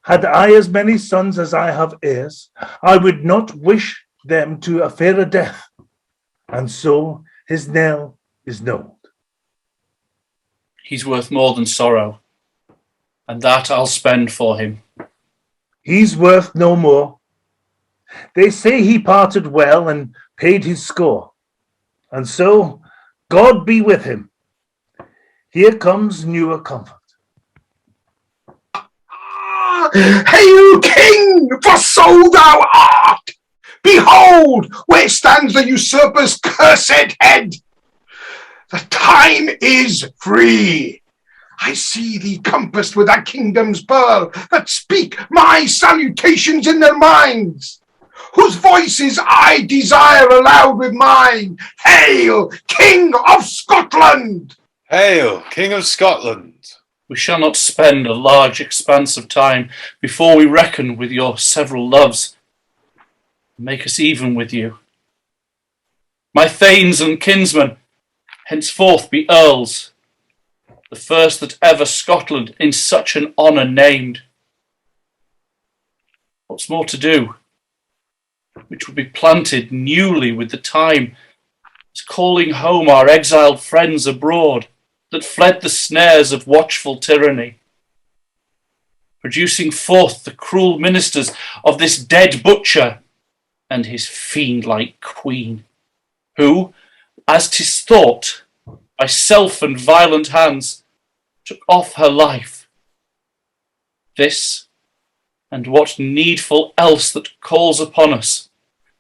Had I as many sons as I have heirs, I would not wish them to a fairer death. And so his knell is known. He's worth more than sorrow, and that I'll spend for him. He's worth no more. They say he parted well and paid his score. And so, God be with him. Here comes newer comfort. Hail, King, for so thou art! Behold, where stands the usurper's cursed head! The time is free. I see thee compassed with that kingdom's pearl that speak my salutations in their minds, whose voices I desire aloud with mine. Hail, King of Scotland! Hail, King of Scotland! We shall not spend a large expanse of time before we reckon with your several loves and make us even with you. My thanes and kinsmen henceforth be earls, the first that ever Scotland in such an honour named. What's more to do, which will be planted newly with the time, is calling home our exiled friends abroad, that fled the snares of watchful tyranny, producing forth the cruel ministers of this dead butcher and his fiend-like queen, who, as 'tis thought, by self and violent hands, took off her life. This, and what needful else that calls upon us,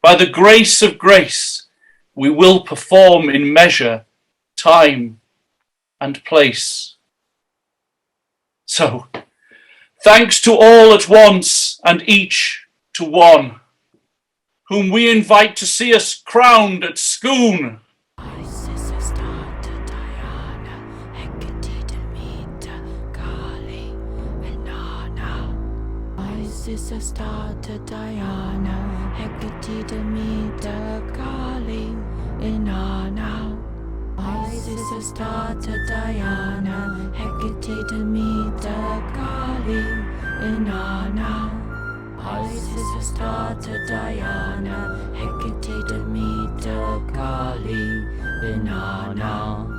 by the grace of grace, we will perform in measure, time, and place. So, thanks to all at once, and each to one, whom we invite to see us crowned at Scone. Sister star to Diana, Hecate to meet the Kali in our now. My sister star to Diana, Hecate to meet the Kali in our now. My sister star to Diana, Hecate to meet the Kali in our now.